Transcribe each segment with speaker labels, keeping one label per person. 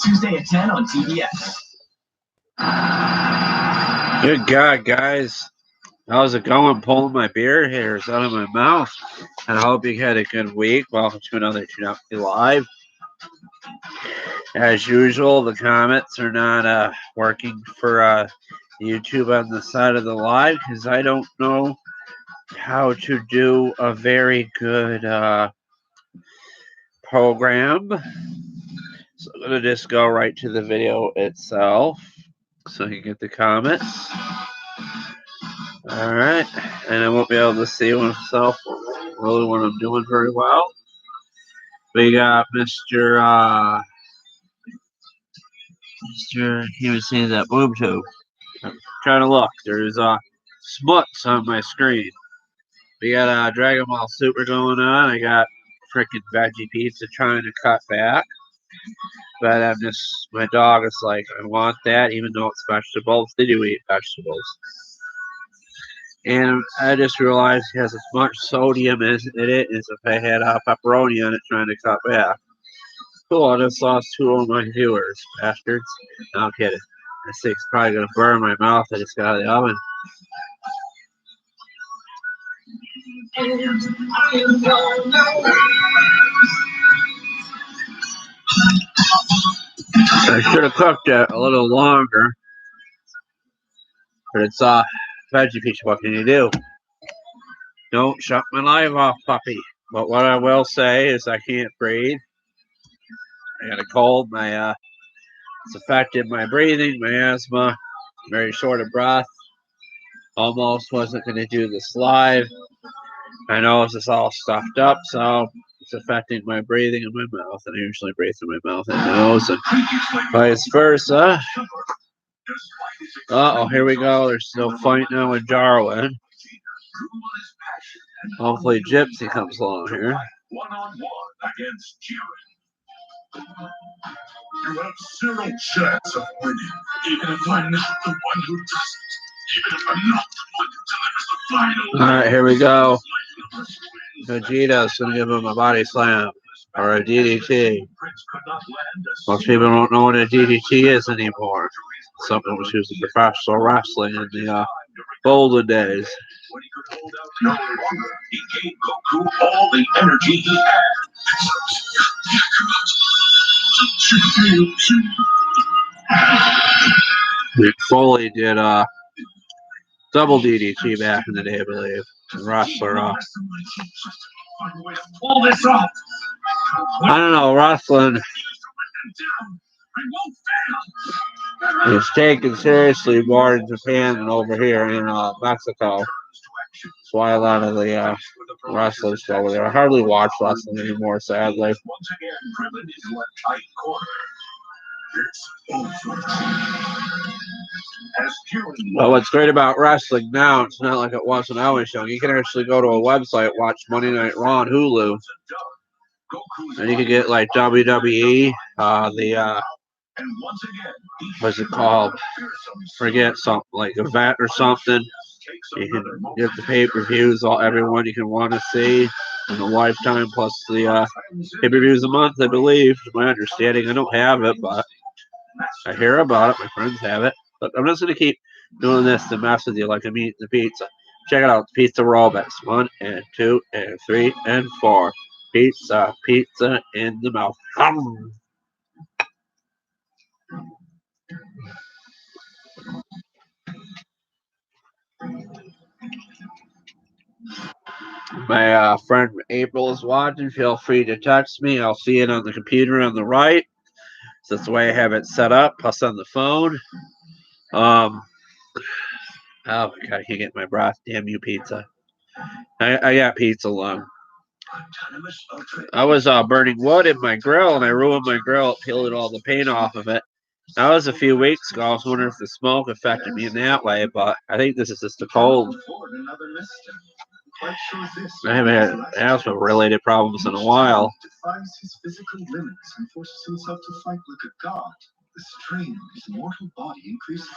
Speaker 1: Tuesday at 10 on TBS.
Speaker 2: Good God, guys. How's it going? Pulling my beard hairs out of my mouth. And I hope you had a good week. Welcome to another Toonami Live. As usual, the comments are not working for YouTube on the side of the live because I don't know how to do a very good program. So I'm going to just go right to the video itself so you can get the comments. Alright, and I won't be able to see myself really when I'm doing very well. We got Mr. He was seeing that boob tube. I'm trying to look. There's smuts on my screen. We got Dragon Ball Super going on. I got freaking veggie pizza trying to cut back. But my dog is like, I want that, even though it's vegetables. They do eat vegetables. And I just realized it has as much sodium in it as if I had pepperoni on it trying to cut back. Cool, I just lost 2 of my viewers, bastards. No, I'm kidding. This thing's probably going to burn my mouth. I just got out of the oven. I should have cooked it a little longer. But it's veggie pizza. What can you do? Don't shut my live off, puppy. But what I will say is I can't breathe. I got a cold. It's affected my breathing, my asthma. Very short of breath. Almost wasn't going to do this live. My nose is all stuffed up, so it's affecting my breathing in my mouth. And I usually breathe through my mouth and nose, and vice versa. Uh-oh, here we go. They're still fighting now with Jarwin. Hopefully Gypsy comes along here.
Speaker 3: One-on-one against Jiren. You have zero chance of winning, even if I'm not the one who does it. Even if I'm not the one who delivers the final.
Speaker 2: Alright, here we go. Vegeta's gonna give him a body slam. Or a DDT. Most people don't know what a DDT is anymore. Something was used in professional wrestling in the olden days.
Speaker 3: When he could hold out no longer, he gave Goku all the energy he had.
Speaker 2: Rick Foley did double DDT back in the day, I believe. Wrestler I don't know, wrestling is taken seriously more in Japan than over here in Mexico. That's why a lot of the wrestlers over there. I hardly watch wrestling anymore, sadly. But what's great about wrestling now, it's not like it was when I was young. You can actually go to a website, watch Monday Night Raw on Hulu, and you can get like WWE, what's it called? Forget something like a vet or something. You can get the pay-per-views, everyone you can want to see in a lifetime, plus the pay-per-views a month, I believe. To my understanding, I don't have it, but I hear about it. My friends have it. But I'm just going to keep doing this to mess with you like I'm eating the pizza. Check it out. Pizza rollbacks. 1 and 2 and 3 and 4. Pizza, pizza in the mouth. My friend April is watching. Feel free to text me. I'll see it on the computer on the right. So that's the way I have it set up. Plus on the phone. Oh my God, I can't get my breath. Damn you, pizza. I got pizza lung. I was burning wood in my grill, and I ruined my grill. It peeled all the paint off of it. That was a few weeks ago. I was wondering if the smoke affected me in that way, but I think this is just the cold. I haven't had asthma-related problems in a while.
Speaker 3: Defies his physical limits and forces himself to fight like a god. The strain of his mortal body increases.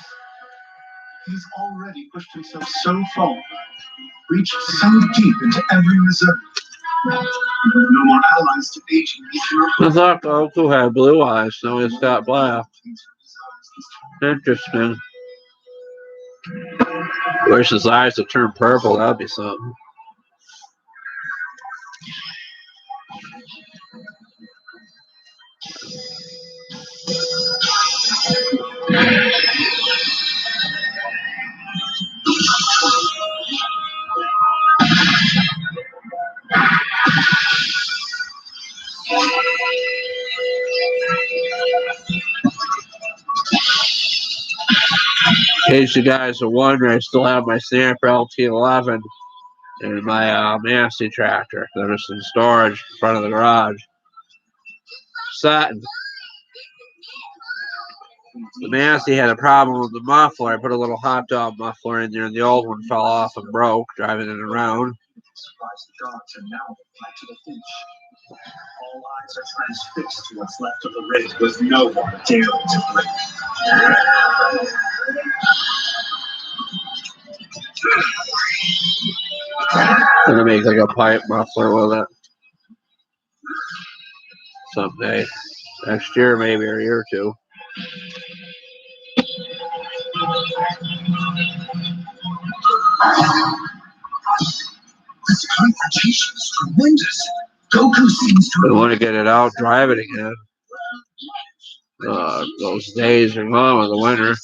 Speaker 3: He's already pushed himself so far, reached so deep into every reserve.
Speaker 1: No more allies to aid you.
Speaker 2: I thought Goku had blue eyes, so he's got black. Interesting. Wish his eyes would turn purple, that'd be something. In case you guys are wondering, I still have my Stamper LT11 and my Massey tractor that is in storage in front of the garage. Satin. The Massey had a problem with the muffler. I put a little hot dog muffler in there, and the old one fell off and broke, driving it around.
Speaker 1: All eyes are transfixed to what's left of the rig, with no one daring to break.
Speaker 2: I'm gonna make like a pipe muffler with it someday. Next year, maybe, or a year or two.
Speaker 1: This confrontation is tremendous. Goku seems to
Speaker 2: We want to get it out, drive it again. Those days are gone in the winter.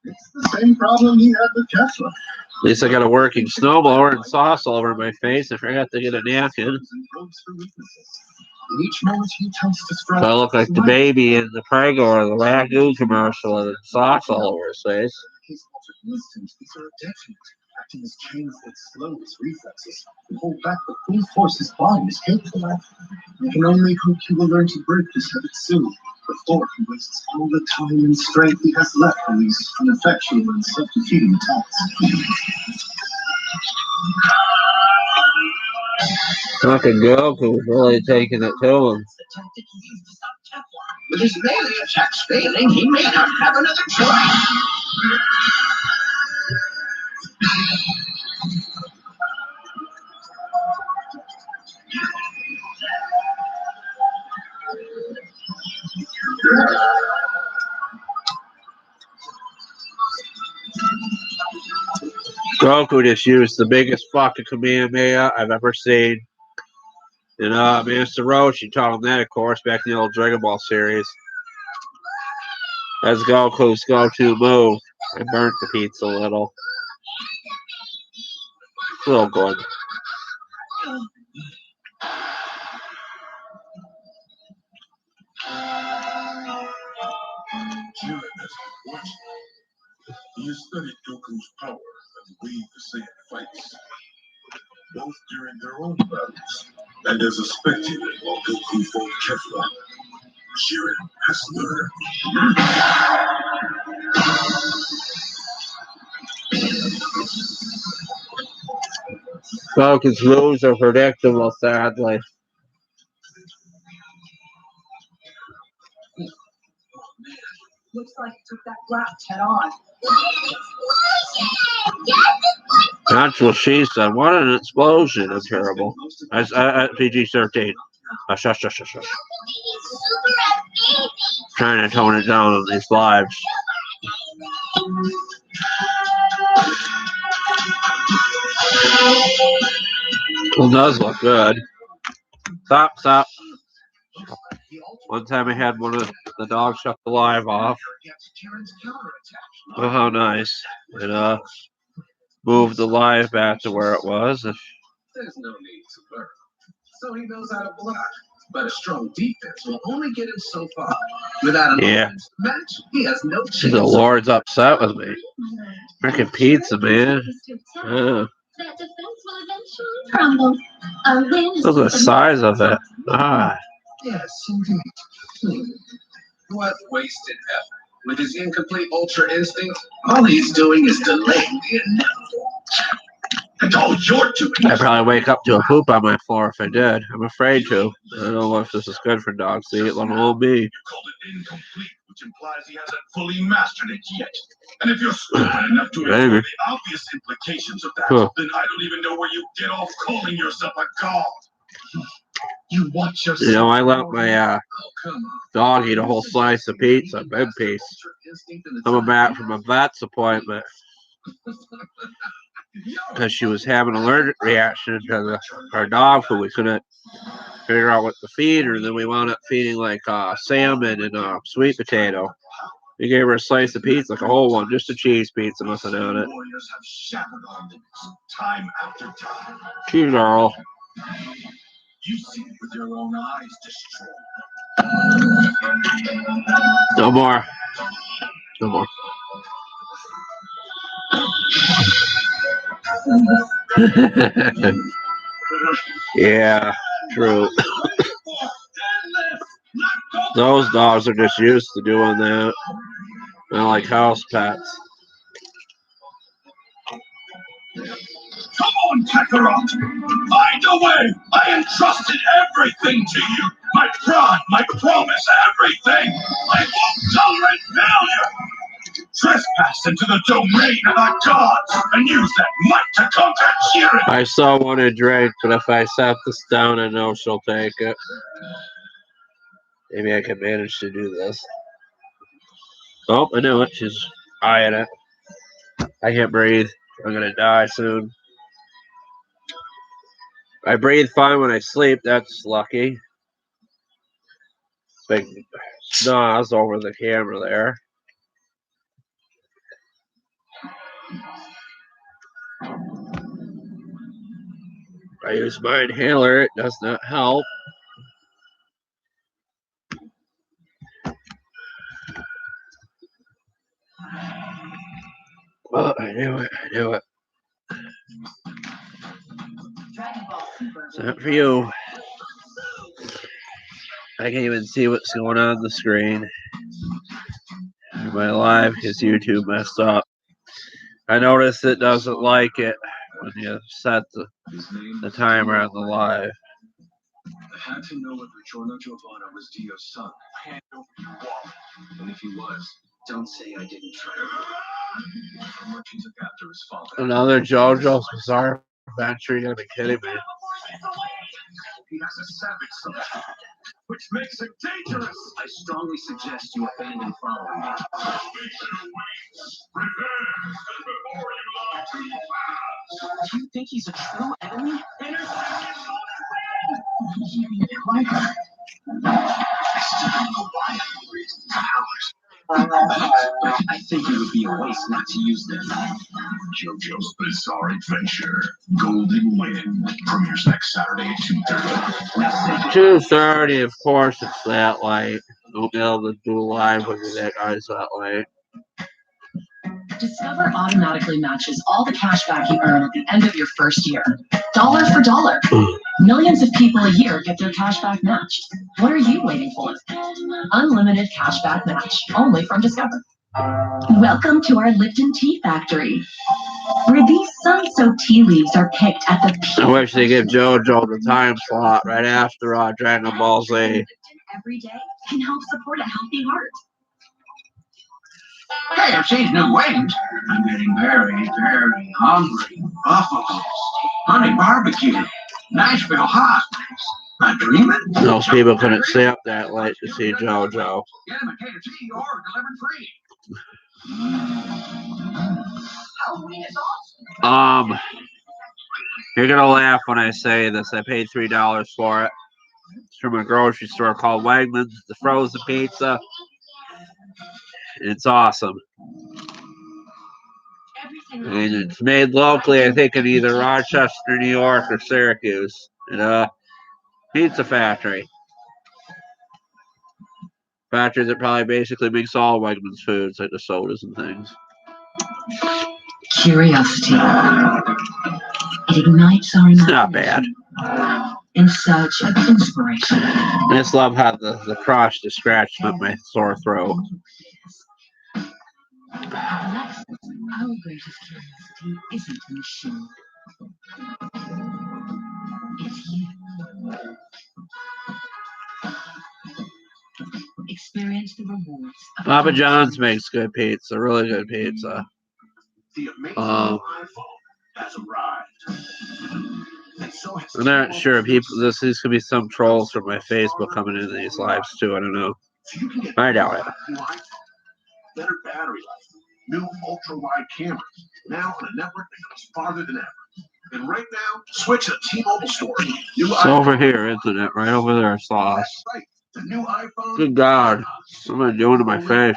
Speaker 1: It's the same problem he had with Kefla.
Speaker 2: At least I got a working snowblower and sauce all over my face. I forgot to get a napkin.
Speaker 1: Each moment he attempts to strike.
Speaker 2: So I look like the baby in the Prego or the Ragu commercial with sauce all over his face.
Speaker 1: His altered instincts, these are definite, acting as chains that slow his reflexes and hold back the full force his body is capable of. I can only hope he will learn to break this habit soon, before he wastes all the time and strength he has left in these ineffectual and self-defeating attacks.
Speaker 2: Fucking Goku's really taking it to him.
Speaker 1: With his melee attacks failing, he may not have another choice.
Speaker 2: Goku just used the biggest fucking Kamehameha I've ever seen. And Master Roshi taught him that, of course, back in the old Dragon Ball series. That's Goku's go-to move. I burnt the pizza a little. It's a little good.
Speaker 3: Jiren has been watching. He has studied Goku's power and the way the Saiyan fights, both during their own battles and as a spectator while Goku fought Kefla. Jiren has learned.
Speaker 2: Goku's moves are predictable, sadly.
Speaker 4: Looks like it took that blast head on.
Speaker 2: That's what she said. What an explosion. It's terrible. PG-13. Shush. Trying to tone it down on these lives. Well, it does look good. Stop. One time I had one of the dogs shut the live off. Oh, how nice. And moved the live back to where it was.
Speaker 1: There's no need to learn. So he knows how to block. But a strong defense will only get him so far. Without an offensive match, he has no chance.
Speaker 2: The Lord's upset with me. Freaking pizza, man. Yeah.
Speaker 5: That defense will eventually crumble. A win.
Speaker 2: Look at the size of it.
Speaker 1: Yes, indeed. What wasted effort. With his incomplete ultra instinct, all he's doing is delaying the inevitable. And all you're doing
Speaker 2: I'd probably wake up to a poop on my floor if I did. I'm afraid to. I don't know if this is good for dogs to eat, let alone me.
Speaker 3: You called it incomplete, which implies he hasn't fully mastered it yet. And if you're stupid enough to ignore the obvious implications of that, then I don't even know where you get off calling yourself a god.
Speaker 1: You watch yourself.
Speaker 2: You know, I let my
Speaker 1: Oh, come on.
Speaker 2: dog eat a whole slice of pizza, big piece. Coming back from a vet's appointment because she was having an allergic reaction to our dog food. We couldn't figure out what to feed her. Then we wound up feeding like salmon and sweet potato. We gave her a slice of pizza, like a whole one, just a cheese pizza, nothing on it.
Speaker 3: Warriors have shattered our limits, time after time.
Speaker 2: Cute girl.
Speaker 3: You see it with your own eyes destroyed.
Speaker 2: No more. No more. Yeah, true. Those dogs are just used to doing that. They're like house pets.
Speaker 3: Come on, Kakarot! Find a way! I entrusted everything to you! My pride, my promise, everything! I won't tolerate failure! Trespass into the domain of the gods and use that might to conquer Jiren!
Speaker 2: I saw one to drink, but if I set this down, I know she'll take it. Maybe I can manage to do this. Oh, I knew it. She's eyeing it. I can't breathe. I'm gonna die soon. I breathe fine when I sleep. That's lucky. Big snaz over the camera there. I use my inhaler. It does not help. Well, I knew it. I knew it. It's not for you. I can't even see what's going on the screen. In my live because YouTube messed up. I noticed it doesn't like it when you set the timer on the live.
Speaker 1: I had to know whether Giorno Giovanna was Dio's son. I had to know who you were. And if he was, don't say I didn't try. Merchant took after his father.
Speaker 2: Another JoJo's Bizarre Adventure. You gotta be kidding me.
Speaker 1: He has a savage son, which makes it dangerous. I strongly suggest you abandon following me. Do you think he's a true enemy? I think it would be a waste not to use them.
Speaker 3: JoJo's Bizarre Adventure. Golden Wing. Premieres next Saturday at 2:30.
Speaker 2: 2:30, of course, it's that late. We'll be able to do a live with that guy's that late.
Speaker 6: Discover automatically matches all the cash back you earn at the end of your first year. Dollar for dollar. Millions of people a year get their cash back matched. What are you waiting for? Unlimited cash back match, only from Discover. Welcome to our Lipton Tea Factory, where these sun-soaked tea leaves are picked at the peak.
Speaker 2: I wish they give JoJo the time slot right after Dragon Ball Z.
Speaker 6: Lipton every day can help support a healthy heart.
Speaker 1: Hey, I've seen new wings. I'm getting very, very hungry. Buffalo, honey barbecue, Nashville hot. Not dreaming?
Speaker 2: Those people couldn't stay up that late to see JoJo.
Speaker 1: Get them at Cater Tea or delivered free.
Speaker 2: You're gonna laugh when I say this. I paid $3 for it. It's from a grocery store called Wegmans. The frozen pizza. It's awesome. And it's made locally, I think, in either Rochester, New York, or Syracuse. Pizza factory. Factory that probably basically makes all Wegmans foods, like the sodas and things.
Speaker 6: Curiosity. It ignites our
Speaker 2: It's not bad.
Speaker 6: in search of inspiration.
Speaker 2: I just love how the crotch just scratched up my sore throat.
Speaker 6: Our greatest curiosity isn't a machine. It's you. Experience the rewards of
Speaker 2: Papa John's makes good pizza, really good pizza.
Speaker 3: The amazing iPhone has arrived.
Speaker 2: I'm not sure. These could be some trolls from my Facebook coming into these lives too. I don't know. I doubt it.
Speaker 3: Better battery life, new ultra-wide cameras, now on a network that goes farther than ever. And right now, switch to T-Mobile store.
Speaker 2: It's over here, isn't it? Right over there, Sauce.
Speaker 3: Right. The new iPhone.
Speaker 2: Good God. What am I doing to my face?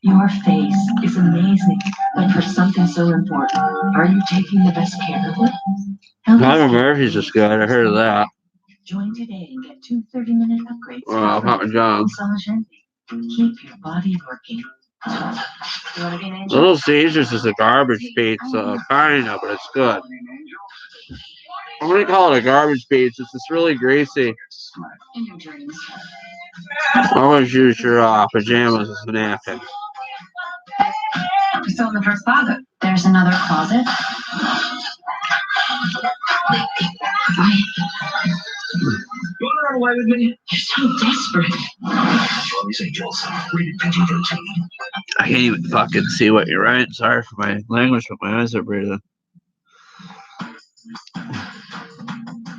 Speaker 6: Your face is amazing, but for something so important, are you taking the best care of it?
Speaker 2: Tyler Murphy's just good. I heard of that.
Speaker 6: Join today and get 2 30-minute upgrades.
Speaker 2: Wow, Papa John.
Speaker 6: Keep your body working. You want to be an angel?
Speaker 2: Little Caesars is a garbage pizza, kind of, but it's good. I'm gonna call it a garbage pizza. It's just really greasy.
Speaker 6: In your dreams.
Speaker 2: I always use your pajamas as a napkin.
Speaker 6: You're still in the first closet. There's another closet. You want to run away with me? You're so desperate.
Speaker 2: I can't even fucking see what you're writing. Sorry for my language, but my eyes are breathing.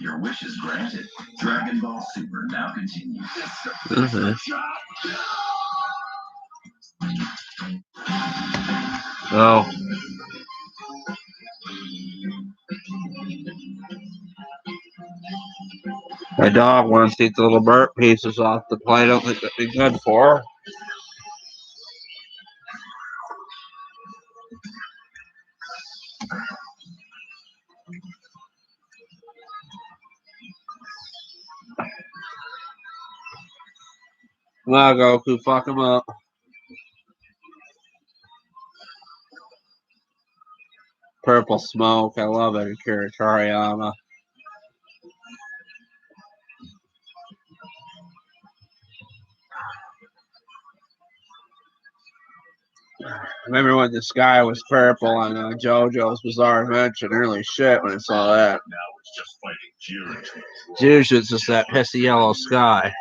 Speaker 3: Your wish is granted. Dragon Ball Super now continues.
Speaker 2: Oh. My dog wants to eat the little burnt pieces off the plate. I don't think that'd be good for her. Come on, Goku, fuck him up. Purple smoke, I love it. Akira Toriyama. Remember when the sky was purple on JoJo's Bizarre Adventure? Holy shit when I saw that.
Speaker 3: Now it's just fighting Jiren.
Speaker 2: Usually it's just that pissy yellow sky.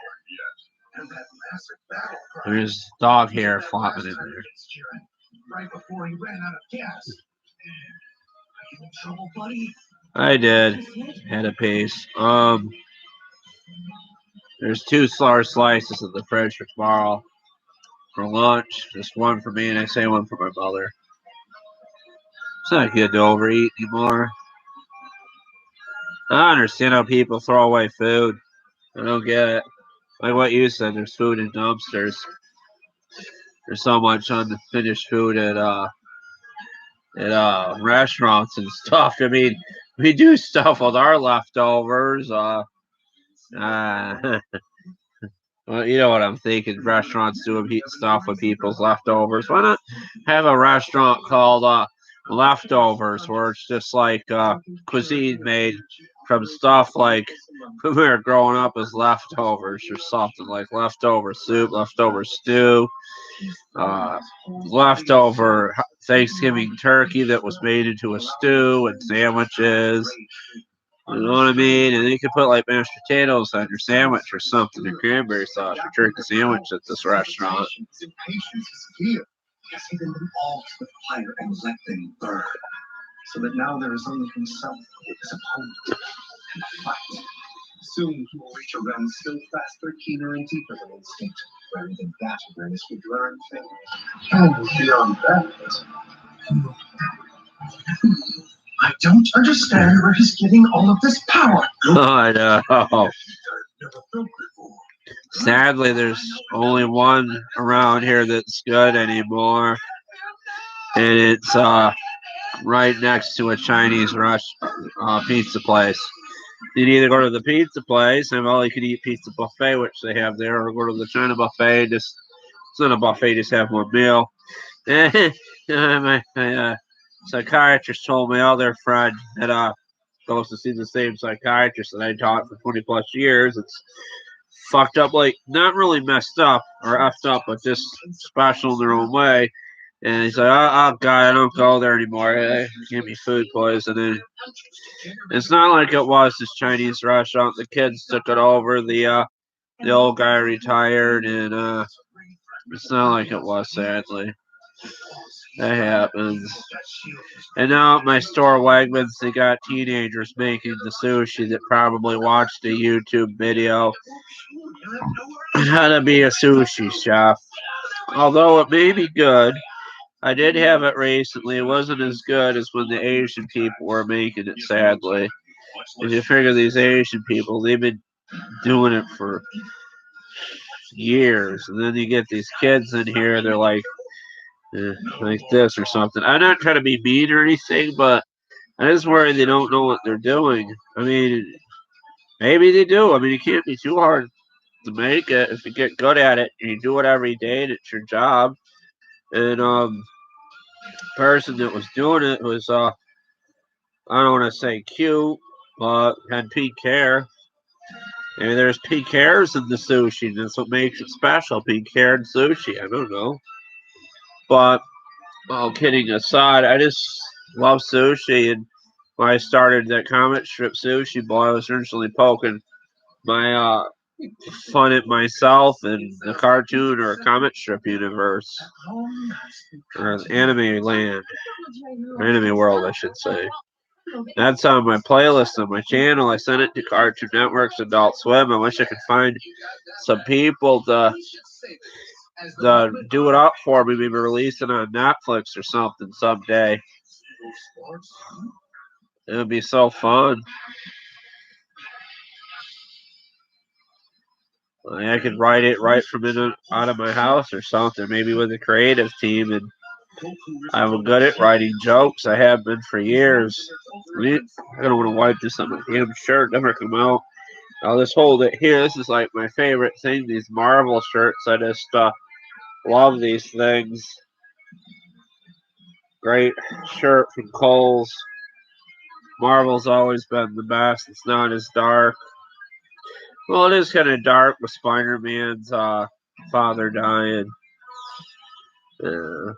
Speaker 2: And there's dog hair flopping in there.
Speaker 3: Right before he ran out of gas. Are you in trouble, buddy?
Speaker 2: I did. Had a piece. There's 2 sour slices in the fridge for tomorrow. For lunch. Just one for me and I say one for my mother. It's not good to overeat anymore. I don't understand how people throw away food. I don't get it. Like what you said, there's food in dumpsters. There's so much unfinished food at restaurants and stuff. I mean, we do stuff with our leftovers. Well, you know what I'm thinking. Restaurants do stuff with people's leftovers. Why not have a restaurant called Leftovers, where it's just like cuisine made from stuff like when we were growing up as leftovers or something, like leftover soup, leftover stew, leftover Thanksgiving turkey that was made into a stew and sandwiches. You know what I mean? And you could put like mashed potatoes on your sandwich or something, or cranberry sauce, or turkey sandwich at this restaurant.
Speaker 1: Patience is fear. Yes, he then all to the fire and let them burn. So that now there is only himself, his opponent, and fight. Soon he will reach a realm still faster, keener, and deeper than instinct, where even that awareness would learn things. And beyond that, I don't understand where he's getting all of this power.
Speaker 2: I know. Sadly, there's only one around here that's good anymore, and it's right next to a Chinese pizza place. You'd either go to the pizza place and all you could eat pizza buffet, which they have there, or go to the China buffet. It's not a buffet, just have one meal. My psychiatrist told my other friend that goes to see the same psychiatrist that I taught for 20 plus years. It's fucked up, like not really messed up or effed up, but just special in their own way. And he's like, oh God, I don't go there anymore. It gave me food poisoning. It's not like it was this Chinese restaurant. The kids took it over. The old guy retired, and it's not like it was, sadly. that happens. And now at my store, Wegmans, they got teenagers making the sushi that probably watched a YouTube video on how to be a sushi chef. Although it may be good, I did have it recently. It wasn't as good as when the Asian people were making it, sadly. If you figure these Asian people, they've been doing it for years. And then you get these kids in here, they're like this or something. I'm not trying to be mean or anything, but I just worry they don't know what they're doing. I mean, maybe they do. I mean, it can't be too hard to make it if you get good at it and you do it every day and it's your job. And person that was doing it was I don't want to say cute, but had pink hair. Maybe there's pink hairs in the sushi. That's what makes it special. Pink hair and sushi. I don't know. But all kidding aside, I just love sushi. And when I started that comic strip Sushi Boy, I was originally poking my fun at myself in the cartoon or comic strip universe. Or anime land. Or anime world, I should say. That's on my playlist on my channel. I sent it to Cartoon Network's Adult Swim. I wish I could find some people to do it up for me, maybe release it on Netflix or something someday. It would be so fun. I could write it right from out of my house or something, maybe with a creative team. And I'm good at writing jokes. I have been for years. I don't want to wipe this on my damn shirt. Never come out. I'll just hold it here. This is like my favorite thing. These Marvel shirts. I just love these things. Great shirt from Kohl's. Marvel's always been the best. It's not as dark. Well, it is kind of dark with Spider-Man's father dying. Uh,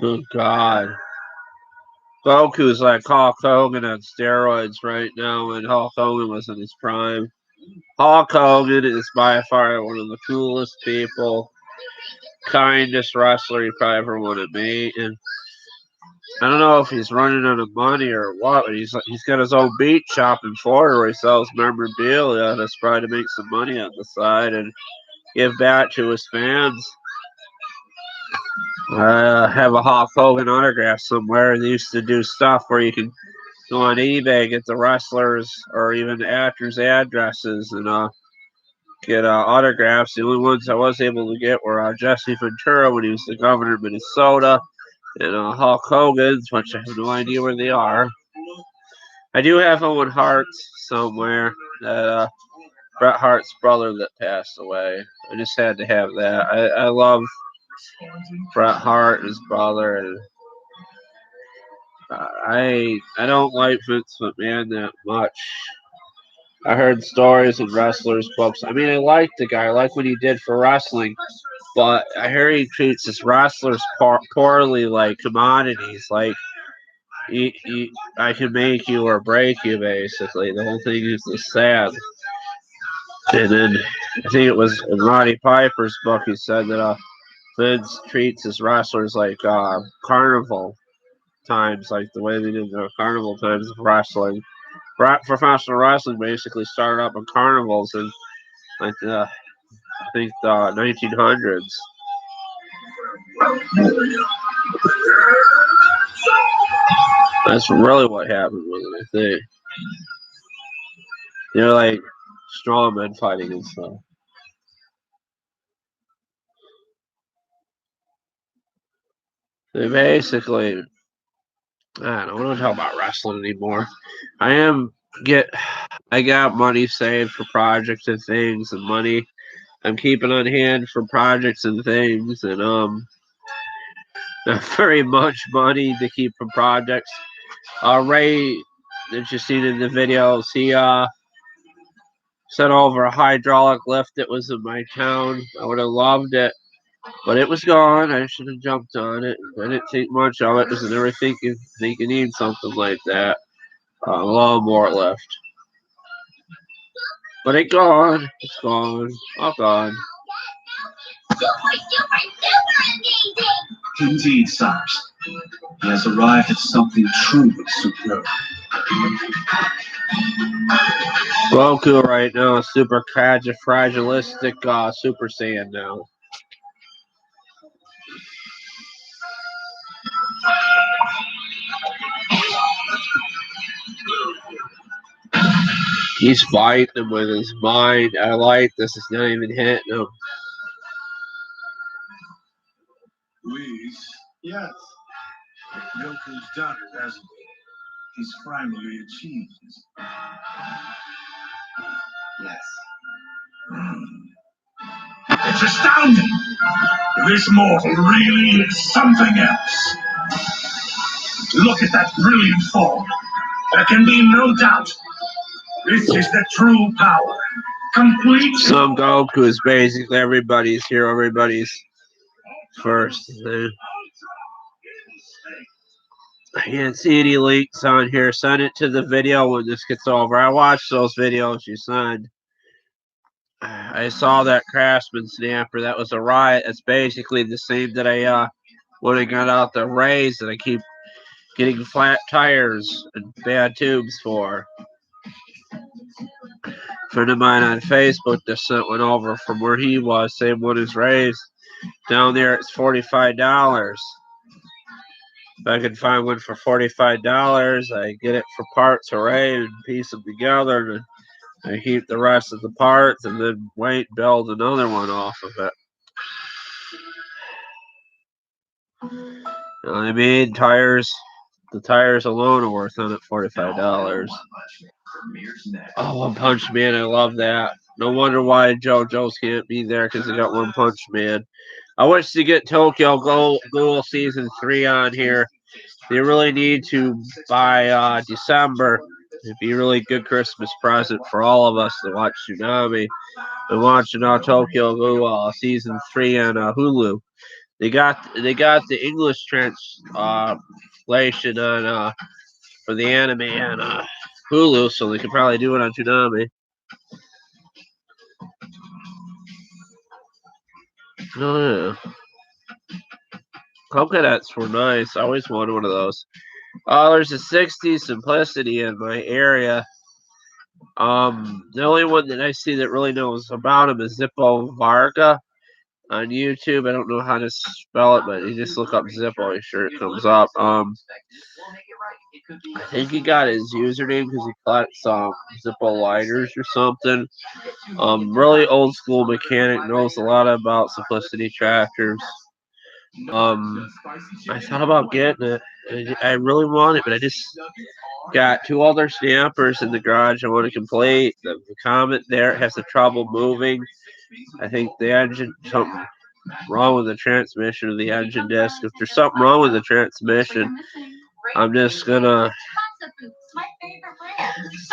Speaker 2: oh, God. Goku's like Hulk Hogan on steroids right now, and Hulk Hogan was in his prime. Hulk Hogan is by far one of the coolest people, kindest wrestler you probably ever want to meet. And I don't know if he's running out of money or what, but he's got his own beat shop in Florida where he sells memorabilia. That's probably to make some money on the side and give back to his fans. Have a Hulk Hogan autograph somewhere. They used to do stuff where you can go on eBay, get the wrestlers or even the actors' addresses, and get autographs. The only ones I was able to get were Jesse Ventura when he was the governor of Minnesota, and Hulk Hogan's, which I have no idea where they are. I do have Owen Hart's somewhere, that Bret Hart's brother that passed away. I just had to have that. I love Bret Hart and his brother, and I don't like Vince McMahon that much. I heard stories and wrestlers' books. I mean, I like the guy. I like what he did for wrestling, but I hear he treats his wrestlers poorly, like commodities. Like, I can make you or break you, basically. The whole thing is just sad. And then I think it was in Roddy Piper's book. He said that Vince treats his wrestlers like carnival times, like the way they did the carnival times of wrestling. Professional wrestling basically started up in carnivals in like I think the 1900s. That's really what happened with it, I think. Like strong men fighting and stuff. They basically, I don't want to talk about wrestling anymore. I got money saved for projects and things, and money I'm keeping on hand for projects and things, and not very much money to keep for projects. Ray, that you seen in the videos, he sent over a hydraulic lift that was in my town. I would have loved it But it was gone. I should have jumped on it. I didn't think much of it because I never think you need something like that. A lot more left. But it's gone. It's gone. All gone.
Speaker 1: Indeed, sires. He has arrived at something truly superb.
Speaker 2: Goku right now is super fragilistic Super Saiyan now. He's fighting him with his mind. I like this. It's not even hitting him.
Speaker 3: Please.
Speaker 1: Yes,
Speaker 3: Goku's done it, hasn't he? He's finally achieved his.
Speaker 1: yes.
Speaker 3: It's astounding! This mortal really is something else. Look at that brilliant form. There can be no doubt. This is the true power. Complete.
Speaker 2: Son Goku is basically everybody's hero, everybody's first. I can't see any links on here. Send it to the video when this gets over. I watched those videos you sent. I saw that Craftsman snapper. That was a riot. It's basically the same that I when I got out the rays that I keep getting flat tires and bad tubes for. A friend of mine on Facebook just sent one over from where he was, same one as Ray's. Down there it's $45. If I can find one for $45, I get it for parts array and piece them together, and I keep the rest of the parts and then wait, build another one off of it. You know what I mean? The tires alone are worth on it $45. Oh, One Punch Man, I love that. No wonder why JoJo's can't be there because they got One Punch Man. I wish to get Tokyo Ghoul Season 3 on here. They really need to by December. It'd be a really good Christmas present for all of us to watch Toonami and watching Tokyo Ghoul Season 3 on Hulu. They got the English translation on for the anime on Hulu, so they could probably do it on Toonami. Oh yeah. Coconuts were nice. I always wanted one of those. There's a 60s Simplicity in my area. The only one that I see that really knows about him is Zippo Varga on YouTube. I don't know how to spell it, but you just look up Zippo, I'm sure it comes up. I think he got his username because he collects Zippo lighters or something. Really old school mechanic, knows a lot about Simplicity tractors. I thought about getting it. I really want it, but I just got two other snappers in the garage I want to complete. The Comet there has the trouble moving. I think the engine, something wrong with the transmission of the engine disc. If there's something wrong with the transmission, I'm just gonna,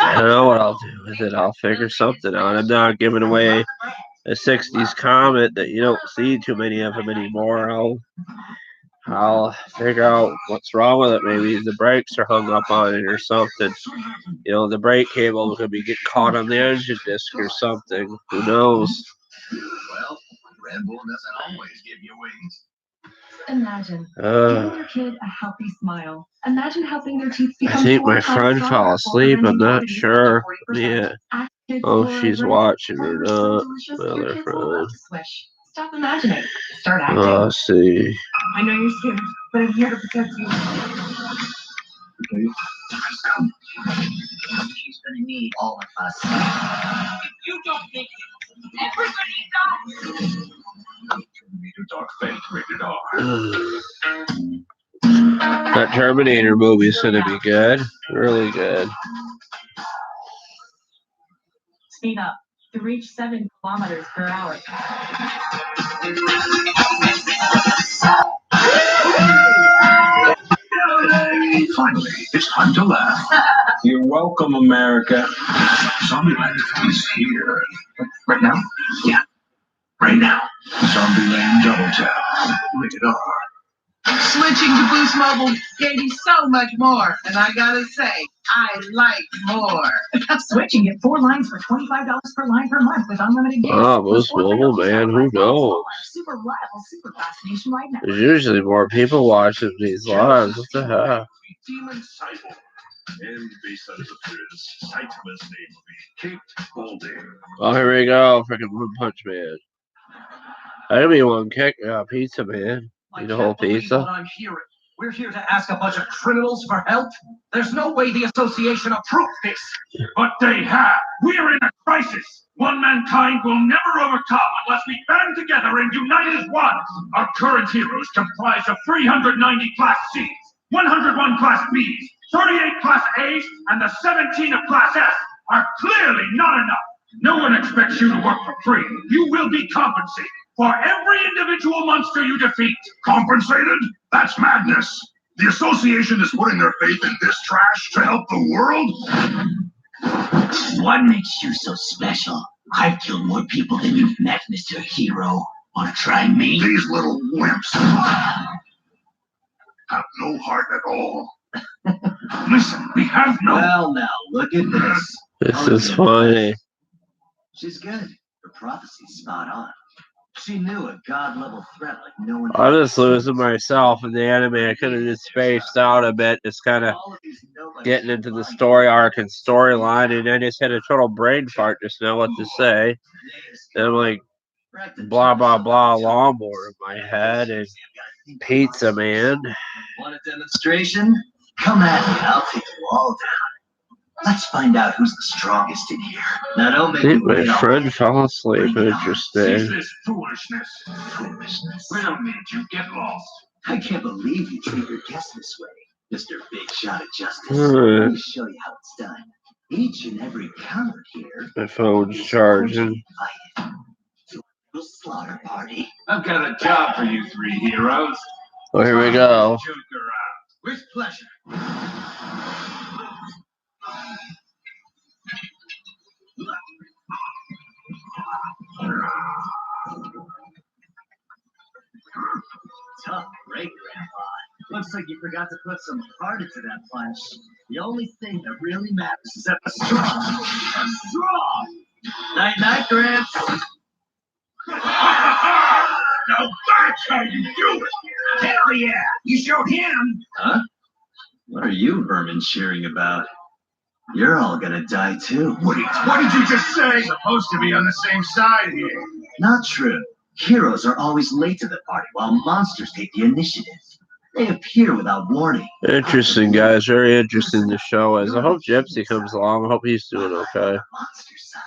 Speaker 2: I don't know what I'll do with it. I'll figure something out. I'm not giving away a 60s Comet that you don't see too many of them anymore. I'll figure out what's wrong with it. Maybe the brakes are hung up on it or something. You know, the brake cable could be getting caught on the engine disc or something. Who knows?
Speaker 3: Well, Red Bull doesn't always give you wings.
Speaker 4: Imagine giving your kid a healthy smile. Imagine helping their teeth become
Speaker 2: I think
Speaker 4: 4
Speaker 2: my
Speaker 4: times
Speaker 2: friend
Speaker 4: stronger
Speaker 2: fell
Speaker 4: while
Speaker 2: asleep. I'm
Speaker 4: preventing
Speaker 2: not
Speaker 4: cavities
Speaker 2: sure.
Speaker 4: up to 40%.
Speaker 2: Yeah.
Speaker 4: Active
Speaker 2: Oh,
Speaker 4: fluoride
Speaker 2: she's
Speaker 4: rinse,
Speaker 2: watching or
Speaker 4: flavors so
Speaker 2: not.
Speaker 4: delicious,
Speaker 2: My
Speaker 4: your
Speaker 2: other
Speaker 4: kids will
Speaker 2: friend.
Speaker 4: love to swish. Stop imagining. Start acting.
Speaker 2: Let's see.
Speaker 4: I know you're scared, but I'm here to protect you.
Speaker 1: Okay, let's go.
Speaker 6: She's gonna need all of us. If you don't make it, everybody dies.
Speaker 3: Terminator Dark Fate rated R.
Speaker 2: That Terminator movie is going to be good. Really good.
Speaker 4: Speed up to reach 7 kilometers per hour.
Speaker 3: Finally, it's time to laugh. You're welcome, America. Zombieland is here.
Speaker 1: Right now?
Speaker 3: Yeah, right now. Zombieland Double Tap. Rated R.
Speaker 7: Switching to Boost Mobile gave me so much more, and I gotta say, I like more.
Speaker 6: Switching, get 4 lines for $25 per line per month with unlimited games.
Speaker 2: Oh, Boost Mobile, man, who knows?
Speaker 6: Super reliable, super fast nationwide network.
Speaker 2: There's usually more people watching these lives. What the heck?
Speaker 3: Demon Cyborg. And based out of the Fizz, Saitama's name will be Kate Golding.
Speaker 2: Oh, here we go. Freaking One Punch Man. That'd be one kick. Yeah, pizza, man. Eat a whole pizza.
Speaker 8: What I'm hearing. We're here to ask a bunch of criminals for help. There's no way the association approved this.
Speaker 3: But they have. We're in a crisis. One mankind will never overcome unless we band together and unite as one. Our current heroes comprise of 390 Class Cs, 101 Class Bs, 38 Class As, and the 17 of Class S are clearly not enough. No one expects you to work for free. You will be compensated for every individual monster you defeat. Compensated? That's madness. The association is putting their faith in this trash to help the world?
Speaker 9: What makes you so special? I've killed more people than you've met, Mr. Hero. Wanna try me?
Speaker 3: These little wimps have no heart at all. Listen, we have no...
Speaker 9: Well, now, look at this.
Speaker 2: This is funny.
Speaker 9: She's good. Her prophecy's spot on. She knew a god-level threat like no one...
Speaker 2: I'm just losing myself in the anime. I could have just spaced out a bit, just kind of getting into the story arc and storyline, and I just had a total brain fart just know what to say. And I'm like, blah, blah, blah, lawnmower in my head, and pizza, man.
Speaker 9: Want a demonstration? Come at me, I'll take you all down. Let's find out who's the strongest in here. Now don't make me
Speaker 2: my friend fell asleep. Interesting.
Speaker 3: Cease this foolishness. We'll need you get lost.
Speaker 9: I can't believe you treat your guests this way, Mr. Big Shot of Justice. Let me show you how it's done. Each and every counter here.
Speaker 2: My phone's charging.
Speaker 9: To a little slaughter party.
Speaker 3: I've got a job for you 3 heroes.
Speaker 2: Oh, here we go.
Speaker 3: With pleasure.
Speaker 9: Tough break, Grandpa. Looks like you forgot to put some heart into that punch. The only thing that really matters is that the strong are strong. Night-night, Gramps.
Speaker 3: Now that's how you do it!
Speaker 9: Hell yeah! You showed him! Huh? What are you vermin cheering about? You're all gonna die too.
Speaker 3: Wait, what did you just say? Supposed to be on the same side here.
Speaker 9: Not true. Heroes are always late to the party, while monsters take the initiative. They appear without warning.
Speaker 2: Interesting, guys. Very interesting the show is. I hope Gypsy comes along. I hope he's doing okay.
Speaker 9: Monster side.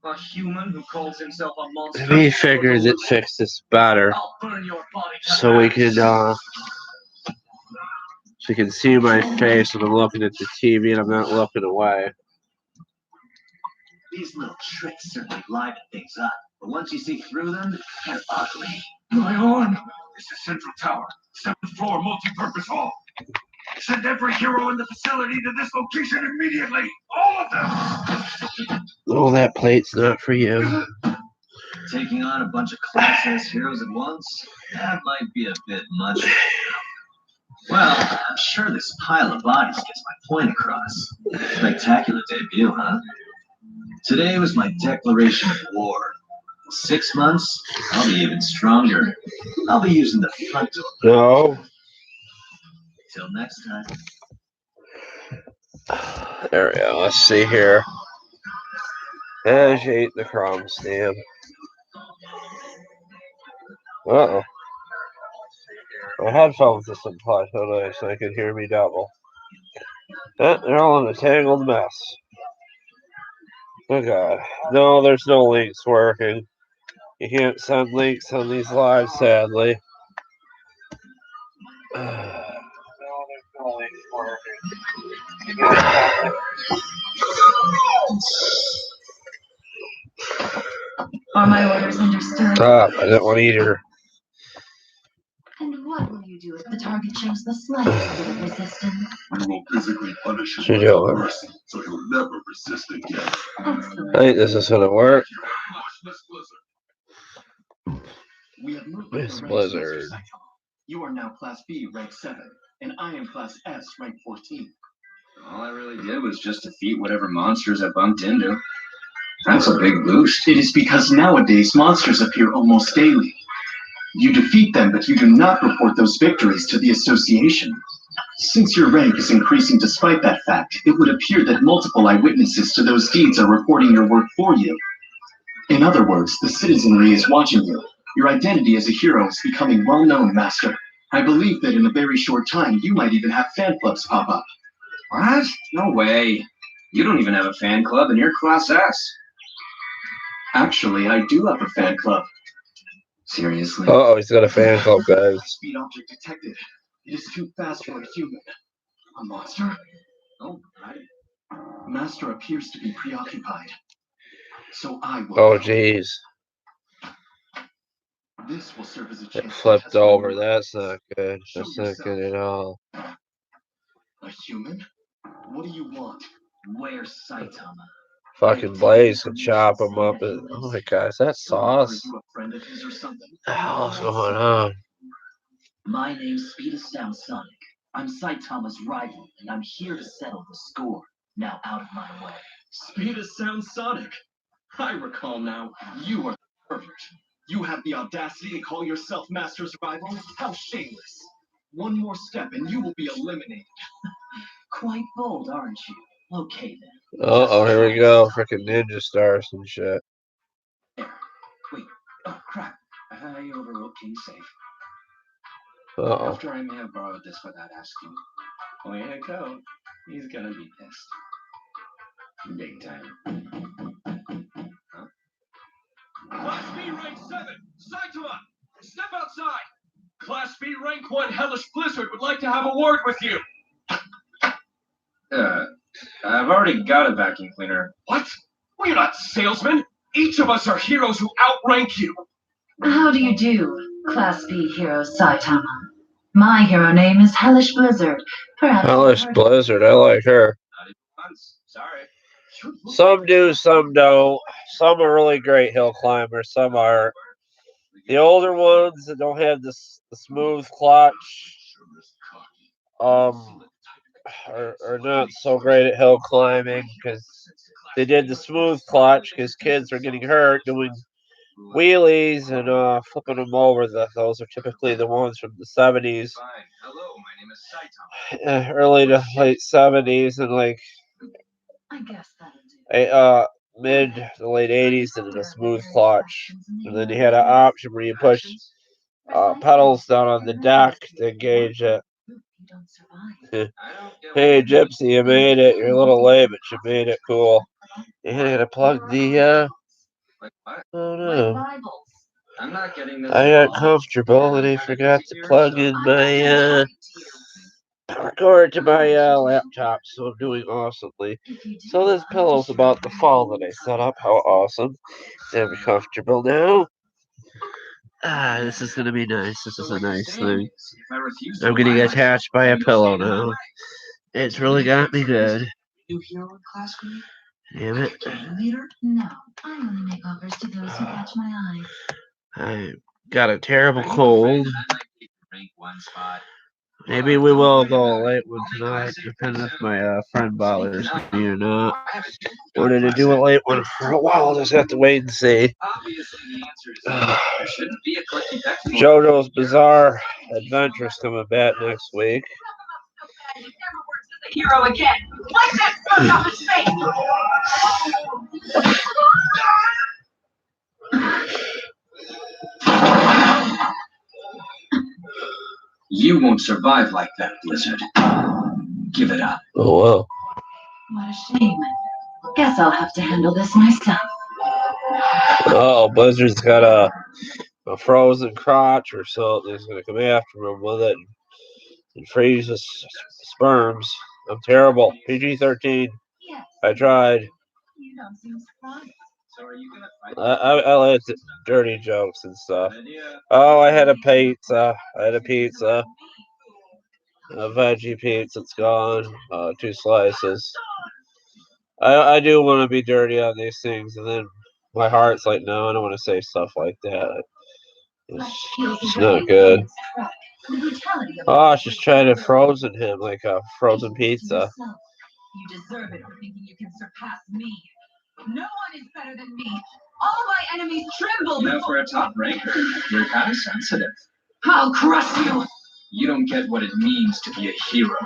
Speaker 8: A human who calls himself a monster.
Speaker 2: He figures it fixed this better,
Speaker 8: I'll burn your body to
Speaker 2: so we can see my face when I'm looking at the TV and I'm not looking away.
Speaker 9: These little tricks certainly liven things up, but once you see through them, they're ugly.
Speaker 3: My arm! It's the central tower. 7th floor multi-purpose hall. Send every hero in the facility to this location immediately! All of them!
Speaker 2: Oh, that plate's not for you.
Speaker 9: Taking on a bunch of Class S heroes at once? That might be a bit much. Well, I'm sure this pile of bodies gets my point across. Spectacular debut, huh? Today was my declaration of war. 6 months, I'll be even stronger. I'll be using the front door.
Speaker 2: No.
Speaker 9: Till next time.
Speaker 2: There we go. Let's see here. As you ate the crumbs, damn. Uh-oh. My headphones just apply so nice so I could hear me double. They're all in a tangled mess. Oh god. No, there's no links working. You can't send links on these lives, sadly.
Speaker 4: Are my orders understood?
Speaker 2: Stop. I didn't want to eat her.
Speaker 4: And what will you do if the target shows the slightest bit of resistance?
Speaker 3: We will physically punish him
Speaker 2: She
Speaker 3: with
Speaker 2: doing?
Speaker 3: mercy, so he'll never resist again.
Speaker 4: Excellent.
Speaker 2: I think this is gonna work.
Speaker 3: Thank you very much, Miss Blizzard.
Speaker 1: We have moved
Speaker 2: Miss
Speaker 1: the ranks,
Speaker 2: Blizzard.
Speaker 1: Mr. Saitama. You are now Class B, rank 7, and I am Class S, rank 14.
Speaker 9: All I really did was just defeat whatever monsters I bumped into. That's a big boost.
Speaker 1: It is because nowadays monsters appear almost daily. You defeat them, but you do not report those victories to the association. Since your rank is increasing despite that fact, it would appear that multiple eyewitnesses to those deeds are reporting your work for you. In other words, the citizenry is watching you. Your identity as a hero is becoming well known, Master. I believe that in a very short time, you might even have fan clubs pop up.
Speaker 9: What? No way. You don't even have a fan club and you're Class S.
Speaker 1: Actually, I do have a fan club.
Speaker 9: Seriously?
Speaker 2: Oh, he's got a fan club, guys.
Speaker 1: Speed object detected. It is too fast for a human. A monster?
Speaker 9: Oh, right.
Speaker 1: Master appears to be preoccupied. So I will.
Speaker 2: Oh, jeez.
Speaker 1: This will serve as a
Speaker 2: It
Speaker 1: chance to
Speaker 2: flipped
Speaker 1: test my
Speaker 2: over.
Speaker 1: work.
Speaker 2: That's not good.
Speaker 1: Show
Speaker 2: That's not good
Speaker 1: yourself.
Speaker 2: at all.
Speaker 1: A human? What do you want?
Speaker 9: Where's Saitama?
Speaker 2: Fucking Blaze can chop him up. Oh my god, is that sauce?
Speaker 1: Are you a friend of his or something?
Speaker 2: What the hell's going on?
Speaker 10: My name's Speed Sound Sonic. I'm Saitama's rival, and I'm here to settle the score. Now out of my way.
Speaker 1: Speed is Sound Sonic. I recall now. You are the pervert. You have the audacity to call yourself Master's rival? How shameless. One more step and you will be eliminated.
Speaker 10: Quite bold, aren't you? Okay then.
Speaker 2: Oh, here we go. Freaking ninja stars and shit.
Speaker 10: Wait. Oh crap. I overwrote King Safe.
Speaker 2: Uh-oh.
Speaker 10: After I may have borrowed this without asking. Way to go. He's gonna be pissed. Big time. Huh?
Speaker 8: Class B rank 7, Saitama! Step outside! Class B rank 1 Hellish Blizzard would like to have a word with you!
Speaker 9: I've already got a vacuum cleaner.
Speaker 8: What? We're not salesmen! Each of us are heroes who outrank you!
Speaker 4: How do you do, Class B hero Saitama? My hero name is Hellish Blizzard. Perhaps
Speaker 2: Hellish Blizzard, I like her.
Speaker 9: Not even once. Sorry.
Speaker 2: Some do, some don't. Some are really great hill climbers, some aren't. The older ones that don't have the smooth clutch are not so great at hill climbing because they did the smooth clutch because kids are getting hurt doing wheelies and flipping them over. Those are typically the ones from the 70s,
Speaker 9: Hello, my name is Saitama.
Speaker 2: early to late 70s, and like
Speaker 4: I guess that'll do.
Speaker 2: mid to late 80s, and a smooth clutch. And then you had an option where you push pedals down on the deck to engage it. Hey, Gypsy, you made it. You're a little late, but you made it cool. You had to plug the, oh no.
Speaker 9: I'm not getting this.
Speaker 2: I got comfortable and I forgot to plug in my, record to my laptop, so I'm doing awesomely. So this pillow's about the fall that I set up. How awesome. I'm comfortable now. This is gonna be nice. This is a nice thing. I'm getting attached by a pillow now. It's really got me good. Damn it.
Speaker 4: No, I only make offers to those who catch my eye.
Speaker 2: I got a terrible cold. Maybe we will go a late one tonight, depending if my friend bothers me or not. Wanted to do a late one for a while, just have to wait and see. JoJo's Bizarre Adventure's coming back next week.
Speaker 5: Hero again. What's that fuck off his face?
Speaker 9: You won't survive like that, Blizzard. Give it up.
Speaker 2: Oh, wow.
Speaker 4: What a shame. Guess I'll have to handle this myself.
Speaker 2: Oh, Blizzard's got a frozen crotch or something. He's going to come after him with it and freeze his sperms. I'm terrible. PG-13.
Speaker 4: Yes.
Speaker 2: I tried.
Speaker 4: You don't seem surprised.
Speaker 9: So are you gonna fight?
Speaker 2: I like the dirty jokes and stuff. Oh, I had a pizza. A veggie pizza. It's gone. 2 slices. I do want to be dirty on these things, and then my heart's like, no, I don't want to say stuff like that. It's not good. Oh, she's trying to frozen him like a frozen pizza.
Speaker 4: You deserve it for thinking you can surpass me. No one is better than me. All my enemies tremble.
Speaker 10: You know, for a top ranker, you're kind of sensitive.
Speaker 4: I'll crush you.
Speaker 10: You don't get what it means to be a hero.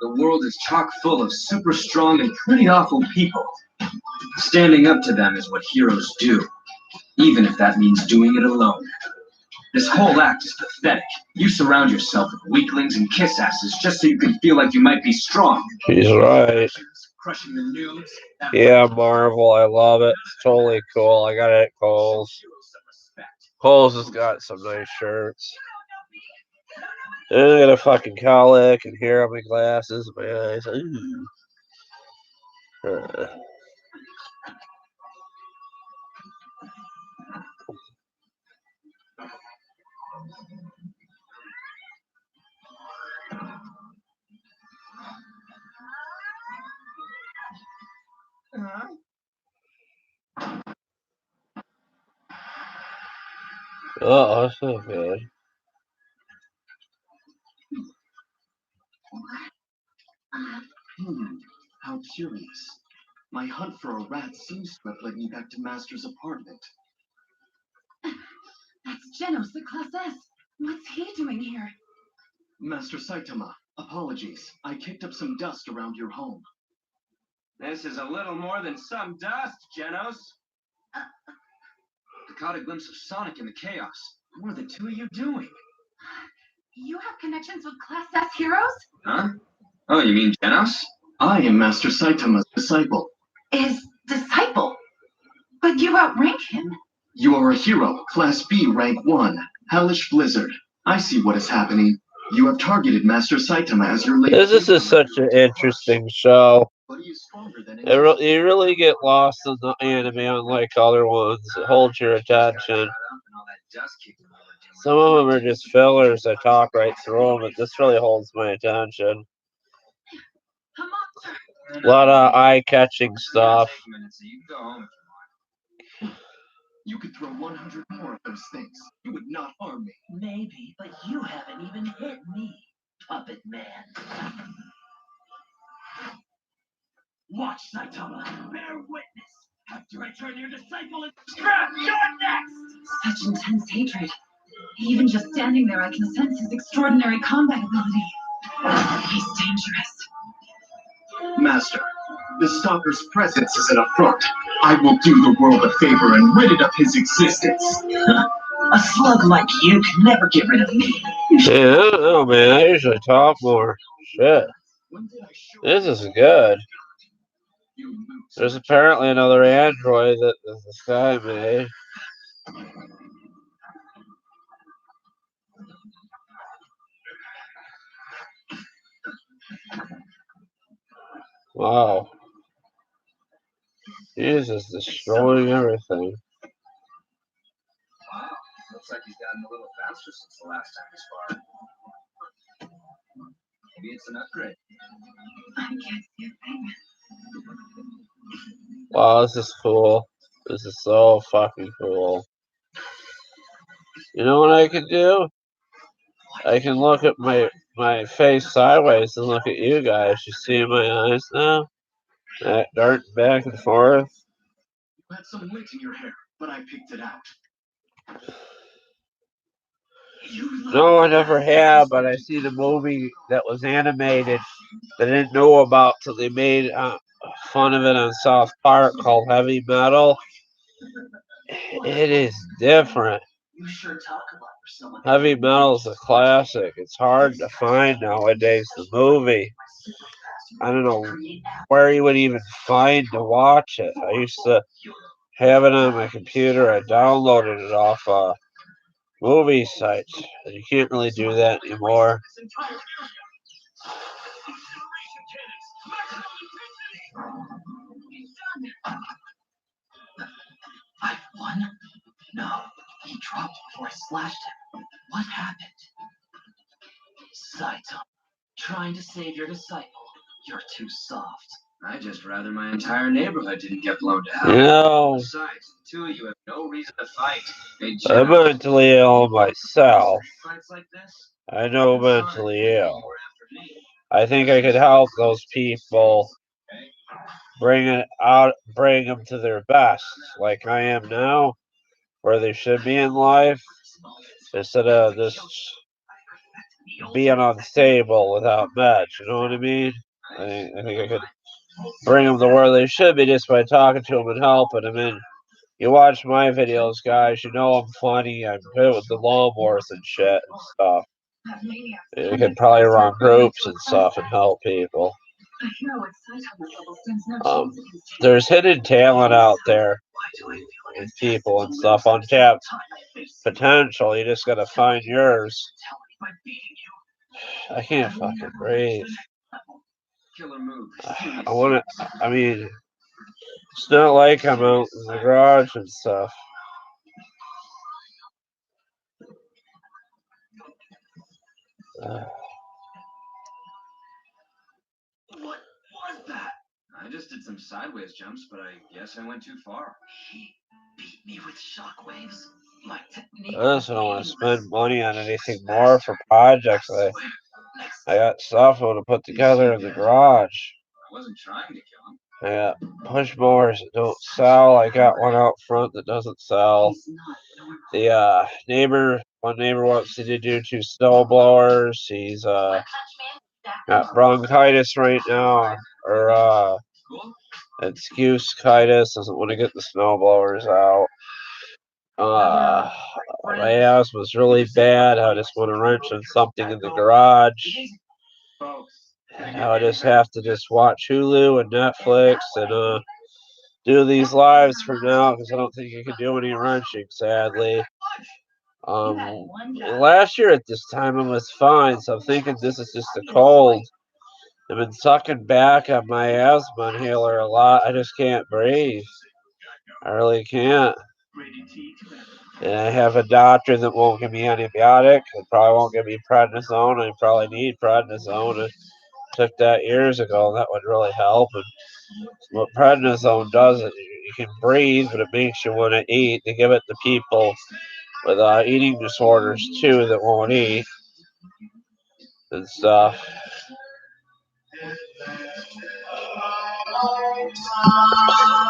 Speaker 10: The world is chock full of super strong and pretty awful people. Standing up to them is what heroes do, even if that means doing it alone. This whole act is pathetic. You surround yourself with weaklings and kiss asses just so you can feel like you might be strong.
Speaker 2: She's right.
Speaker 10: Crushing the noobs.
Speaker 2: Yeah, Marvel, I love it. It's totally cool. I got it at Kohl's. Kohl's has got some nice shirts. And I got a fucking cowlick and hair on my glasses, my eyes. Ooh. Oh, that's not good.
Speaker 8: How curious. My hunt for a rat seems to have led me back to Master's apartment.
Speaker 4: That's Genos, the Class S. What's he doing here?
Speaker 8: Master Saitama, apologies. I kicked up some dust around your home.
Speaker 10: This is a little more than some dust, Genos. I caught a glimpse of Sonic in the chaos.
Speaker 8: What are the two of you doing?
Speaker 4: You have connections with Class S heroes?
Speaker 10: Huh? Oh, you mean Genos?
Speaker 8: I am Master Saitama's disciple.
Speaker 4: His disciple? But you outrank him.
Speaker 8: You are a hero, Class B, Rank 1, Hellish Blizzard. I see what is happening. You have targeted Master Saitama as your latest.
Speaker 2: This is such an interesting show.
Speaker 8: But he is stronger than
Speaker 2: You really get lost in the anime, unlike other ones. It holds your attention. Some of them are just fillers that talk right through them, but this really holds my attention. A lot of eye-catching stuff.
Speaker 8: You could throw 100 more of those things. You would not harm me.
Speaker 11: Maybe, but you haven't even hit me, Puppet Man. Watch, Saitama. Bear witness. After I turn your disciple and scrap, you're next!
Speaker 4: Such intense hatred. Even just standing there, I can sense his extraordinary combat ability. He's dangerous.
Speaker 8: Master, the Stalker's presence is an affront. I will do the world a favor and rid it of his existence.
Speaker 11: A slug like you can never get rid of me.
Speaker 2: Yeah, I don't know, man. I usually talk more. Shit. This is good. There's apparently another android that this guy made. Wow. He's just destroying everything.
Speaker 10: Wow, looks like he's gotten a little faster since the last time he sparred. Maybe it's an upgrade.
Speaker 4: I can't see a thing.
Speaker 2: Wow, this is cool. This is so fucking cool. You know what I can do? I can look at my face sideways and look at you guys. You see my eyes now? That darting back and forth.
Speaker 8: You had some lint in your hair, but I picked it out.
Speaker 2: No, I never have, but I see the movie that was animated that I didn't know about till they made fun of it on South Park called Heavy Metal. It is different.
Speaker 11: You sure talk a lot for someone.
Speaker 2: Heavy Metal is a classic. It's hard to find nowadays, the movie. I don't know where you would even find to watch it. I used to have it on my computer. I downloaded it off movie sites. You can't really do that anymore.
Speaker 11: I won? No, he dropped before I slashed him. What happened? Saitama, trying to save your disciple. You're too soft.
Speaker 10: I'd just rather my entire neighborhood didn't get blown to hell.
Speaker 2: You know,
Speaker 10: Besides, the two of you have no reason to fight.
Speaker 2: I'm mentally ill myself.
Speaker 10: Fights like this?
Speaker 2: I know I'm mentally ill. I think I could help those people bring them to their best, like I am now, where they should be in life, instead of just being unstable without meds. You know what I mean? I think I could bring them to where they should be just by talking to them and helping them. And you watch my videos, guys. You know I'm funny. I'm good with the lawnmowers and shit and stuff. You could probably run groups and stuff and help people. There's hidden talent out there with people and stuff. Untapped potential. You just gotta find yours. I can't fucking breathe. I mean, it's not like I'm out in the garage and stuff.
Speaker 10: What was that? I just did some sideways jumps, but I guess I went too far.
Speaker 11: He beat me with shockwaves. My technique.
Speaker 2: I just don't want to spend money on anything more for projects. I got stuff I want to put together in the garage.
Speaker 10: I wasn't trying to kill him.
Speaker 2: I got push mowers that don't sell. I got one out front that doesn't sell. The one neighbor wants me to do 2 snow blowers. He's got bronchitis right now, or excusitis, doesn't want to get the snow blowers out. My asthma's really bad. I just want to wrench on something in the garage. I just have to just watch Hulu and Netflix and do these lives for now because I don't think you can do any wrenching, sadly. Last year at this time I was fine, so I'm thinking this is just a cold. I've been sucking back on my asthma inhaler a lot. I just can't breathe. I really can't. And I have a doctor that won't give me antibiotic. It probably won't give me prednisone. I probably need prednisone. I took that years ago, and that would really help. And what prednisone does is you can breathe, but it makes you want to eat. They give it to people with eating disorders too that won't eat and stuff.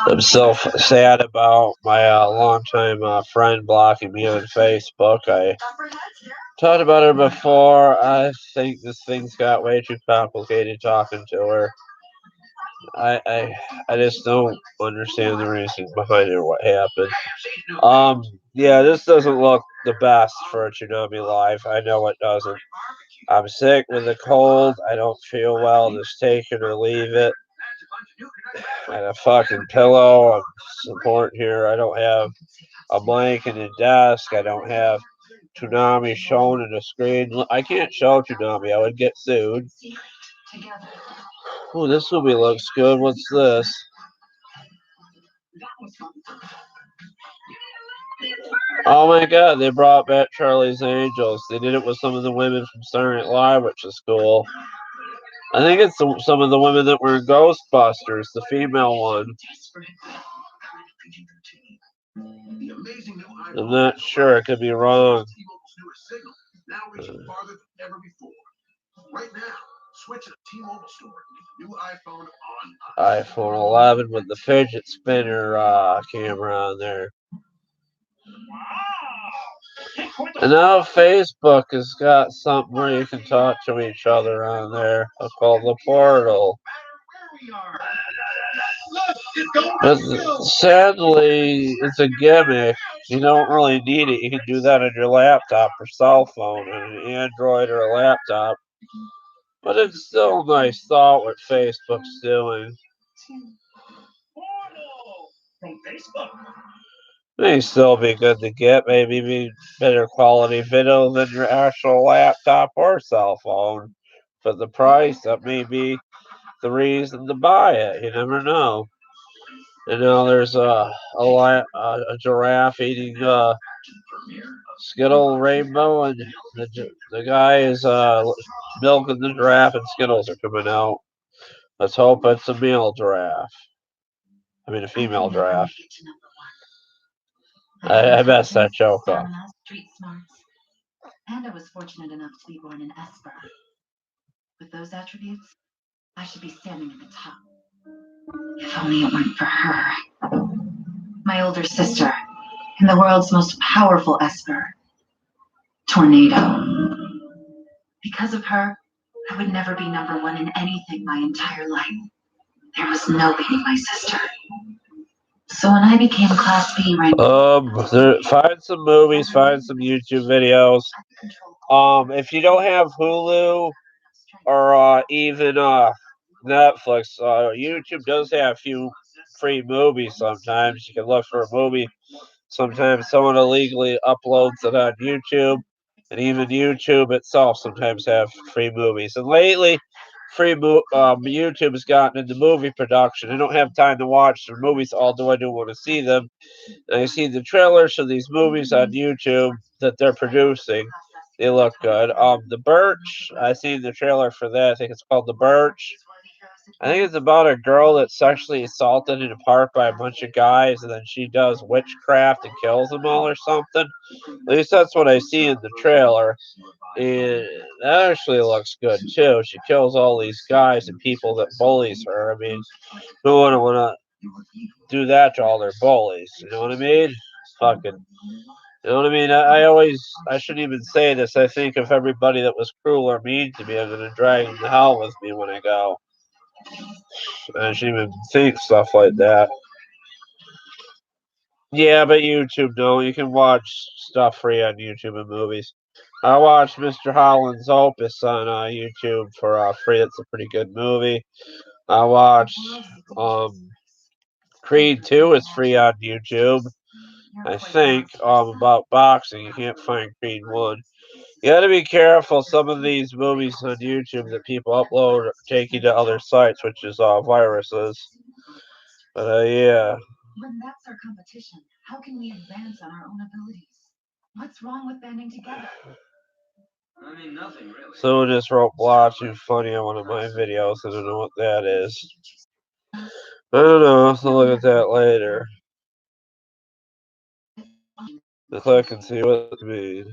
Speaker 2: I'm so sad about my longtime friend blocking me on Facebook. I talked about her before. I think this thing's got way too complicated talking to her. I just don't understand the reason behind it, what happened. Yeah, this doesn't look the best for a Toonami live. I know it doesn't. I'm sick with a cold. I don't feel well. Just take it or leave it. I got a fucking pillow. I'm supporting here. I don't have a blanket and a desk. I don't have Toonami shown in the screen. I can't show Toonami. I would get sued. Oh, this movie looks good. What's this? Oh my god, they brought back Charlie's Angels. They did it with some of the women from Saturday Night Live, which is cool. I think it's some of the women that were in Ghostbusters, the female one. I'm not sure. I could be wrong.
Speaker 3: Now reaching farther than ever before. Right now, switch to the T-Mobile store and get the new iPhone on.
Speaker 2: iPhone 11 with the fidget spinner camera on there. And now Facebook has got something where you can talk to each other on there. It's called the Portal. But sadly, it's a gimmick. You don't really need it. You can do that on your laptop or cell phone, on an Android or a laptop. But it's still a nice thought what Facebook's doing. May still be good to get, maybe be better quality video than your actual laptop or cell phone. But the price, that may be the reason to buy it. You never know. And now there's a giraffe eating Skittle Rainbow, and the guy is milking the giraffe, and Skittles are coming out. Let's hope it's a male giraffe. I mean, a female
Speaker 4: I could never
Speaker 2: giraffe.
Speaker 4: make it to number one.
Speaker 2: I messed that joke up.
Speaker 4: Street smarts. And I was fortunate enough to be born in Esper. With those attributes, I should be standing at the top. If only it weren't for her. My older sister, and the world's most powerful Esper. Tornado. Because of her, I would never be number one in anything my entire life. There was no beating my sister. So when I became Class B ranked,
Speaker 2: Find some movies, find some YouTube videos. If you don't have Hulu or even Netflix, YouTube does have a few free movies sometimes. You can look for a movie. Sometimes someone illegally uploads it on YouTube, and even YouTube itself sometimes have free movies. And lately, YouTube has gotten into movie production. I don't have time to watch the movies, although I do want to see them. And I see the trailers for these movies on YouTube that they're producing. They look good. The Birch, I seen the trailer for that. I think it's called The Birch. I think it's about a girl that's sexually assaulted in a park by a bunch of guys, and then she does witchcraft and kills them all or something. At least that's what I see in the trailer. And that actually looks good too. She kills all these guys and people that bullies her. I mean, who wouldn't want to do that to all their bullies? You know what I mean? Fucking. You know what I mean? I shouldn't even say this. I think if everybody that was cruel or mean to me, I'm gonna drag them to hell with me when I go. I shouldn't even think stuff like that. Yeah, but YouTube, no. You can watch stuff free on YouTube and movies. I watched Mr. Holland's Opus on YouTube for free. It's a pretty good movie. I watched Creed 2 is free on YouTube. I think about boxing. You can't find Creed 1. You got to be careful. Some of these movies on YouTube that people upload take you to other sites, which is viruses. But yeah.
Speaker 4: when that's our competition, how can we advance on our own abilities? What's wrong with banding together?
Speaker 10: I mean, nothing really.
Speaker 2: Someone just wrote "Bleach too funny" on one of my videos. I don't know what that is. I don't know. I'll look at that later. Click and see what it means.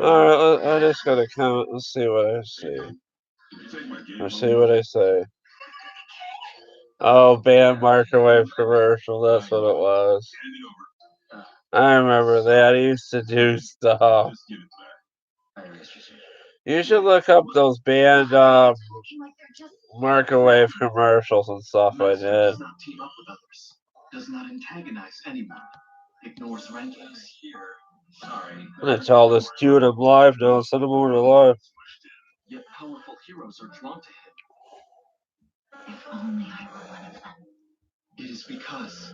Speaker 2: Alright, I just gotta comment. Let's see what I see. Let's see what I say. Oh, band microwave commercial. That's what it was. I remember that. I used to do stuff. You should look up those band microwave commercials and stuff I did.
Speaker 1: Does not antagonize anyone. Ignores rankings. Sorry.
Speaker 2: I'm gonna tell this dude I'm live now. Send him over to live.
Speaker 1: Yet powerful heroes are drawn to him.
Speaker 4: If only I were one of them.
Speaker 1: It is because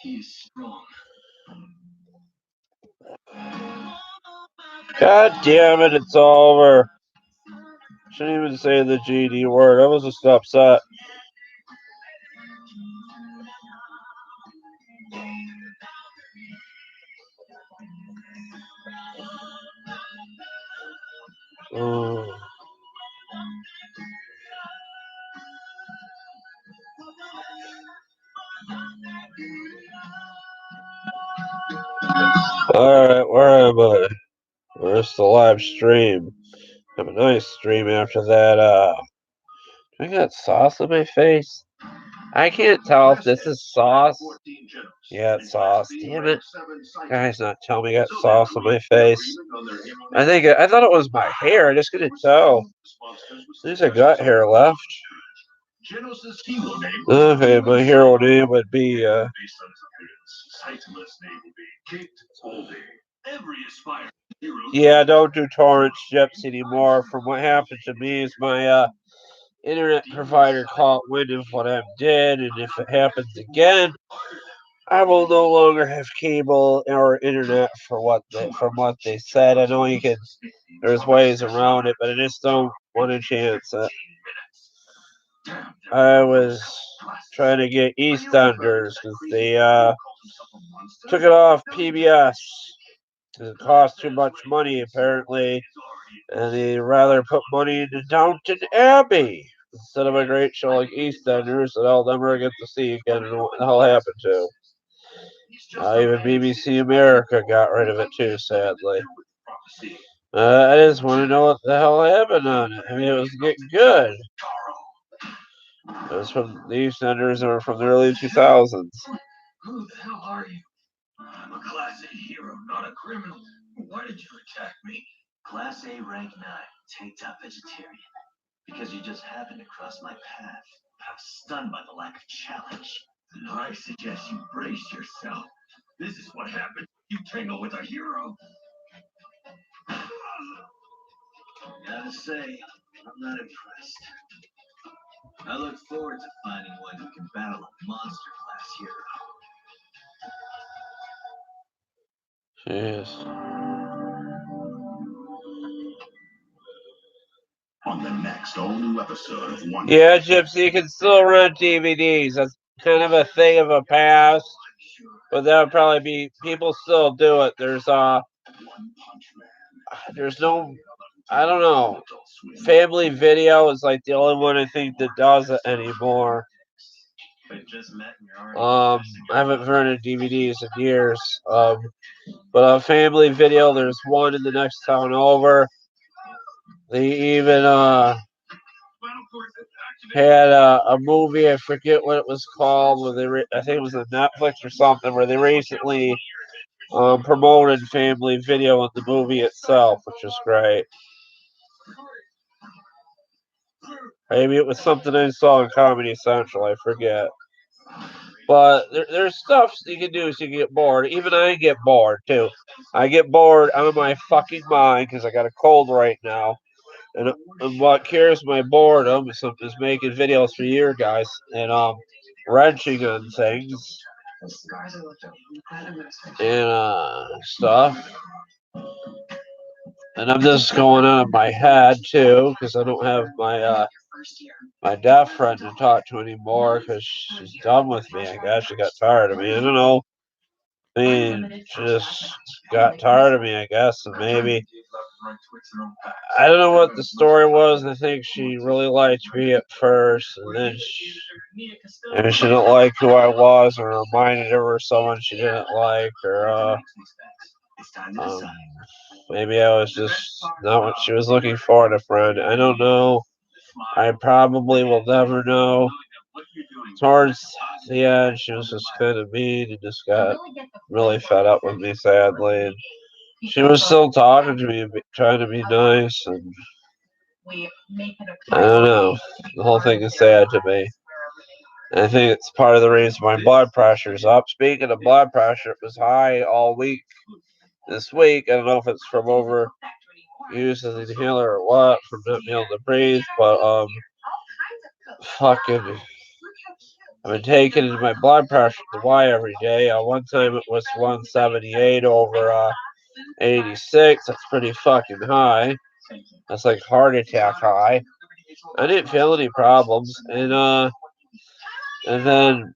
Speaker 1: he is strong.
Speaker 2: God damn it, it's over. Shouldn't even say the GD word. I was just upset. Alright, where am I? Where's the live stream? Have a nice stream after that. Do I got sauce on my face? I can't tell if this is sauce. Yeah, it's sauce. Damn it. Guy's not telling me I got sauce on my face. I thought it was my hair. I just couldn't tell. There's a gut hair left. Okay, my hero name would be yeah, don't do torrent strips anymore. From what happened to me is my internet provider caught wind of what I did, and if it happens again, I will no longer have cable or internet from what they said. I know you can. There's ways around it, but I just don't want to chance it. I was trying to get EastEnders because they took it off PBS. It costs too much money, apparently, and they'd rather put money into Downton Abbey instead of a great show like EastEnders that I'll never get to see again. And what the hell happened to? Even BBC America got rid of it too, sadly. I just want to know what the hell happened on it. I mean, it was getting good. It was from the EastEnders or from the early 2000s.
Speaker 3: Who the hell are you? I'm a Class A hero, not a criminal. Why did you attack me?
Speaker 9: Class A rank 9, take top vegetarian. Because you just happened to cross my path. I was stunned by the lack of challenge.
Speaker 3: Then I suggest you brace yourself. This is what happens when you tangle with a hero.
Speaker 9: Gotta say, I'm not impressed. I look forward to finding one who can battle a monster class hero.
Speaker 2: Jeez.
Speaker 3: On the next all-new episode of One.
Speaker 2: Yeah, Gypsy, you can still rent DVDs. That's kind of a thing of a past, but that would probably be people still do it. There's no, I don't know. Family Video is like the only one I think that does it anymore. I haven't rented DVDs in years. But on Family Video, there's one in the next town over. They even had a movie, I forget what it was called, where I think it was on Netflix or something, where they recently promoted Family Video in the movie itself, which was great. Maybe it was something I saw on Comedy Central, I forget. But there's stuff you can do so you can get bored. Even I get bored, too. I get bored out of my fucking mind because I got a cold right now. And what cures my boredom is making videos for you guys and wrenching on things and stuff. And I'm just going on in my head too because I don't have my deaf friend to talk to anymore because she's done with me. I guess she got tired of me. I don't know. I mean, she just got tired of me, I guess, and maybe I don't know what the story was. I think she really liked me at first, and then she didn't like who I was, or reminded her of someone she didn't like, or maybe I was just not what she was looking for in a friend. I don't know. I probably will never know. Towards the end, she was just kind of mean and just got really fed up with me, sadly. And she was still talking to me, trying to be nice, and I don't know. The whole thing is sad to me. And I think it's part of the reason my blood pressure is up. Speaking of blood pressure, it was high all week. This week, I don't know if it's from overuse of the inhaler or what, from not being able to breathe, but fucking, I've been taking my blood pressure to Y every day. One time it was 178 over 86. That's pretty fucking high. That's like heart attack high. I didn't feel any problems, and then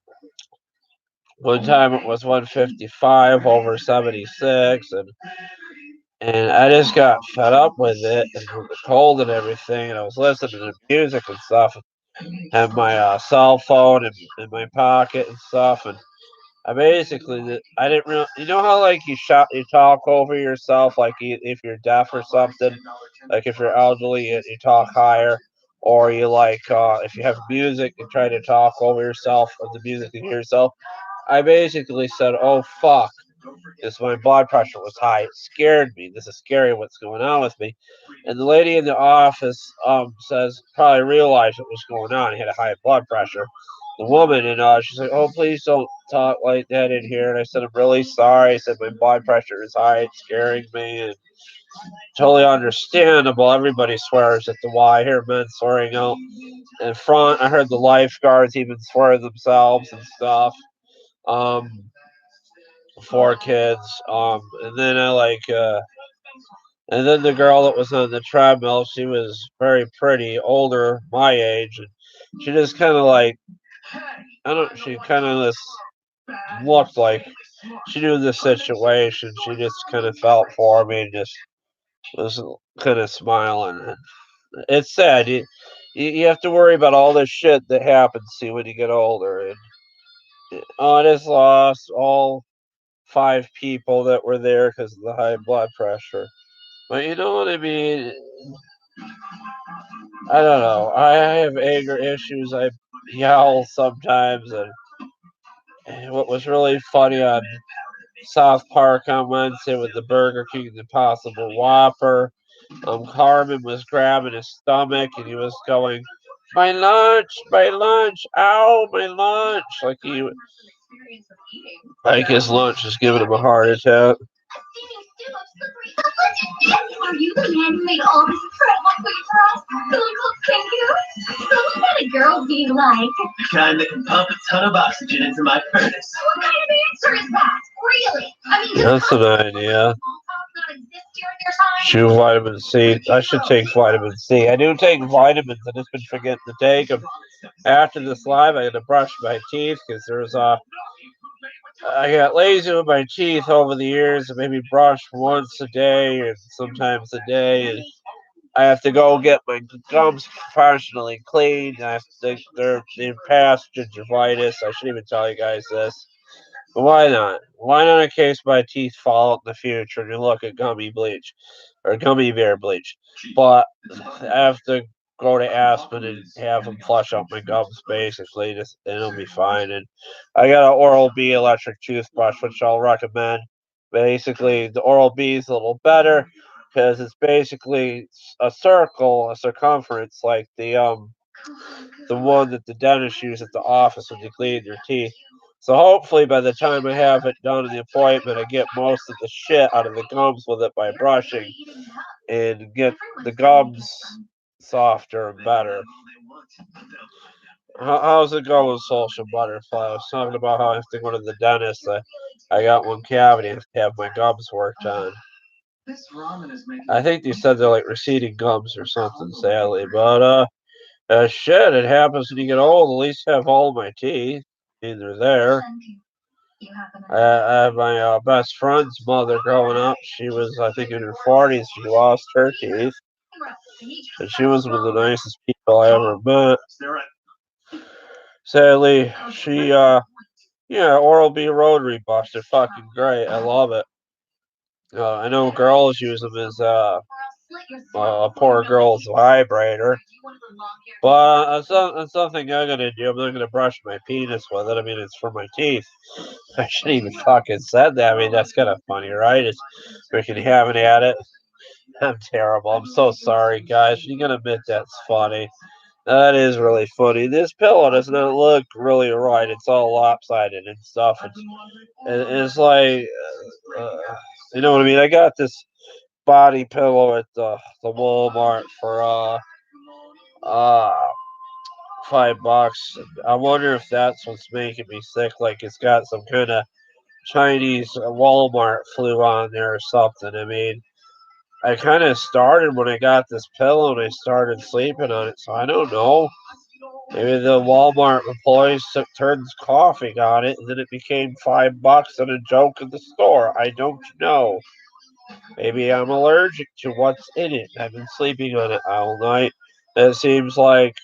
Speaker 2: one time it was 155 over 76, and I just got fed up with it and with the cold and everything. And I was listening to music and stuff. Had my cell phone in my pocket and stuff, and I basically I didn't really. You know how like you talk over yourself, like if you're deaf or something, like if you're elderly you talk higher, or you like if you have music you try to talk over yourself of the music you hear yourself. I basically said, "Oh fuck." Because my blood pressure was high. It scared me. This is scary what's going on with me. And the lady in the office says, probably realized what was going on. He had a high blood pressure. The woman, and she's like, oh, please don't talk like that in here. And I said, I'm really sorry. I said, my blood pressure is high. It's scaring me. And totally understandable. Everybody swears at the Y. I hear men swearing out in front. I heard the lifeguards even swear themselves and stuff. 4 kids. And then and then the girl that was on the treadmill, she was very pretty, older, my age, and she just kind of like, I don't, she kind of just looked like she knew the situation. She just kind of felt for me and just was kind of smiling. It's sad. You have to worry about all this shit that happens to you when you get older. And I just lost all 5 people that were there because of the high blood pressure. But you know what I mean? I don't know. I have anger issues. I yell sometimes. And what was really funny on South Park on Wednesday with the Burger King Impossible Whopper, Carmen was grabbing his stomach and he was going, my lunch, ow, my lunch. Like his lunch is giving him a heart attack.
Speaker 5: Are you the man who made all this incredible food for us? The little kangaroo? So what kind of girl do you like?
Speaker 9: The kind that can pump a ton of oxygen into my furnace.
Speaker 5: What kind of answer is that? Really? I mean,
Speaker 2: That's an idea. Chew vitamin C. I should take vitamin C. I do take vitamins. I just been forgetting to take them. After this live, I had to brush my teeth because I got lazy with my teeth over the years and maybe brush once a day and sometimes a day. And I have to go get my gums professionally cleaned. They're past gingivitis. I shouldn't even tell you guys this. But why not? Why not in case my teeth fall out in the future and you look at gummy bleach or gummy bear bleach? But I have to go to Aspen and have them flush out my gums basically, just and it'll be fine. And I got an Oral B electric toothbrush, which I'll recommend. Basically, the Oral B is a little better because it's basically a circle, a circumference, like the one that the dentist uses at the office when you clean your teeth. So hopefully by the time I have it done in the appointment, I get most of the shit out of the gums with it by brushing and get the gums softer and better. How's it going, Social Butterfly? I was talking about how I have to go to the dentist. I got one cavity. I have to have my gums worked on. I think they said they're like receding gums or something, sadly. But shit, it happens when you get old. At least have all my teeth. I mean, they're there. I have my best friend's mother growing up. She was, I think, in her 40s. She lost her teeth. And she was one of the nicest people I ever met. Sadly, Oral B rotary buffs. They're fucking great. I love it. I know girls use them as a poor girl's vibrator. But that's something I'm gonna do. I'm not gonna brush my penis with it. I mean, it's for my teeth. I shouldn't even fucking said that. I mean, that's kind of funny, right? It's freaking having at it. I'm terrible. I'm so sorry, guys. You gotta admit that's funny. That is really funny. This pillow does not look really right. It's all lopsided and stuff. It's like, uh, you know what I mean? I got this body pillow at the Walmart for uh $5. I wonder if that's what's making me sick. Like it's got some kind of Chinese Walmart flu on there or something. I mean, I kind of started when I got this pillow and I started sleeping on it. So I don't know. Maybe the Walmart employees turned coughing on it and then it became $5 and a joke in the store. I don't know. Maybe I'm allergic to what's in it. I've been sleeping on it all night. It seems like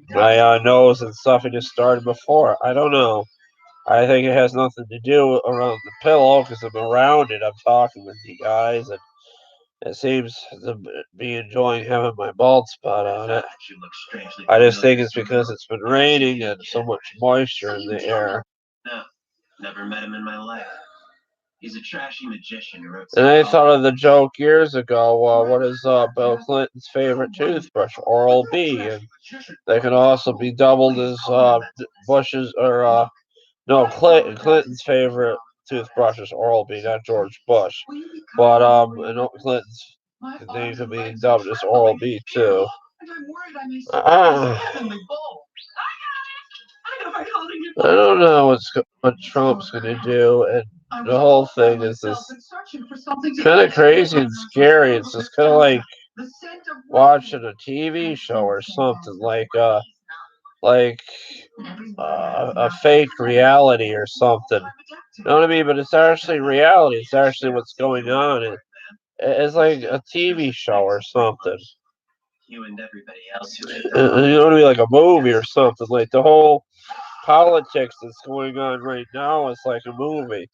Speaker 2: my nose and stuff just started before. I don't know. I think it has nothing to do around the pillow because I'm around it. I'm talking with you guys, and it seems to be enjoying having my bald spot on it. I just think it's because it's been raining and so much moisture in the air.
Speaker 9: No, never met him in my life. He's a trashy magician who wrote.
Speaker 2: And I thought of the joke years ago. What is Bill Clinton's favorite toothbrush? Oral B, and they can also be doubled as Bush's or no Clinton's favorite toothbrush is Oral B, not George Bush. But and Clinton's they could be dubbed as Oral B too. I don't know what Trump's gonna do, and the whole thing is just kind of crazy and scary. It's just kind of like watching a TV show or something. like a fake reality or something. You know what I mean? But it's actually reality. It's actually what's going on. It's like a TV show or something.
Speaker 9: You and everybody else who
Speaker 2: You know what I mean? Like a movie or something. Like the whole politics that's going on right now is like a movie.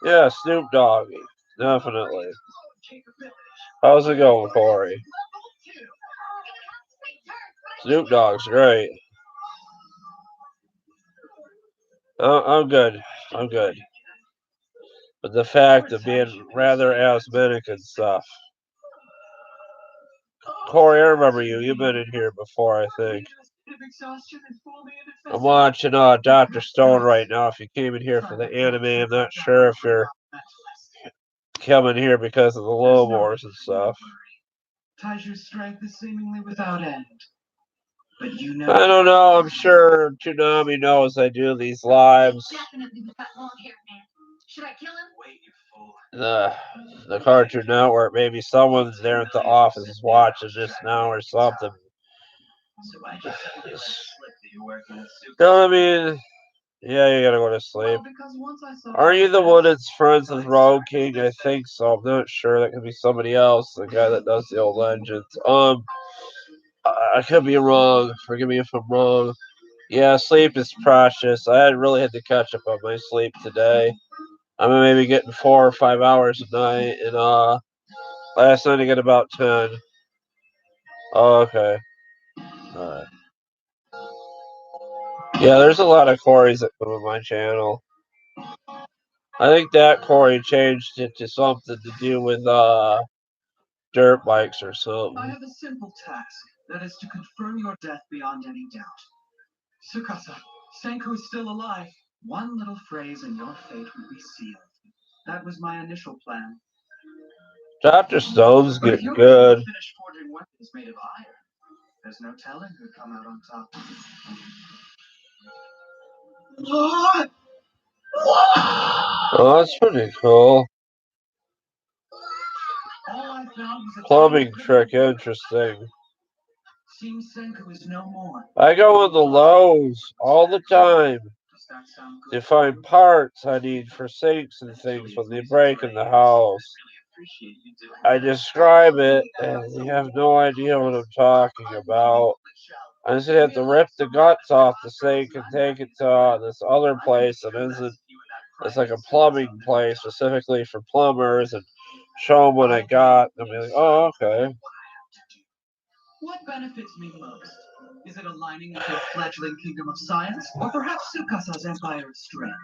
Speaker 2: Yeah, Snoop Doggy. Definitely. How's it going, Corey? Snoop Dogg's great. I'm good. I'm good. But the fact of being rather asthmatic and stuff. Corey, I remember you. You've been in here before, I think. I'm watching Dr. Stone right now. If you came in here for the anime, I'm not sure if you're coming here because of the Low Wars and stuff.
Speaker 1: Taiju's strength is seemingly without end. But you know,
Speaker 2: I don't know. I'm sure Toonami knows I do these lives.
Speaker 5: Should I kill him?
Speaker 9: wait, you fool.
Speaker 2: The Cartoon Network. Maybe someone's there at the office is watching this now or something.
Speaker 9: So I just slip that you're working with Super.
Speaker 2: No, I mean, yeah, you gotta go to sleep. Are you the one that's friends with Rogue King? I think so. I'm not sure. That could be somebody else. The guy that does the old legends. I could be wrong. Forgive me if I'm wrong. Yeah, sleep is precious. I really had to catch up on my sleep today. I'm maybe getting 4 or 5 hours a night, and last night I got about 10. Oh, okay. Alright. Yeah, there's a lot of Corys that come on my channel. I think that Corey changed it to something to do with dirt bikes or
Speaker 1: I
Speaker 2: something.
Speaker 1: have a simple task. That is to confirm your death beyond any doubt. Tsukasa, Senku is still alive. One little phrase and your fate would be sealed. That was my initial plan.
Speaker 2: Dr. Stone's
Speaker 1: But if
Speaker 2: getting
Speaker 1: you're
Speaker 2: good.
Speaker 1: finished forging weapons made of iron, there's no telling who'd come out on top.
Speaker 2: Oh, that's pretty cool.
Speaker 1: All I found was a
Speaker 2: Plumbing
Speaker 1: tiny
Speaker 2: trick,
Speaker 1: bit of-
Speaker 2: interesting.
Speaker 1: Seems Senku is no more.
Speaker 2: I go in the Lowe's all the time
Speaker 1: Does that sound
Speaker 2: to
Speaker 1: good?
Speaker 2: find parts I need for sinks and things when they break in the house. I describe it, and you have no idea what I'm talking about. I just have to rip the guts off the sink and take it to this other place that isn't. It's like a plumbing place specifically for plumbers, and show them what I got. And they'll be like, "Oh, okay."
Speaker 1: What benefits me most? Is it aligning into a fledgling kingdom of science, or perhaps Tsukasa's empire of strength?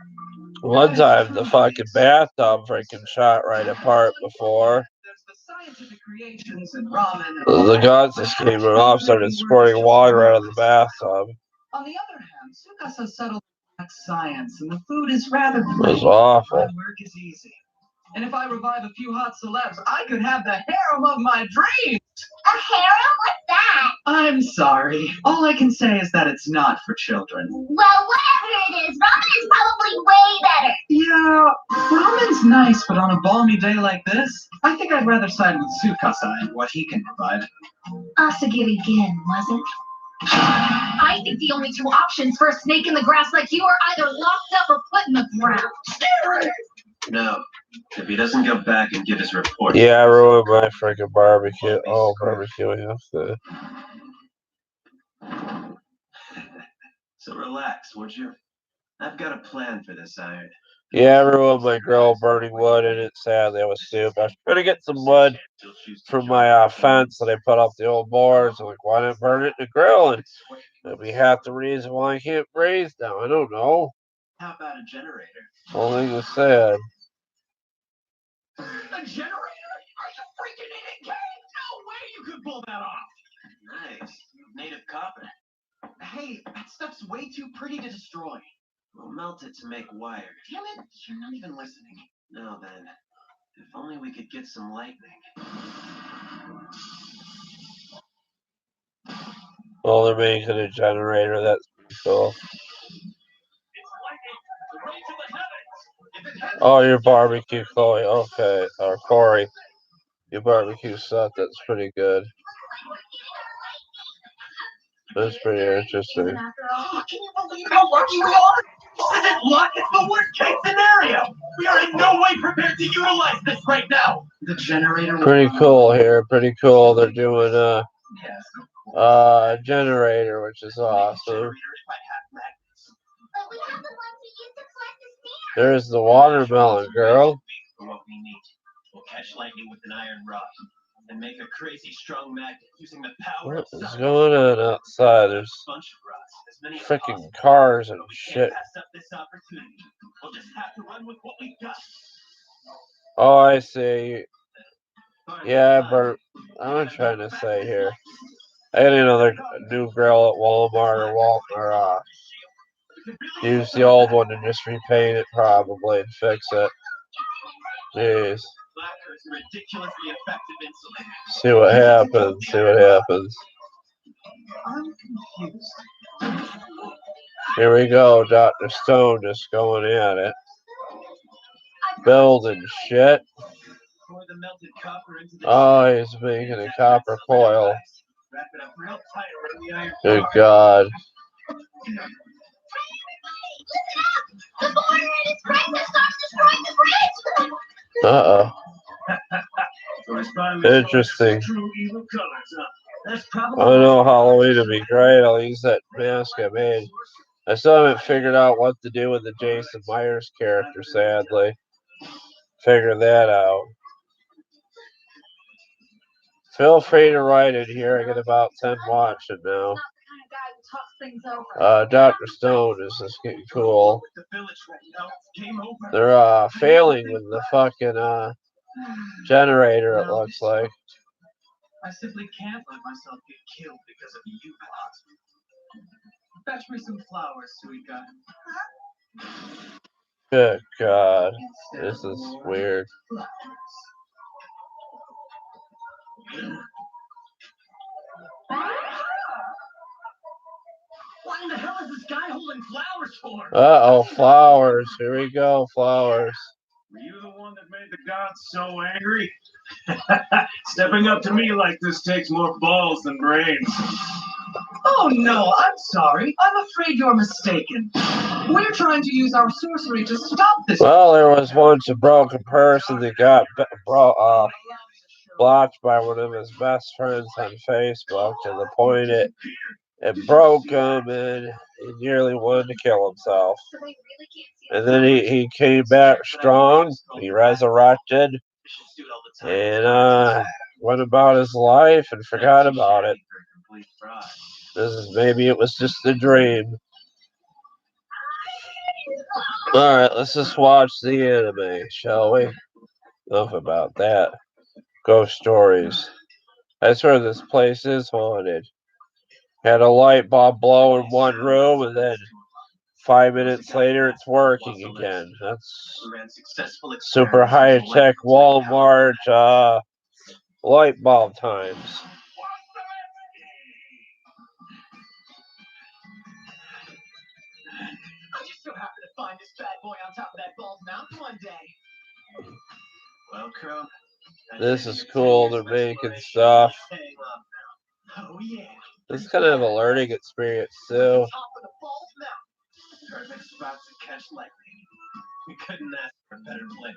Speaker 2: One time, the fucking bathtub freaking shot right apart before.
Speaker 1: There's the scientific creations and ramen.
Speaker 2: The guts just came off, started squirting water out of the bathtub.
Speaker 1: On the other hand, Tsukasa settled on science, and the food is rather
Speaker 2: It was
Speaker 1: bland.
Speaker 2: awful.
Speaker 1: My work is easy. And if I revive a few hot celebs, I could have the harem of my dreams!
Speaker 5: A harem? What's that?
Speaker 1: I'm sorry. All I can say is that it's not for children.
Speaker 5: Well, whatever it is, ramen is probably way better.
Speaker 1: Yeah, ramen's nice, but on a balmy day like this, I think I'd rather side with Tsukasa and what he can provide.
Speaker 5: Asagiri Gin, was it? I think the only two options for a snake in the grass like you are either locked up or put in the ground.
Speaker 1: Scary!
Speaker 9: No. If he doesn't go back and give his report.
Speaker 2: Yeah, I ruined my freaking barbecue. Oh, barbecuing after.
Speaker 9: So relax, would you? I've got a plan for this iron.
Speaker 2: Yeah, I ruined my grill burning wood in it. Sadly, I was stupid. I was trying to get some wood from my fence that I put up the old boards. I'm like, why not burn it in the grill? And that'd be half the reason why I can't breathe now. I don't know.
Speaker 1: How about a generator?
Speaker 2: Only was sad.
Speaker 11: A generator? Are you freaking eating cake? No way you could pull that off!
Speaker 9: Nice. Native copper.
Speaker 1: Hey, that stuff's way too pretty to destroy.
Speaker 9: We'll melt it to make wire.
Speaker 1: Damn it, you're not even listening.
Speaker 9: No, then. If only we could get some lightning.
Speaker 2: Well, they're making a generator. That's pretty cool. Oh, your barbecue, Chloe. Okay. Or Corey. Your barbecue stuff. That's pretty good. That's pretty interesting.
Speaker 11: Can you believe how lucky we are? This isn't luck, it's the worst case scenario. We are in no way prepared to utilize this right now. The generator.
Speaker 2: Pretty cool here. Pretty cool. They're doing a generator, which is awesome. There's the watermelon girl.
Speaker 9: What we need. We'll catch lightning with an iron rod and make a crazy strong magnet using the power
Speaker 2: What
Speaker 9: of
Speaker 2: is
Speaker 9: sun.
Speaker 2: going on outside? There's
Speaker 9: Bunch of rods, as many as
Speaker 2: freaking
Speaker 9: possible.
Speaker 2: cars and
Speaker 9: But we
Speaker 2: shit.
Speaker 9: can't pass up this opportunity. We'll just have to run with what we got.
Speaker 2: Oh, I see. Yeah, but I'm trying to say here. I got another new grill at Walmart or use the old one and just repaint it probably and fix it. Jeez.
Speaker 9: Lacquer is a ridiculously effective insulator.
Speaker 2: See what happens. See what happens.
Speaker 11: I'm confused.
Speaker 2: Here we go. Dr. Stone just going at it. Building shit.
Speaker 9: Pour the melted copper into the
Speaker 2: Oh, he's making a copper coil.
Speaker 9: wrap it up real tight around the iron
Speaker 2: Good
Speaker 9: bar.
Speaker 2: God.
Speaker 5: The boiler in its crisis starts destroying the bridge!
Speaker 2: Uh-oh.
Speaker 11: So it's finally
Speaker 2: Interesting.
Speaker 11: true evil colors, huh? That's
Speaker 2: I
Speaker 11: probably
Speaker 2: know Halloween would be great. I'll use that mask I made. I still haven't figured out what to do with the Jason Myers character, sadly. Figure that out. Feel free to write it here. I get about 10 watching now. Dr. Stone is just getting cool.
Speaker 9: The village right now. Game over.
Speaker 2: They're failing with the fucking generator, it looks like.
Speaker 9: I simply can't let myself get killed because of you, Boss. Fetch me some flowers, sweet guy.
Speaker 2: Good God. This is weird.
Speaker 11: What in the hell is this guy holding flowers for?
Speaker 2: Uh-oh, flowers. Here we go, flowers.
Speaker 11: Were you the one that made the gods so angry? Stepping up to me like this takes more balls than brains. Oh no, I'm sorry. I'm afraid you're mistaken. We're trying to use our sorcery to stop this.
Speaker 2: Well, there was once a broken person that got blocked by one of his best friends on Facebook to the point it broke him and he nearly wanted to kill himself. And then he came back strong, he resurrected, and went about his life and forgot about it. Maybe it was just a dream. Alright, let's just watch the anime, shall we? Enough about that. Ghost stories. I swear this place is haunted. Had a light bulb blow in one room, and then 5 minutes later it's working again. That's super high-tech Walmart light bulb times.
Speaker 11: I just so happened to find this bad boy on top of that bald mountain one day.
Speaker 9: Well, Crow.
Speaker 2: This is cool. They're making stuff.
Speaker 11: Oh yeah.
Speaker 2: This is kind of a learning experience too.
Speaker 11: Top of the bald mountain.
Speaker 9: Perfect spot to catch lightning. We couldn't ask for a better place.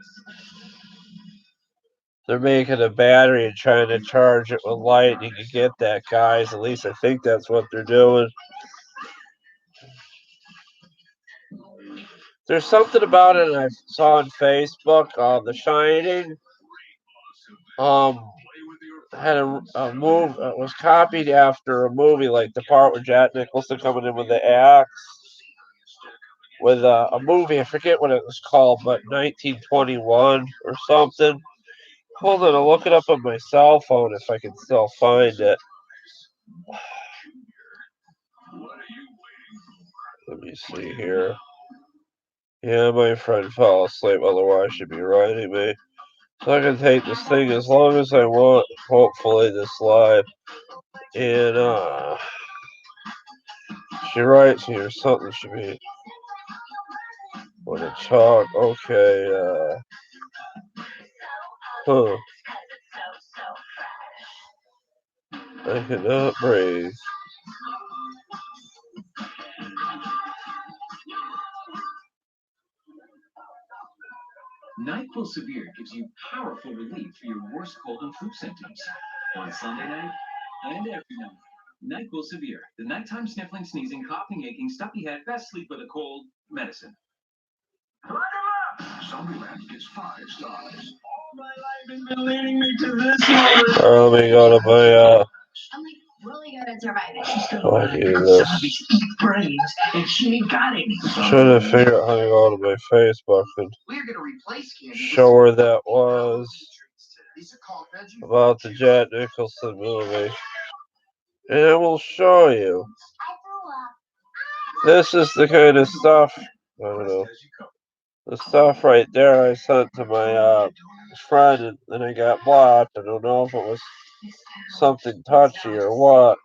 Speaker 2: They're making a battery and trying to charge it with light. You can get that, guys. At least I think that's what they're doing. There's something about it I saw on Facebook. The Shining. Had a move. Was copied after a movie, like the part where Jack Nicholson coming in with the axe. With a movie, I forget what it was called, but 1921 or something. Hold on, I'll look it up on my cell phone if I can still find it. Let me see here. Yeah, my friend fell asleep, otherwise she'd be writing me. So I can take this thing as long as I want, hopefully this live. And she writes here something should be wanna talk. Okay, huh. I cannot breathe.
Speaker 8: NyQuil Severe gives you powerful relief for your worst cold and flu symptoms. On Sunday night and every night. NyQuil Severe, the nighttime sniffling, sneezing, coughing, aching, stuffy head, best sleep with a cold medicine.
Speaker 3: Zombieland gets 5 stars.
Speaker 11: All my life has been leading me to this moment.
Speaker 12: Let me go to my
Speaker 5: I'm like really good at surviving.
Speaker 12: I'll do this.
Speaker 11: Zombies eat brains, and she ain't got any.
Speaker 12: Trying to figure out how to go to my Facebook and
Speaker 7: We're gonna replace candy.
Speaker 12: show where that was about the Jack Nicholson movie. And I will show you. This is the kind of stuff, I don't know, the stuff right there I sent to my friend, and then I got blocked. I don't know if it was something touchy or what.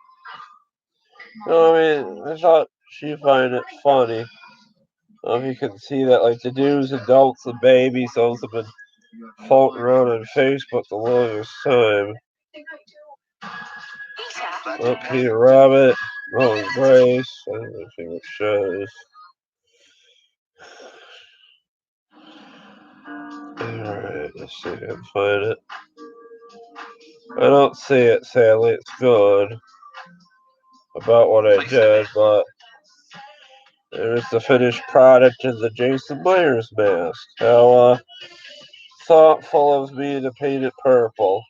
Speaker 12: You know, I mean, I thought she'd find it funny. You can see that, like, the do's and don'ts and babies, those have been floating around on Facebook the longest time. Oh, Peter Rabbit, Rolling Grace, one of my favorite shows. Alright, let's see if I can find it. I don't see it, sadly. It's good about what I did, but there's the finished product of the Jason Myers mask. How thoughtful of me to paint it purple.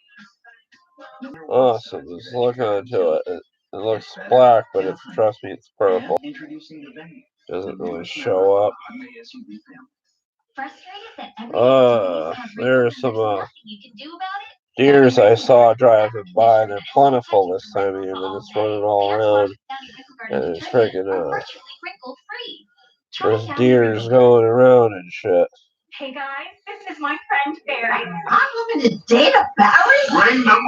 Speaker 12: Awesome. Just look onto it. It looks black, but it's, trust me, it's purple. Doesn't really show up. There's some deers I saw driving by. They're plentiful this time of year, but it's running all around. And it's freaking, there's deers going around and shit.
Speaker 5: Hey guys, this is my friend Barry.
Speaker 7: Unlimited data, Barry?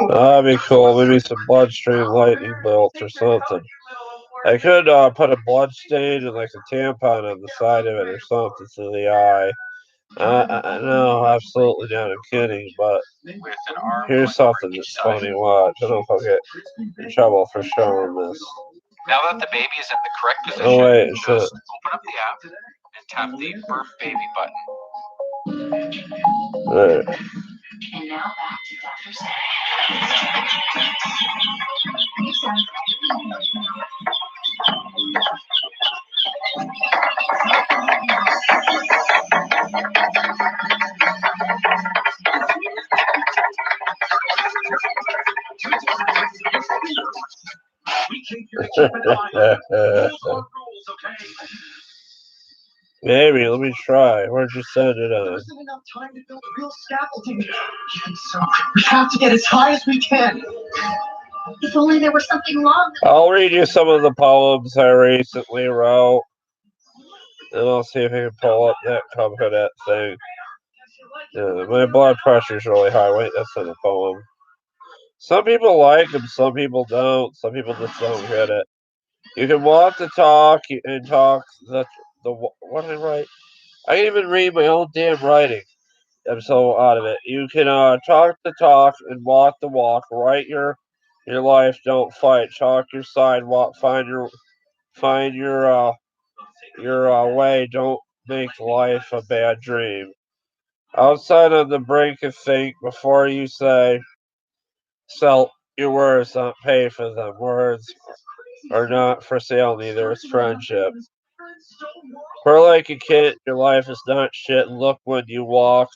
Speaker 12: That'd be cool. Maybe some bloodstream lightning bolts or something. I could put a bloodstain and like a tampon on the side of it or something to the eye. No, absolutely not. I'm kidding, but here's something that's funny. Watch. I don't know if I'll get in trouble for showing this.
Speaker 13: Now that the baby is in the correct position,
Speaker 12: Oh wait,
Speaker 13: just
Speaker 12: shit.
Speaker 13: open up the app and tap the birth baby button.
Speaker 12: Right.
Speaker 5: And now back to Dr. Sam.
Speaker 12: Maybe, let me try. Where'd you send it on?
Speaker 11: There isn't enough time to build real scaffolding here. So we have to get as high as we can.
Speaker 5: If only there was something wrong.
Speaker 12: I'll read you some of the poems I recently wrote. And I'll see if I can pull up that coconut thing. Yeah, my blood pressure's really high. Wait, that's not a poem. Some people like them, some people don't. Some people just don't get it. You can walk the talk and talk the what did I write? I can't even read my own damn writing. I'm so out of it. You can talk the talk and walk the walk. Write your life. Don't fight. Chalk your sidewalk. Find your way. Don't make life a bad dream. Outside on the brink of think before you say. Sell your words, not pay for them. Words are not for sale, neither is friendship. We're like a kid, your life is not shit, and look when you walk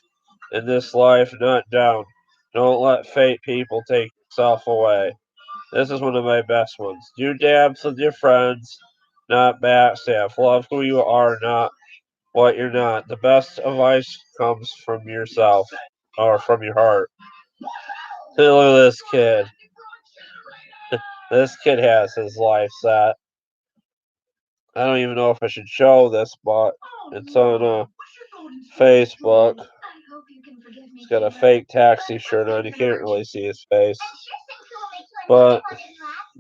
Speaker 12: in this life, not down. Don't let fate people take yourself away. This is one of my best ones. Do dabs with your friends, not backstab. Love who you are, not what you're not. The best advice comes from yourself, or from your heart. Look at this kid. This kid has his life set. I don't even know if I should show this, but it's on Facebook. He's got a fake taxi shirt on. You can't really see his face. But,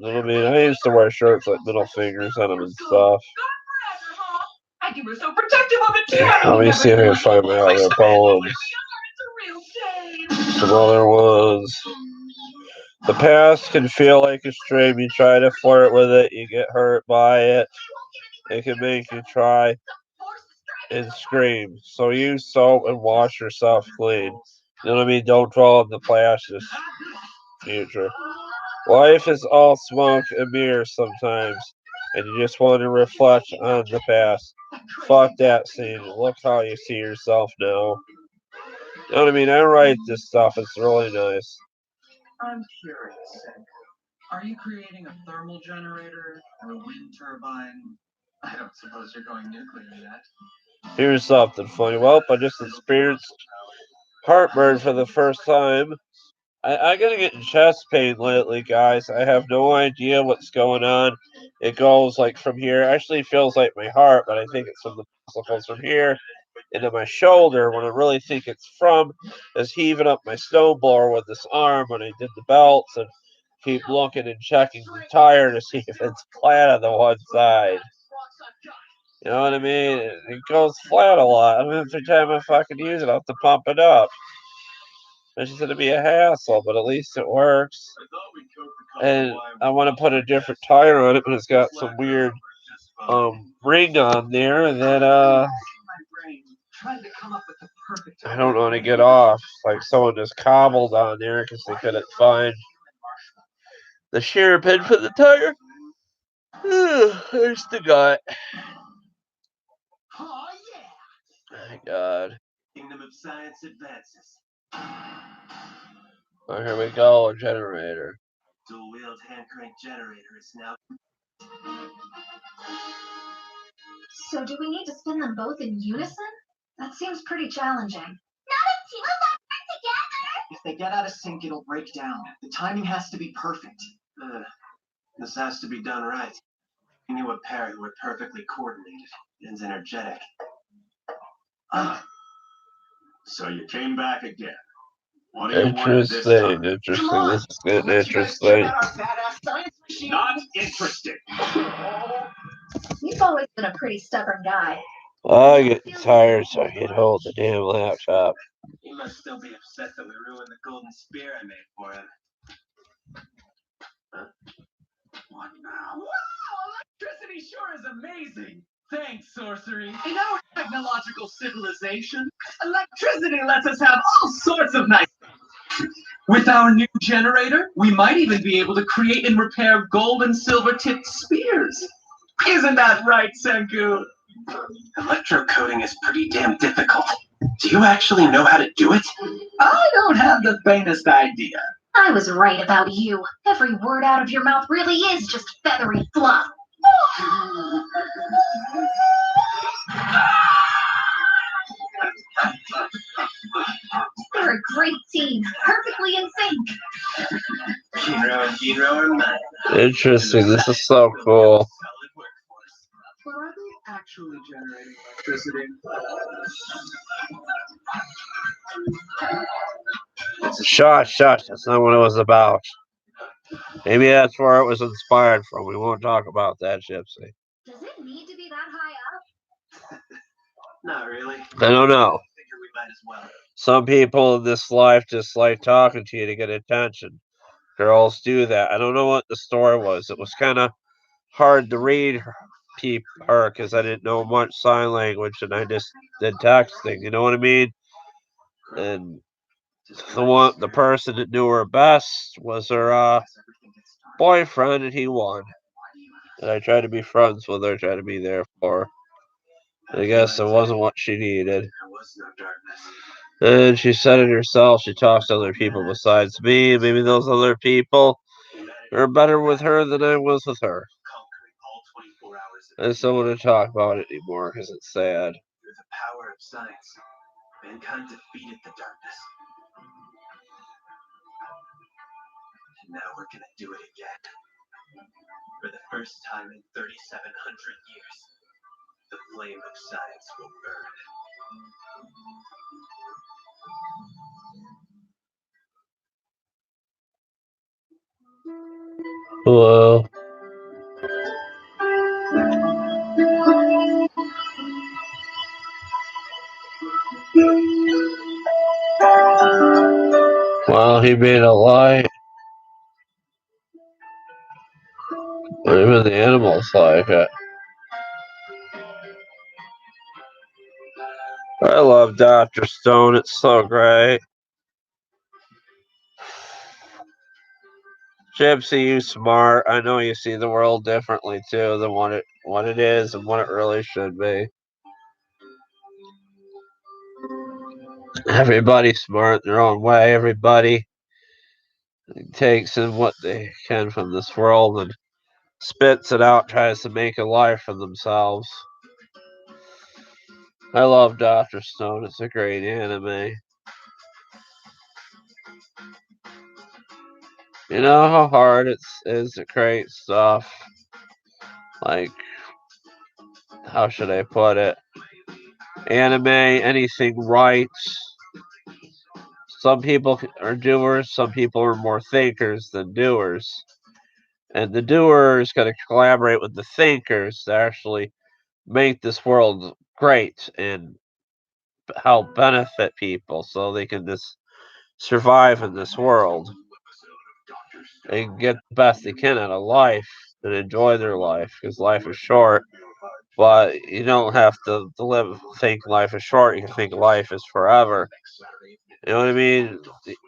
Speaker 12: I mean, I used to wear shirts like middle fingers on them and stuff. Let me see if I can find my other poems. Some other ones. The past can feel like a stream. You try to flirt with it, you get hurt by it. It can make you try. and scream. So use soap and wash yourself clean. You know what I mean? Don't dwell on the past future. Life is all smoke and mirrors sometimes, and you just want to reflect on the past. Fuck that scene. Look how you see yourself now. You know what I mean? I write this stuff. It's really nice.
Speaker 10: I'm curious, Senku. Are you creating a thermal generator or a wind turbine? I don't suppose you're going nuclear yet.
Speaker 12: Here's something funny. Well, I just experienced heartburn for the first time. I'm gonna get chest pain lately, guys. I have no idea what's going on. It goes like from here. Actually, feels like my heart, but I think it's from the muscles from here into my shoulder. When I really think it's from is heaving up my snowblower with this arm when I did the belts and keep looking and checking the tire to see if it's flat on the one side. You know what I mean? It goes flat a lot. I mean, every time I fucking use it, I have to pump it up. It's just going to be a hassle, but at least it works. And I want to put a different tire on it, but it's got some weird ring on there that I don't know how to get off. Like someone just cobbled on there because they couldn't find the shear pin for the tire. There's the gut.
Speaker 11: Oh yeah!
Speaker 12: My God.
Speaker 11: Kingdom of Science advances.
Speaker 12: Oh, here we go, a generator.
Speaker 11: Dual-wheeled hand-crank generator is now.
Speaker 5: So do we need to spin them both in unison? That seems pretty challenging.
Speaker 10: If they get out of sync, it'll break down. The timing has to be perfect.
Speaker 11: This has to be done right. We knew a pair who were perfectly coordinated and energetic. So you came back again. What do you want this time?
Speaker 12: Interesting. This is getting interesting.
Speaker 11: Not interesting.
Speaker 5: You've always been a pretty stubborn guy.
Speaker 12: I get tired, so I can hold the damn laptop.
Speaker 11: He must still be upset that we ruined the golden spear I made for him. Huh? What now? Wow! Electricity sure is amazing! Thanks, sorcery. In our technological civilization, electricity lets us have all sorts of nice things. With our new generator, we might even be able to create and repair gold and silver-tipped spears. Isn't that right, Senku? Electrocoding is pretty damn difficult. Do you actually know how to do it? I don't have the faintest idea.
Speaker 5: I was right about you. Every word out of your mouth really is just feathery fluff. You're a great team, perfectly in sync.
Speaker 11: Hero are mine.
Speaker 12: Interesting. This is so cool.
Speaker 10: But are they actually generating electricity?
Speaker 12: Shush. That's not what it was about. Maybe that's where it was inspired from. We won't talk about that, Gypsy.
Speaker 5: Does it need to be that high up?
Speaker 11: Not really.
Speaker 12: I don't know.
Speaker 11: Figure we might as well.
Speaker 12: Some people in this life just like talking to you to get attention. Girls do that. I don't know what the story was. It was kind of hard to read her because I didn't know much sign language and I just did texting. You know what I mean? And the person that knew her best was her boyfriend, and he won. And I tried to be friends with her, tried to be there for her. I guess it wasn't what she needed.
Speaker 11: There was no darkness.
Speaker 12: And she said it herself. She talks to other people besides me. Maybe those other people are better with her than I was with her. I just don't want to talk about it anymore because it's sad.
Speaker 11: Through the power of science, mankind defeated the darkness. And now we're gonna do it again. For the first time in 3,700 years, the flame of science will burn.
Speaker 12: Hello. Well, he made a light. Even the animals like it. I love Dr. Stone. It's so great. Gypsy, you smart. I know you see the world differently too than what it is and what it really should be. Everybody's smart in their own way. Everybody takes in what they can from this world and spits it out, tries to make a life for themselves. I love Dr. Stone. It's a great anime. You know how hard it is to create stuff? Like, how should I put it? Anime, anything right. Some people are doers, some people are more thinkers than doers. And the doers got to collaborate with the thinkers to actually make this world great and help benefit people so they can just survive in this world and get the best they can out of life and enjoy their life because life is short. But you don't have to think life is short. You can think life is forever. You know what I mean?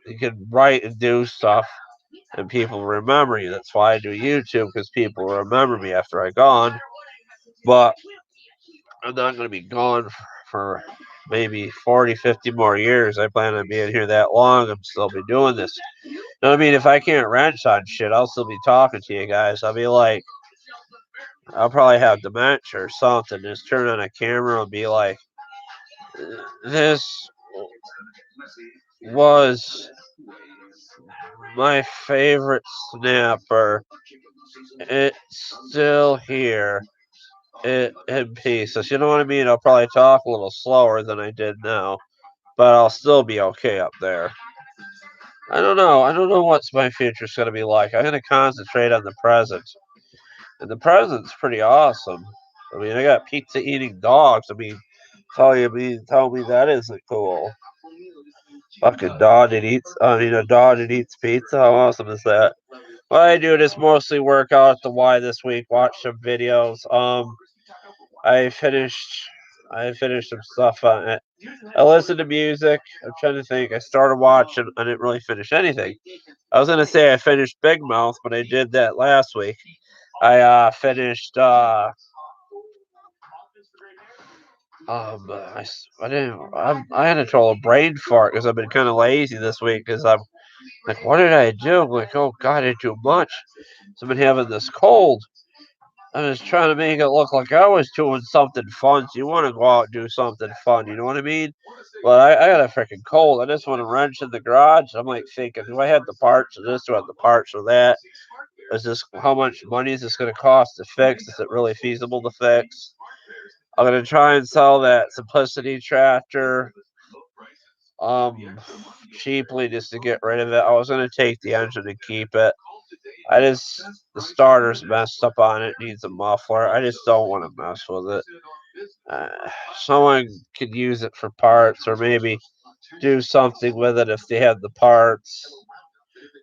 Speaker 12: You can write and do stuff and people remember you. That's why I do YouTube because people remember me after I'm gone. But I'm not going to be gone for maybe 40, 50 more years. I plan on being here that long. I'm still be doing this. You know what I mean? If I can't wrench on shit, I'll still be talking to you guys. I'll be like, I'll probably have dementia or something. Just turn on a camera and be like, this was my favorite snapper. It's still here. It in pieces. You know what I mean? I'll probably talk a little slower than I did now, but I'll still be okay up there. I don't know. I don't know what's my future's gonna be like. I'm gonna concentrate on the present, and the present's pretty awesome. I mean, I got pizza eating dogs. I mean, tell me that isn't cool. Fucking dog that eats. I mean, a dog that eats pizza. How awesome is that? What I do is mostly work out at the Y this week. Watch some videos. I finished. I finished some stuff on it. I listened to music. I'm trying to think. I started watching. I didn't really finish anything. I was gonna say I finished Big Mouth, but I did that last week. Finished. I didn't. I had a total brain fart because I've been kind of lazy this week because I'm like, what did I do? I'm like, oh God, I did too much. So I've been having this cold. I was trying to make it look like I was doing something fun. So you want to go out and do something fun, you know what I mean? But I got a freaking cold. I just want to wrench in the garage. I'm like thinking, do I have the parts for this? Do I have the parts for that? Is this how much money is this going to cost to fix? Is it really feasible to fix? I'm going to try and sell that Simplicity tractor cheaply just to get rid of it. I was going to take the engine and keep it. The starter's messed up on it, needs a muffler. I just don't want to mess with it. Uh, Someone could use it for parts or maybe do something with it if they have the parts.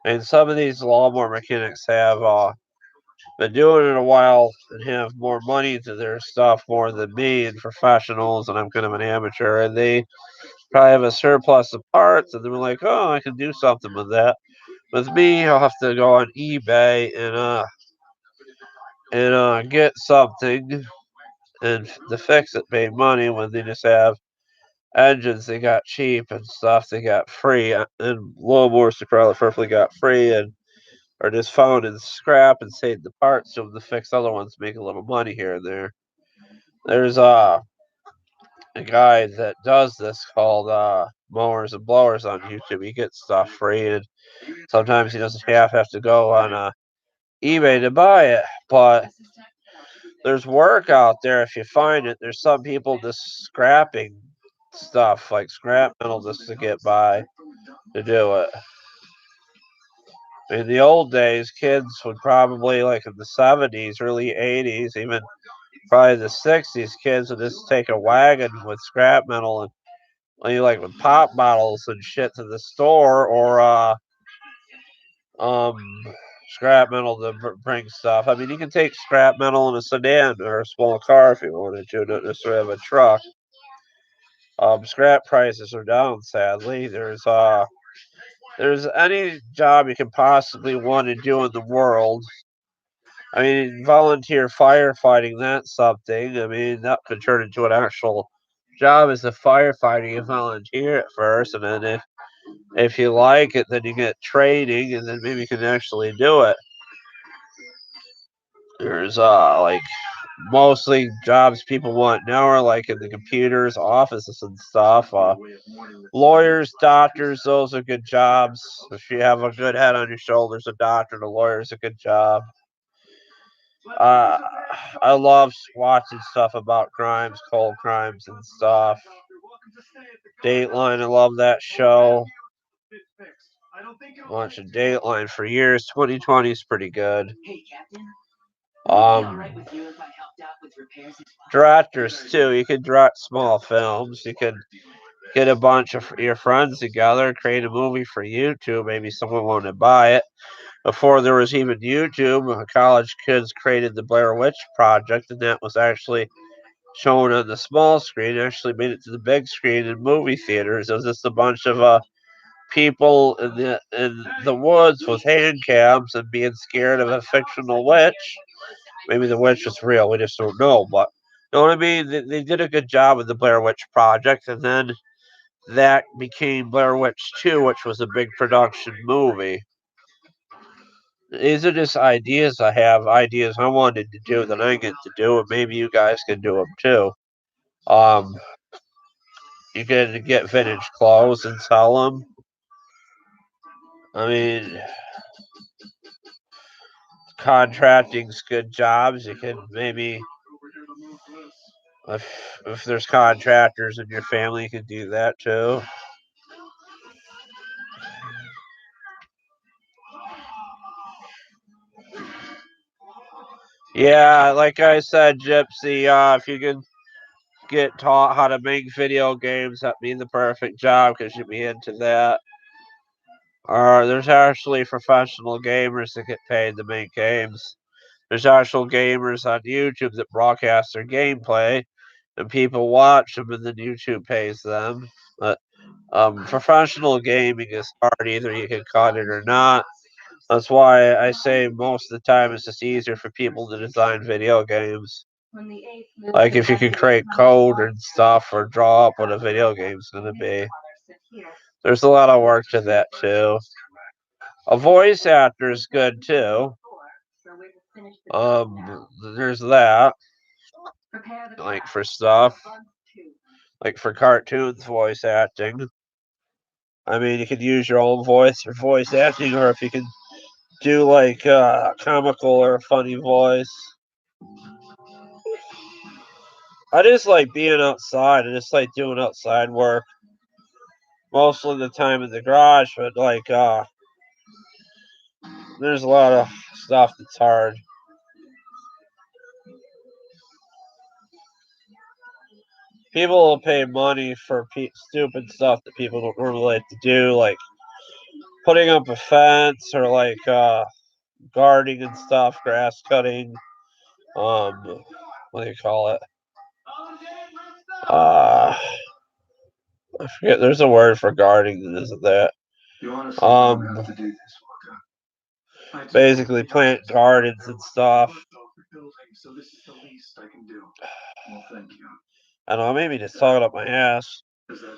Speaker 12: And some of these lawnmower mechanics have been doing it a while and have more money to their stuff more than me and professionals, and I'm kind of an amateur, and they probably have a surplus of parts, and they're like, oh, I can do something with that. With me, I'll have to go on eBay and get something and to fix it, pay money when they just have engines they got cheap and stuff they got free, and lawnmowers they probably perfectly got free and are just found in scrap and save the parts to them to fix other ones, make a little money here and there. There's a guy that does this called Mowers and Blowers on YouTube. He gets stuff free, and sometimes he doesn't have to go on eBay to buy it. But there's work out there if you find it. There's some people just scrapping stuff like scrap metal just to get by to do it. In the old days, kids would probably, like in the 70s, early 80s, even probably the 60s, kids would just take a wagon with scrap metal and like with pop bottles and shit to the store or um scrap metal to bring stuff. I mean, you can take scrap metal in a sedan or a small car if you wanted to, not necessarily have a truck. Scrap prices are down, sadly. There's any job you can possibly want to do in the world. I mean, volunteer firefighting, that's something. I mean, that could turn into an actual job as a firefighter. You volunteer at first, and then if you like it, then you get training, and then maybe you can actually do it. There's like mostly jobs people want now are like in the computers, offices and stuff. Lawyers, doctors, those are good jobs. If you have a good head on your shoulders, a doctor and a lawyer is a good job. Uh, I love watching stuff about crimes, cold crimes and stuff. Dateline, I love that show. Watching Dateline for years. 2020 is pretty good. Directors too. You can direct small films. You can get a bunch of your friends together, create a movie for YouTube. Maybe someone wanted to buy it. Before there was even YouTube, college kids created the Blair Witch Project, and that was actually shown on the small screen. Actually made it to the big screen in movie theaters. It was just a bunch of people in the woods with hand cams and being scared of a fictional witch. Maybe the witch was real. We just don't know. But you know what I mean? They did a good job with the Blair Witch Project, and then that became Blair Witch 2, which was a big production movie. These are just ideas I have, ideas I wanted to do that I get to do, and maybe you guys can do them too. You can get vintage clothes and sell them. I mean, contracting's good jobs. You can maybe, if there's contractors in your family, you can do that too. Yeah, like I said, Gypsy, if you can get taught how to make video games, that'd be the perfect job because you'd be into that. Or there's actually professional gamers that get paid to make games. There's actual gamers on YouTube that broadcast their gameplay, and people watch them, and then YouTube pays them. But professional gaming is hard. Either you can cut it or not. That's why I say most of the time it's just easier for people to design video games. Like if you can create code and stuff or draw up what a video game's gonna be. There's a lot of work to that too. A voice actor is good too. There's that. Like for stuff. Like for cartoons voice acting. I mean you could use your own voice for voice acting, or if you can do like a comical or a funny voice. I just like being outside. I just like doing outside work. Most of the time in the garage, but like there's a lot of stuff that's hard. People will pay money for stupid stuff that people don't really like to do, like putting up a fence or like gardening and stuff, grass cutting. What do you call it? I forget. There's a word for gardening that isn't that. Basically plant gardens and stuff.
Speaker 3: So this is the least I can do. Well, thank you.
Speaker 12: I don't know, maybe just talking up my ass.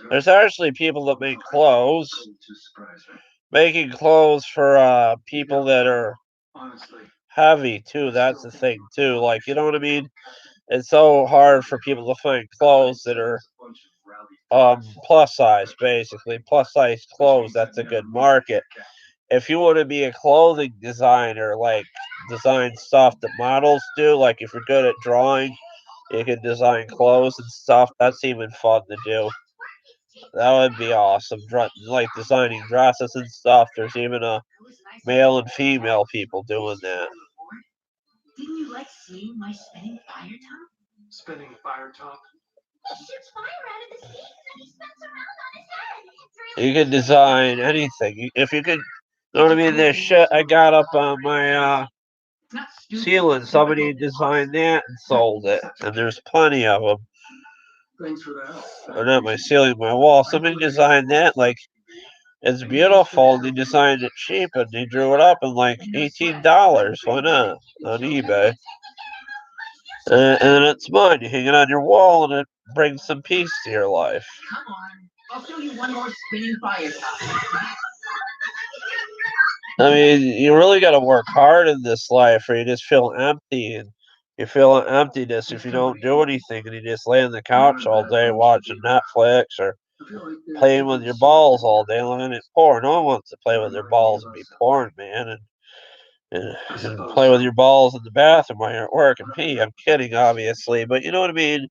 Speaker 12: There's actually people that make clothes. Making clothes for people that are heavy too. That's the thing too. Like, you know what I mean? It's so hard for people to find clothes that are plus size, basically. Plus size clothes, that's a good market. If you want to be a clothing designer, like design stuff that models do, like if you're good at drawing, you can design clothes and stuff. That's even fun to do. That would be awesome. Like designing dresses and stuff. There's even a male and female people doing that.
Speaker 5: Didn't you like seeing my spinning fire top?
Speaker 3: Spinning fire top?
Speaker 5: He shoots fire out of his teeth and he spins around on his head.
Speaker 12: You can design anything. If you could, you know what I mean? This shit I got up on my ceiling. Somebody designed that and sold it, and there's plenty of them.
Speaker 11: Thanks for the help.
Speaker 12: Or not my ceiling, my wall. Somebody designed that, like, it's beautiful, and they designed it cheap, and they drew it up in like $18. Why not? On eBay. And it's mine. You hang it on your wall, and it brings some peace to your life.
Speaker 6: Come on. I'll show you one more spinning fire top.
Speaker 12: I mean, you really got to work hard in this life, or you just feel empty, and you feel an emptiness if you don't do anything, and you just lay on the couch all day watching Netflix or playing with your balls all day, looking at porn. No one wants to play with their balls and be porn, man, and play with your balls in the bathroom while you're at work and pee. I'm kidding, obviously, but you know what I mean.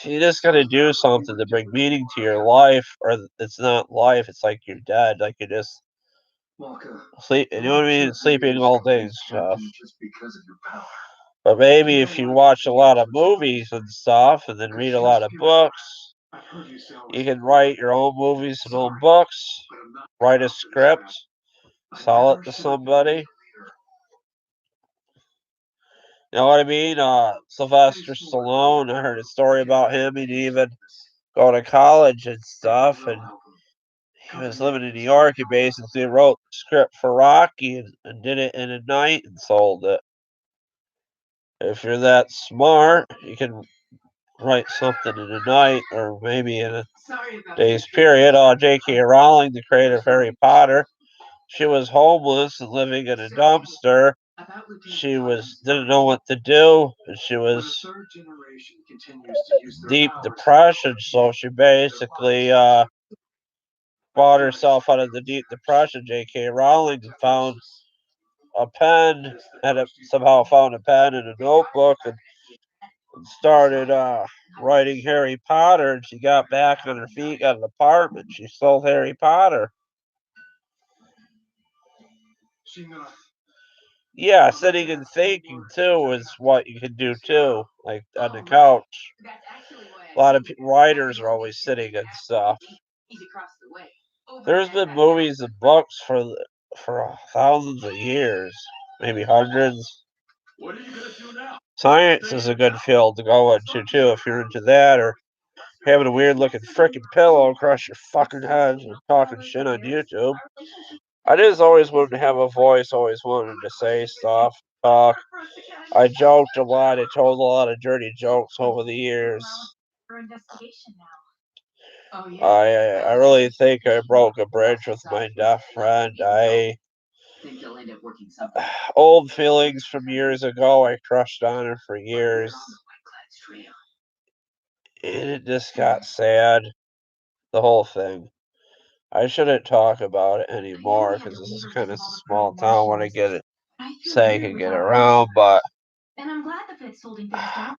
Speaker 12: You just got to do something to bring meaning to your life, or it's not life. It's like you're dead. Like you just sleep. You know what I mean? Sleeping all day and stuff. But maybe if you watch a lot of movies and stuff, and then read a lot of books, you can write your own movies and own books. Write a script, sell it to somebody. You know what I mean? Sylvester Stallone, I heard a story about him. He'd even go to college and stuff, and he was living in New York. He basically wrote the script for Rocky and did it in a night and sold it. If you're that smart, you can write something in a night or maybe in a day's period. J.K. Rowling, the creator of Harry Potter, she was homeless and living in a dumpster. She didn't know what to do, and she was deep depression. So she basically bought herself out of the deep depression. J.K. Rowling found a pen, somehow found a pen and a notebook, and started writing Harry Potter. And she got back on her feet, got an apartment. She sold Harry Potter. Yeah, sitting and thinking too is what you can do too, like on the couch. A lot of writers are always sitting and stuff. There's been movies and books for thousands of years, maybe hundreds. Science is a good field to go into too if you're into that, or having a weird looking frickin' pillow across your fucking head and talking shit on YouTube. I just always wanted to have a voice, always wanted to say stuff, talk. I joked a lot. I told a lot of dirty jokes over the years. I really think I broke a bridge with my deaf friend. Old feelings from years ago. I crushed on her for years. And it just got sad. The whole thing. I shouldn't talk about it anymore because this is kind of a small town when I get it. Say I can get around, but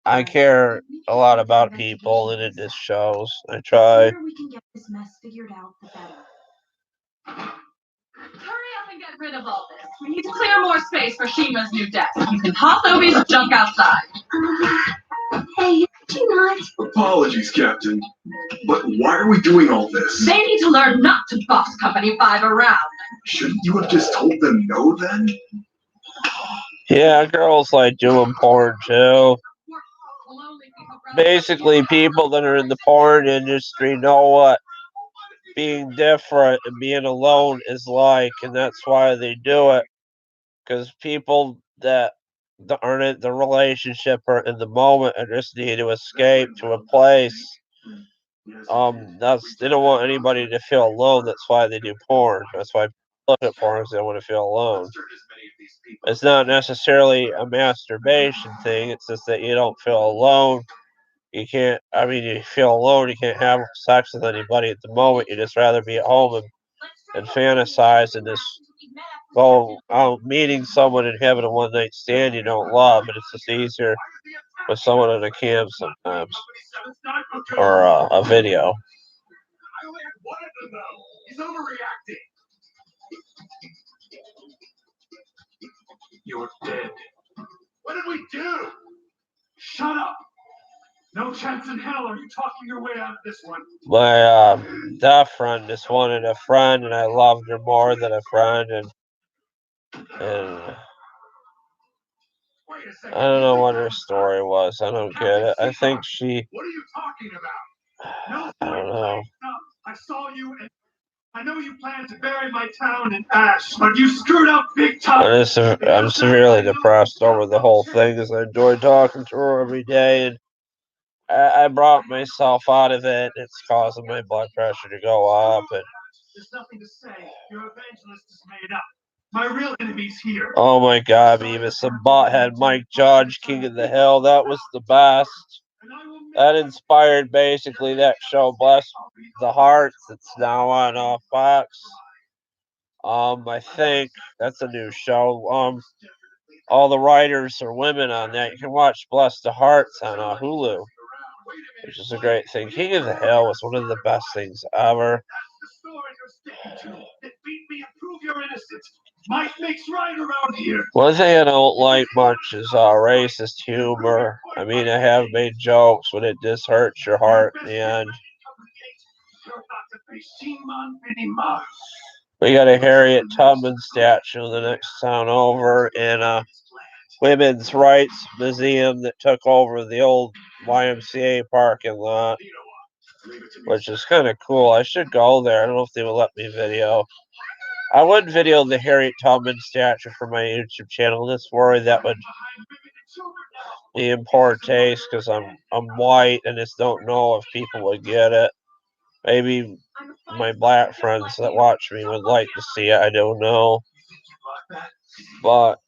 Speaker 12: I care a lot about people and it just shows. I try.
Speaker 6: Hurry up and get rid of all this. We need to clear more space for Shima's new desk. You can toss Obi's junk outside.
Speaker 3: Hey, do not. Apologies, Captain. But why are we doing all this?
Speaker 6: They need to learn not to boss Company 5 around.
Speaker 3: Shouldn't you have just told them no then?
Speaker 12: Yeah, girls like doing porn too. Basically, people that are in the porn industry know what being different and being alone is like, and that's why they do it. Because people that aren't in the relationship or in the moment and just need to escape to a place. They don't want anybody to feel alone. That's why they do porn. That's why people look at porn, because they want to feel alone. It's not necessarily a masturbation thing. It's just that you don't feel alone. You can't. I mean, you feel alone. You can't have sex with anybody at the moment. You just rather be at home and fantasize and just go out meeting someone and having a one night stand you don't love, and it's just easier with someone on a cam sometimes or a video.
Speaker 3: I only had one of them though. He's overreacting. You're dead. What did we do? Shut up. No chance in hell are you talking your way out of this one.
Speaker 12: My deaf friend just wanted a friend, and I loved her more than a friend, and I don't know what her story was. I don't get it. I think she.
Speaker 3: What are you talking about? No,
Speaker 12: I don't know.
Speaker 3: I saw you, and I know you planned to bury my town in ash, but you screwed up big time.
Speaker 12: I'm severely depressed over the whole thing, as I enjoy talking to her every day, and I brought myself out of it. It's causing my blood pressure to go up, and
Speaker 3: There's nothing to say. Your evangelist is made up. My real enemy's here.
Speaker 12: oh my God, Beavis, some butthead Mike Judge, King of the Hill. That was the best. That inspired basically that show, Bless the Hearts. It's now on Fox. I think that's a new show. All the writers are women on that. You can watch Bless the Hearts on Hulu, which is a great thing. King of the Hill was one of the best things ever.
Speaker 3: Mike makes right around here.
Speaker 12: One thing I don't like much is racist humor. I mean, I have made jokes, but it just hurts your heart in the end. We got a Harriet Tubman statue in the next town over in a women's rights museum that took over the old YMCA parking lot, which is kind of cool. I should go there. I don't know if they will let me video. I would video the Harriet Tubman statue for my YouTube channel. Just worry that would be in poor taste because I'm white and just don't know if people would get it. Maybe my black friends that watch me would like to see it. I don't know. But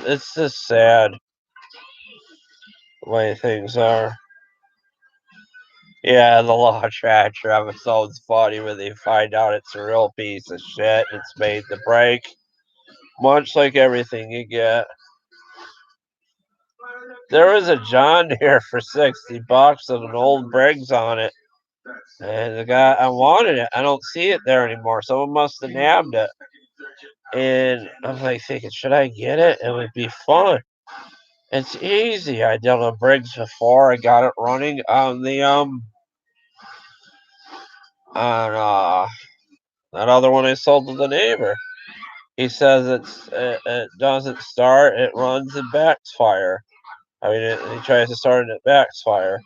Speaker 12: it's just sad the way things are. Yeah, the Law Tractor episode's funny when they find out it's a real piece of shit. It's made to break. Much like everything you get. There was a John Deere for $60 and an old Briggs on it. And the guy, I wanted it. I don't see it there anymore. Someone must have nabbed it. And I'm like thinking, should I get it? It would be fun. It's easy. I did a Briggs before. I got it running on the that other one I sold to the neighbor. He says it doesn't start. It runs and backfire. I mean, he tries to start it, it backfire.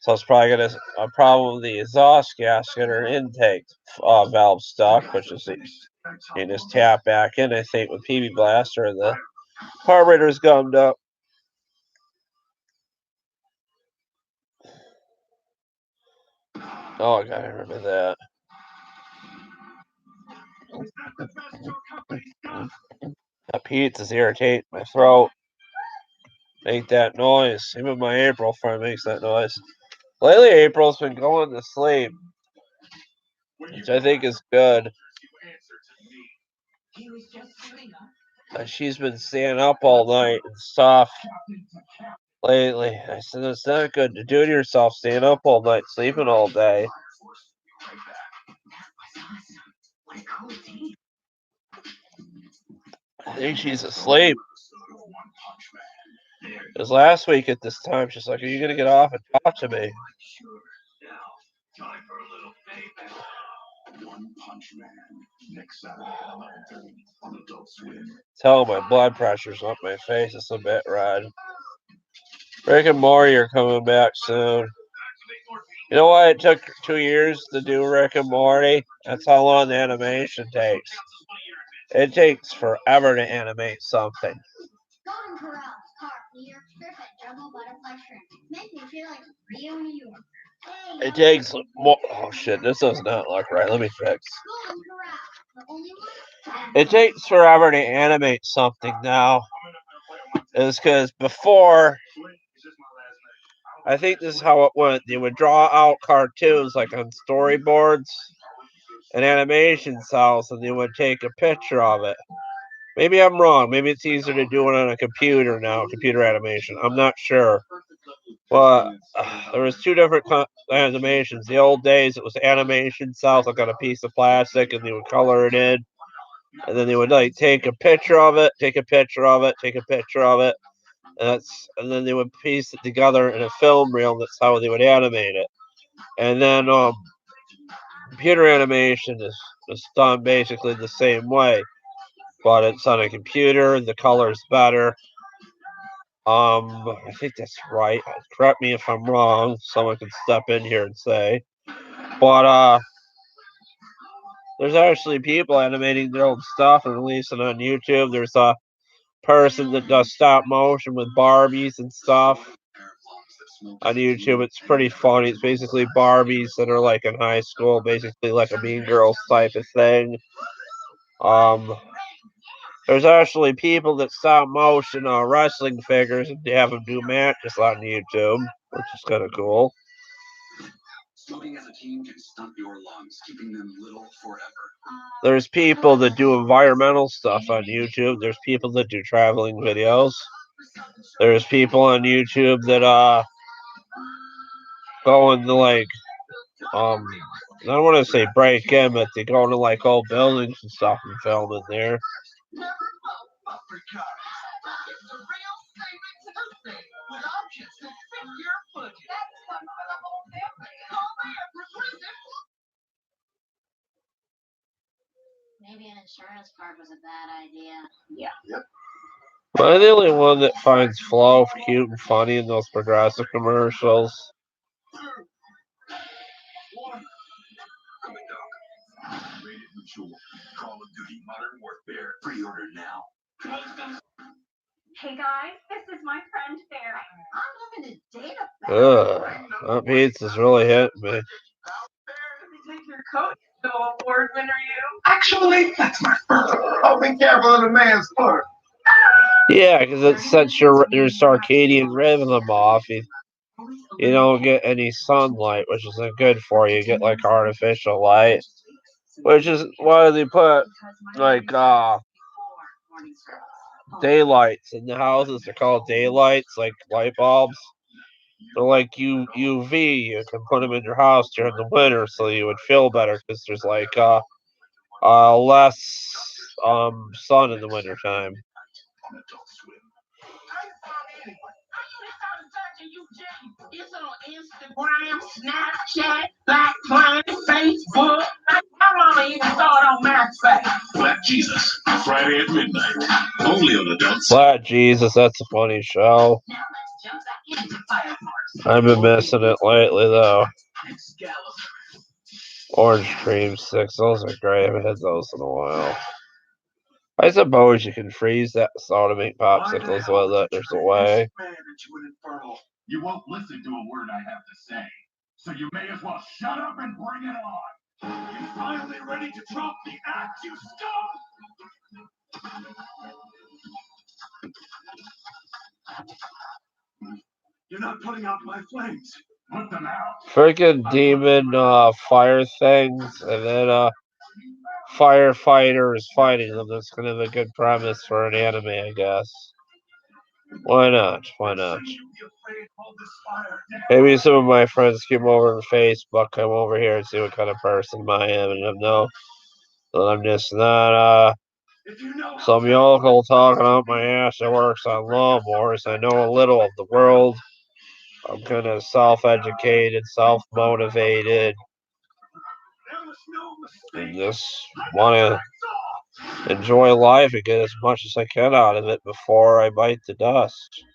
Speaker 12: So it's probably got a problem with the exhaust gasket or intake valve stuck, which is you just tap back in. I think with PB Blaster, the carburetor's gummed up. Oh, I gotta remember that. That pizza's irritating my throat. Make that noise. Even my April friend makes that noise. Lately, April's been going to sleep, which I think is good. She's been staying up all night and stuff lately. I said, it's not good to do to yourself, staying up all night, sleeping all day. I think she's asleep. Because last week at this time, she's like, are you going to get off and talk to me? Tell my blood pressure's up my face. It's a bit red. Rick and Morty are coming back soon. You know why it took 2 years to do Rick and Morty? That's how long the animation takes. It takes forever to animate something. It takes more. Oh shit, this does not look right. Let me fix. It takes forever to animate something now. It's because before, I think this is how it went. They would draw out cartoons like on storyboards and animation cells, and they would take a picture of it. Maybe I'm wrong. Maybe it's easier to do it on a computer now, computer animation. I'm not sure. But there was two different animations. The old days, it was animation cells like on a piece of plastic, and they would color it in. And then they would like take a picture of it, take a picture of it, take a picture of it. And then they would piece it together in a film reel. That's how they would animate it. And then computer animation is done basically the same way, but it's on a computer. The color's better. I think that's right. Correct me if I'm wrong. Someone can step in here and say. But there's actually people animating their own stuff and releasing it on YouTube. There's a person that does stop motion with Barbies and stuff on YouTube. It's pretty funny. It's basically Barbies that are like in high school, basically like a Mean Girls type of thing. There's actually people that stop motion wrestling figures and they have them do matches on YouTube, which is kind of cool.
Speaker 3: Swimming as a team can stunt your lungs, keeping them little forever.
Speaker 12: There's people that do environmental stuff on YouTube. There's people that do traveling videos. There's people on YouTube that go into like I don't want to say break in, but they go into like old buildings and stuff and film in there.
Speaker 14: Maybe an insurance card was a bad idea. Yeah.
Speaker 3: Yep.
Speaker 12: Am I the only one that finds Flo cute and funny in those Progressive commercials?
Speaker 3: Rated mature. Call of Duty Modern Warfare. Pre-order now.
Speaker 5: Hey guys, this is my friend Bear. I'm living a data.
Speaker 12: That pizza's really hitting me.
Speaker 7: Let me take your coat, you little award winner, you.
Speaker 3: Actually, that's my first. Oh, be careful of the man's foot.
Speaker 12: Yeah, because it sets your circadian rhythm off. You don't get any sunlight, which isn't good for you. You get like artificial light, which is why they put like daylights in the houses. They're called daylights, like light bulbs. They're like UV. You can put them in your house during the winter, so you would feel better because there's like less sun in the wintertime.
Speaker 7: It's on Instagram, Snapchat, Blackline, Facebook. My mama even saw it on MySpace.
Speaker 3: Black Jesus, Friday at midnight. Only on Adults.
Speaker 12: Black Jesus, that's a funny show. I've been missing it lately though. Orange cream sticks, those are great. I haven't had those in a while. I suppose you can freeze that soda, make popsicles with it. There's a way.
Speaker 3: You won't listen to a word I have to say, so you may as well shut up and bring it on. You finally ready to drop the act, you scum? You're not putting out my flames. Put them out.
Speaker 12: Freaking demon fire things, and then firefighters fighting them. That's kind of a good premise for an anime, I guess. Why not? Why not? Maybe some of my friends come over on Facebook, come over here and see what kind of person I am, and know that I'm just not some yokel talking out my ass that works on lawnmowers. I know a little of the world. I'm kind of self-educated, self-motivated, and just want to enjoy life and get as much as I can out of it before I bite the dust.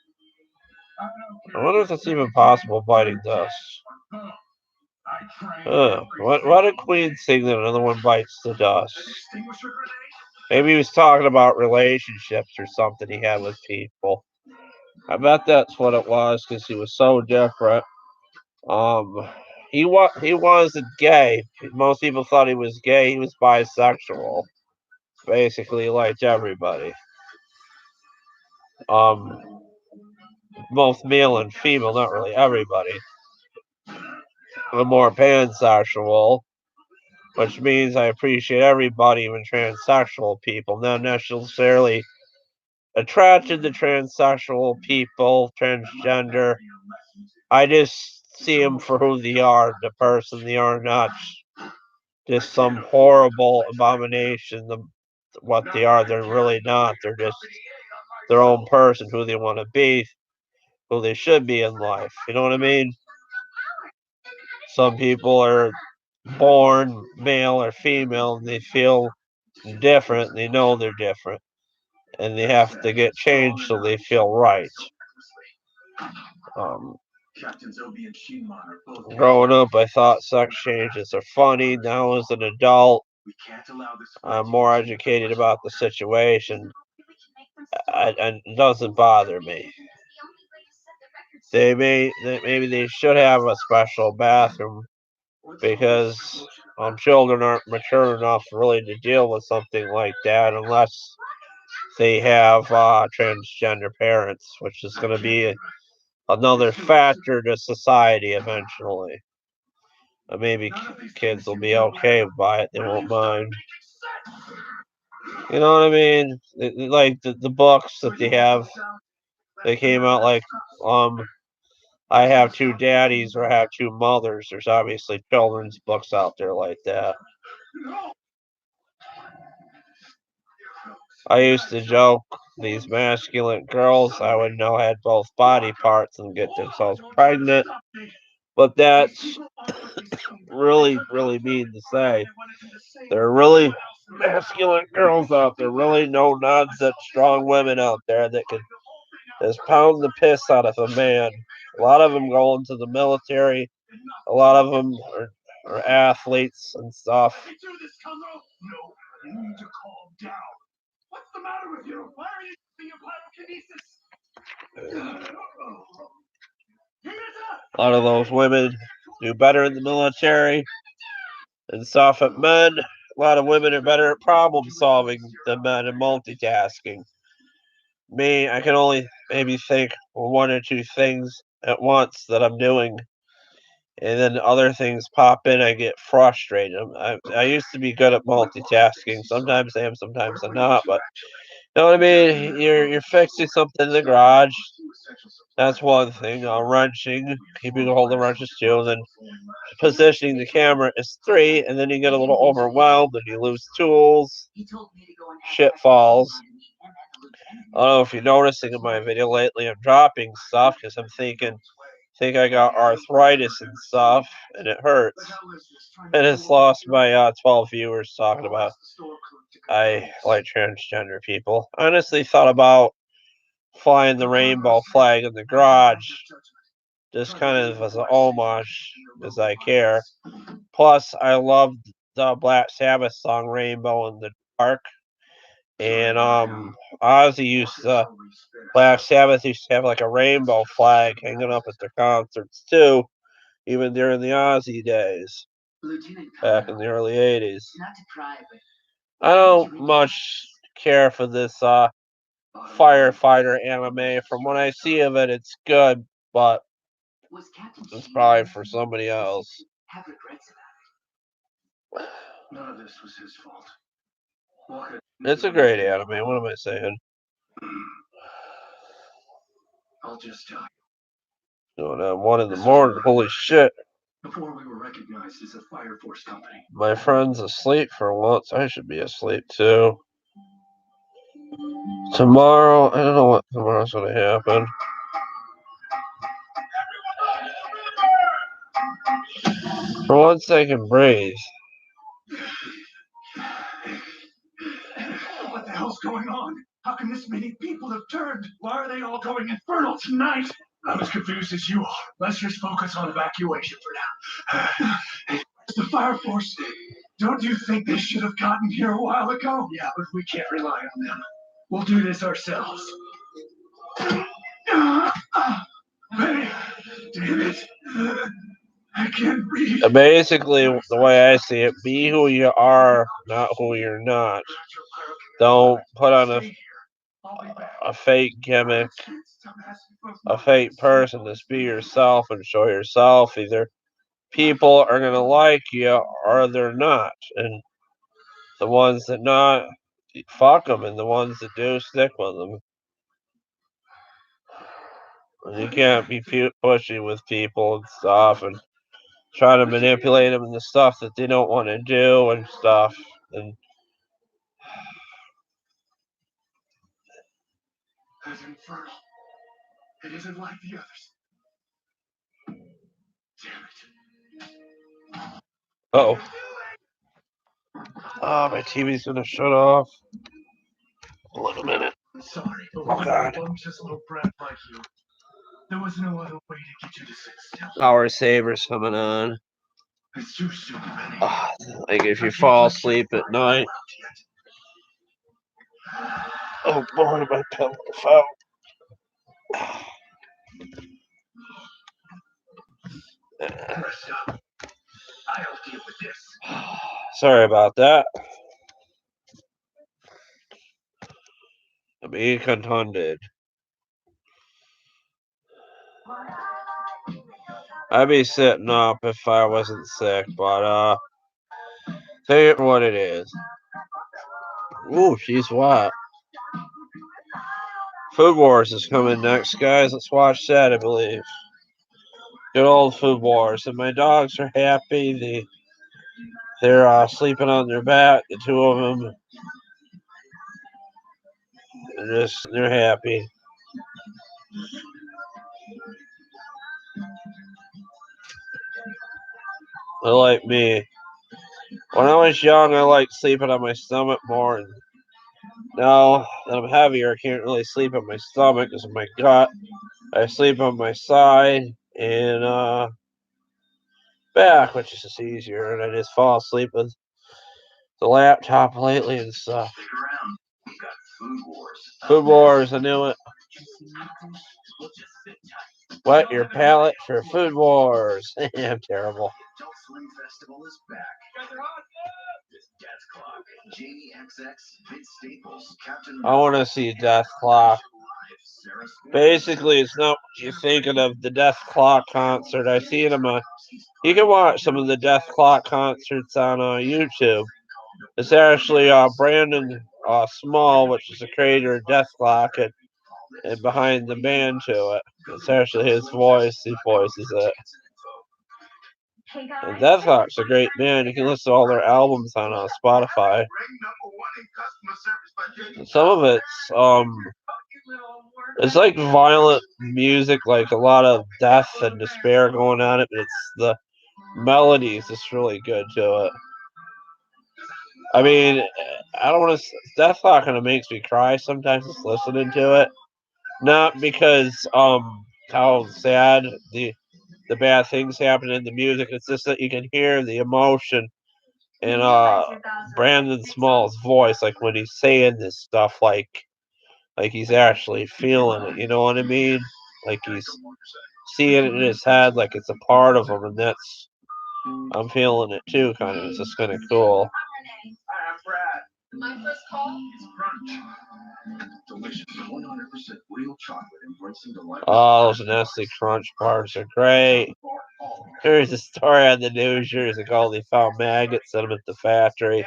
Speaker 12: I wonder if it's even possible biting dust. Why did Queen sing that another one bites the dust? Maybe he was talking about relationships or something he had with people. I bet that's what it was because he was so different. He wasn't gay. Most people thought he was gay. He was bisexual. Basically, he liked everybody. Both male and female, not really everybody. I'm more pansexual, which means I appreciate everybody, even transsexual people. Not necessarily attracted to transsexual people, transgender. I just see them for who they are, the person they are, not just some horrible abomination. What they are, they're really not. They're just their own person, who they want to be, who they should be in life. You know what I mean? Some people are born male or female and they feel different. They know they're different. And they have to get changed so they feel right.
Speaker 3: Captain Zobi and Shinmon are both.
Speaker 12: Growing up, I thought sex changes are funny. Now, as an adult,
Speaker 3: We can't allow this.
Speaker 12: I'm more educated about the situation. And it doesn't bother me. Maybe they should have a special bathroom because children aren't mature enough really to deal with something like that unless they have transgender parents, which is going to be another factor to society eventually. Maybe kids will be okay by it; they won't mind. You know what I mean? Like the books that they came out like I have two daddies or I have two mothers. There's obviously children's books out there like that. I used to joke these masculine girls I would know had both body parts and get themselves pregnant, but that's really, really mean to say. There are really masculine girls out there, really no nonsense strong women out there that can just pound the piss out of a man. A lot of them go into the military. A lot of them are athletes and stuff.
Speaker 3: No, you need to calm down. What's the matter with you? Why are you using your pyrokinesis?
Speaker 12: A lot of those women do better in the military and stuff at men. A lot of women are better at problem solving than men and multitasking. Me, I can only maybe think one or two things at once that I'm doing, and then other things pop in. I get frustrated. I used to be good at multitasking. Sometimes I am, sometimes I'm not. But you know what I mean? You're fixing something in the garage. That's one thing. Wrenching, keeping a hold of wrenches two, and then positioning the camera is three, and then you get a little overwhelmed and you lose tools. Shit falls. I don't know if you're noticing in my video lately, I'm dropping stuff because I'm think I got arthritis and stuff, and it hurts. And it's lost my 12 viewers talking about I like transgender people. I honestly thought about flying the rainbow flag in the garage, just kind of as an homage, because I care. Plus, I love the Black Sabbath song "Rainbow in the Dark," and Black Sabbath used to have like a rainbow flag hanging up at their concerts too, even during the Ozzy days, back in the early '80s. I don't much care for this firefighter anime. From what I see of it, it's good, but it's probably for somebody else.
Speaker 3: None of this was his fault.
Speaker 12: It's a great anime. What am I saying?
Speaker 3: I'll just tell you.
Speaker 12: Doing at 1 in the morning. Holy shit.
Speaker 3: Before we were recognized as a fire force company.
Speaker 12: My friend's asleep for once. I should be asleep too. Tomorrow, I don't know what tomorrow's going to happen. For once I can breathe.
Speaker 3: What the hell's going on? How can this many people have turned? Why are they all going infernal tonight? I'm as confused as you are. Let's just focus on evacuation for now. It's the fire force. Don't you think they should have gotten here a while ago? Yeah, but we can't rely on them. We'll do this ourselves. Damn it. I can't breathe.
Speaker 12: Basically, the way I see it, be who you are, not who you're not. Don't put on a fake gimmick, a fake person. Just be yourself and show yourself. Either people are going to like you or they're not. And the ones that not, fuck them. And the ones that do, stick with them. You can't be pushy with people and stuff and try to manipulate them into stuff that they don't want to do and stuff. And
Speaker 3: That's infernal. It isn't like the others. Damn it.
Speaker 12: oh, my TV's gonna shut off. Hold on a minute.
Speaker 3: Sorry, but
Speaker 12: Oh God.
Speaker 3: I'm just a little brat like you.
Speaker 1: There was no other way to get you to sit still.
Speaker 12: Power Saver's coming on.
Speaker 1: It's too stupid, Benny.
Speaker 12: Like if you fall asleep at night. Oh boy, my pillow fell.
Speaker 1: Press up. I'll deal with this.
Speaker 12: Sorry about that. I'm being confounded. I'd be sitting up if I wasn't sick, but tell you what it is. Ooh, she's wet. Food Wars is coming next, guys. Let's watch that, I believe. Good old Food Wars. And my dogs are happy. They're sleeping on their back, the two of them. They're happy. They're like me. When I was young, I liked sleeping on my stomach more. And now that I'm heavier, I can't really sleep on my stomach because of my gut. I sleep on my side and back, which is just easier. And I just fall asleep with the laptop lately and stuff.
Speaker 1: Stick around. We've got Food Wars.
Speaker 12: Food Wars, I knew it.
Speaker 1: We'll just sit tight.
Speaker 12: Wet your palate for Food Wars. I'm terrible.
Speaker 1: Adult Swim Festival is back. This Death Clock, Jamie XX, Vince Staples, Captain.
Speaker 12: I want to see Death Clock. Basically, it's not what you're thinking of the Death Clock concert. I see them. You can watch some of the Death Clock concerts on YouTube. It's actually Brandon Small, which is the creator of Death Clock, and behind the band to it. It's actually his voice. He voices it. And Death Clock's a great band. You can listen to all their albums on Spotify. And some of it's like violent music, like a lot of death and despair going on it, but it's the melodies is really good to it. I mean, I don't want to. Death Clock kind of makes me cry sometimes just listening to it. Not because how sad the bad things happen in the music. It's just that you can hear the emotion in Brandon Small's voice, like when he's saying this stuff, like he's actually feeling it. You know what I mean? Like he's seeing it in his head, like it's a part of him, and I'm feeling it too. Kind of, it's just kind of cool.
Speaker 1: Hi, I'm Brad. My first call is Crunch. Delicious, 100% real chocolate embracing the life.
Speaker 12: Oh, those Nestle Crunch bars are great. There's a story on the news years ago. They found maggots in them at the factory.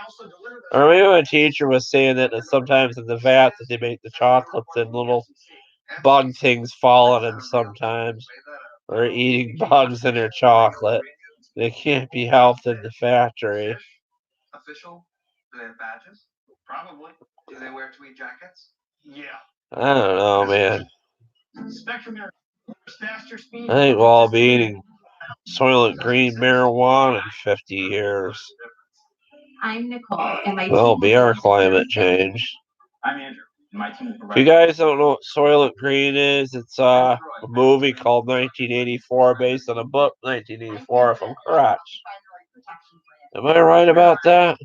Speaker 12: I remember my teacher was saying that sometimes in the vat that they make the chocolates and little bug things fall on them sometimes, or eating bugs in their chocolate. They can't be helped in the factory.
Speaker 1: Official? Do they have badges? Probably. Do they wear tweed jackets? Yeah.
Speaker 12: I don't know, man.
Speaker 1: Spectrum faster speed.
Speaker 12: I think we'll all be eating Soylent Green marijuana in 50 years.
Speaker 15: I'm Nicole, and my
Speaker 12: That'll be our climate change.
Speaker 1: I'm Andrew. My team
Speaker 12: If you guys don't know what Soylent Green is, it's a movie called 1984 based on a book, 1984, if I'm correct. Am I right about that?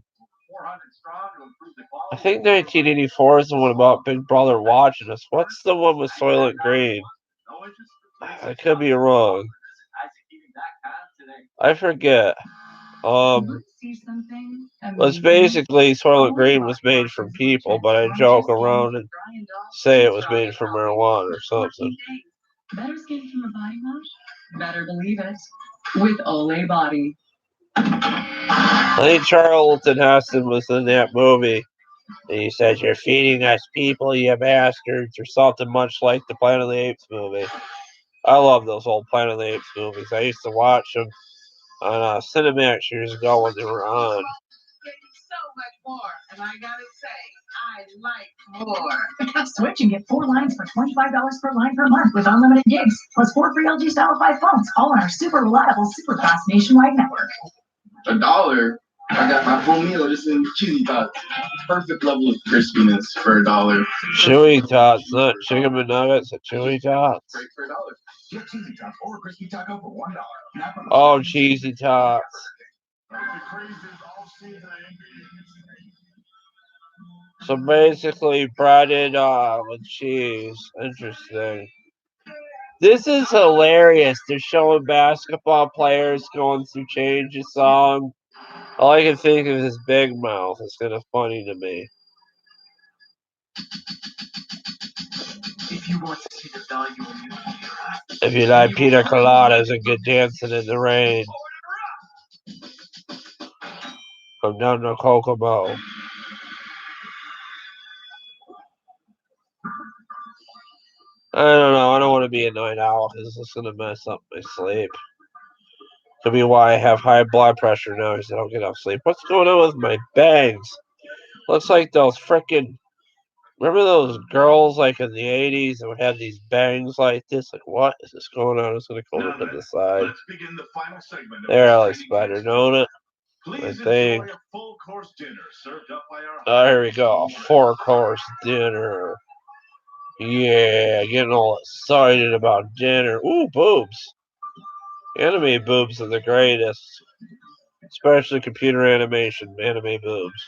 Speaker 12: I think 1984 is the one about Big Brother watching us. What's the one with Soylent Green? I could be wrong. I forget. It's basically Soylent Green was made from people, but I joke around and say it was made from marijuana or something.
Speaker 6: Better skin from a body wash? Better believe it. With Olay Body.
Speaker 12: I think Charlton Heston was in that movie. And he said, "You're feeding us people, you bastards," or something much like the Planet of the Apes movie. I love those old Planet of the Apes movies. I used to watch them on Cinemax years ago when they were on.
Speaker 7: So much more, and I gotta say, I like more.
Speaker 6: Switch and get 4 lines for $25 per line per month with unlimited gigs, plus 4 free LG Style 5 phones, all on our super reliable, super fast nationwide network.
Speaker 16: $1? I got my full meal just in cheesy tots. Perfect level of crispiness for $1.
Speaker 12: Chewy tots, not chicken McNuggets, but chewy tots.
Speaker 16: Great for $1.
Speaker 3: Get cheesy tots or a crispy taco for $1.
Speaker 12: Oh, cheesy tots. So basically, breaded with cheese. Interesting. This is hilarious. They're showing basketball players going through change of song. All I can think of is Big Mouth. It's kind of funny to me.
Speaker 11: If you want to see the value of
Speaker 12: If you like pina coladas and get dancing in the rain, come down to Kokomo. I don't know. I don't want to be a night owl because it's going to mess up my sleep. Could be why I have high blood pressure now because I don't get enough sleep. What's going on with my bangs? Looks like those frickin'. Remember those girls like in the 80s that would have these bangs like this? Like, what is this going on? It's going to come to the side. There, that looks better, don't it? I think. Oh, here we go. 4-course dinner. Yeah, getting all excited about dinner. Ooh, boobs. Anime boobs are the greatest. Especially computer animation, anime boobs.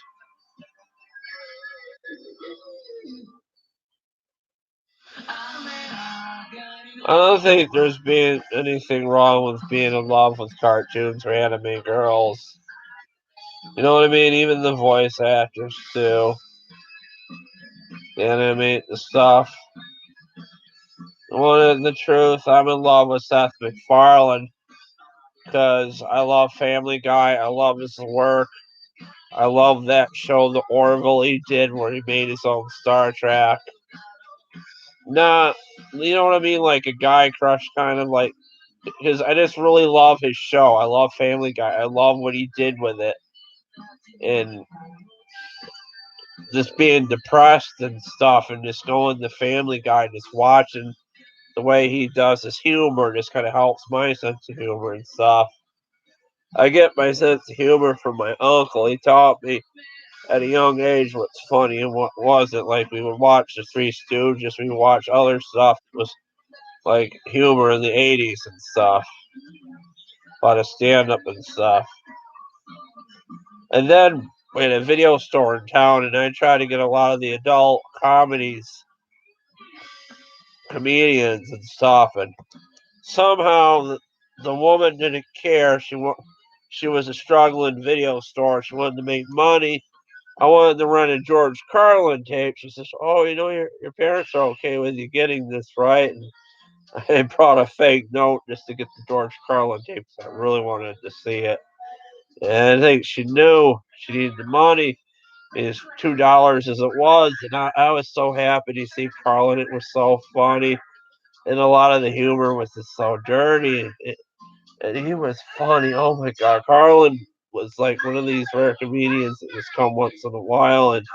Speaker 12: I don't think there's been anything wrong with being in love with cartoons or anime girls. You know what I mean? Even the voice actors too. They animate the stuff. One the truth, I'm in love with Seth MacFarlane because I love Family Guy. I love his work. I love that show, The Orville, he did where he made his own Star Trek. Nah, you know what I mean? Like a guy crush kind of like. Because I just really love his show. I love Family Guy. I love what he did with it. And just being depressed and stuff and just going to Family Guy and just watching the way he does his humor just kind of helps my sense of humor and stuff. I get my sense of humor from my uncle. He taught me at a young age what's funny and what wasn't. Like we would watch the Three Stooges, we would watch other stuff that was like humor in the 80s and stuff. A lot of stand up and stuff. And then we had a video store in town, and I tried to get a lot of the adult comedians and stuff. And somehow the woman didn't care. She was a struggling video store. She wanted to make money. I wanted to rent a George Carlin tape. She says, "Oh, you know, your parents are okay with you getting this, right?" And I brought a fake note just to get the George Carlin tape. I really wanted to see it. And I think she knew she needed the money. It's $2 as it was, and I was so happy to see Carlin. It was so funny, and a lot of the humor was just so dirty, and he was funny. Oh my God, Carlin was like one of these rare comedians that just come once in a while, and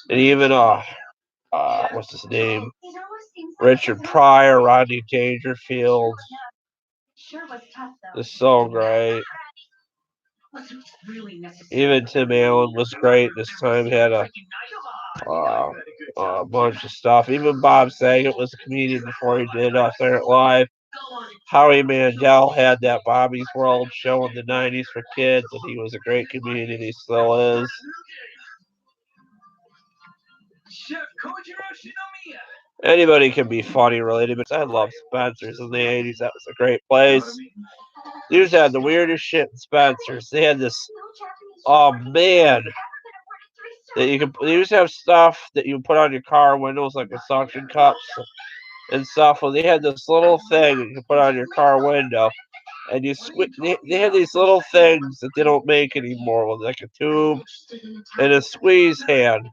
Speaker 12: even what's his name, Richard Pryor, Rodney Dangerfield, is so great. Even Tim Allen was great this time. He had a bunch of stuff. Even Bob Saget was a comedian before he did Saturday Night Live. Howie Mandel had that Bobby's World show in the 90s for kids, and he was a great comedian. He still is. Anybody can be funny related, but I love Spencer's in the 80s. That was a great place. They used to have the weirdest shit in Spencer's. They had this, oh man, that they used to have stuff that you put on your car windows, like the suction cups and stuff. Well, they had this little thing that you could put on your car window, and they had these little things that they don't make anymore, with like a tube and a squeeze hand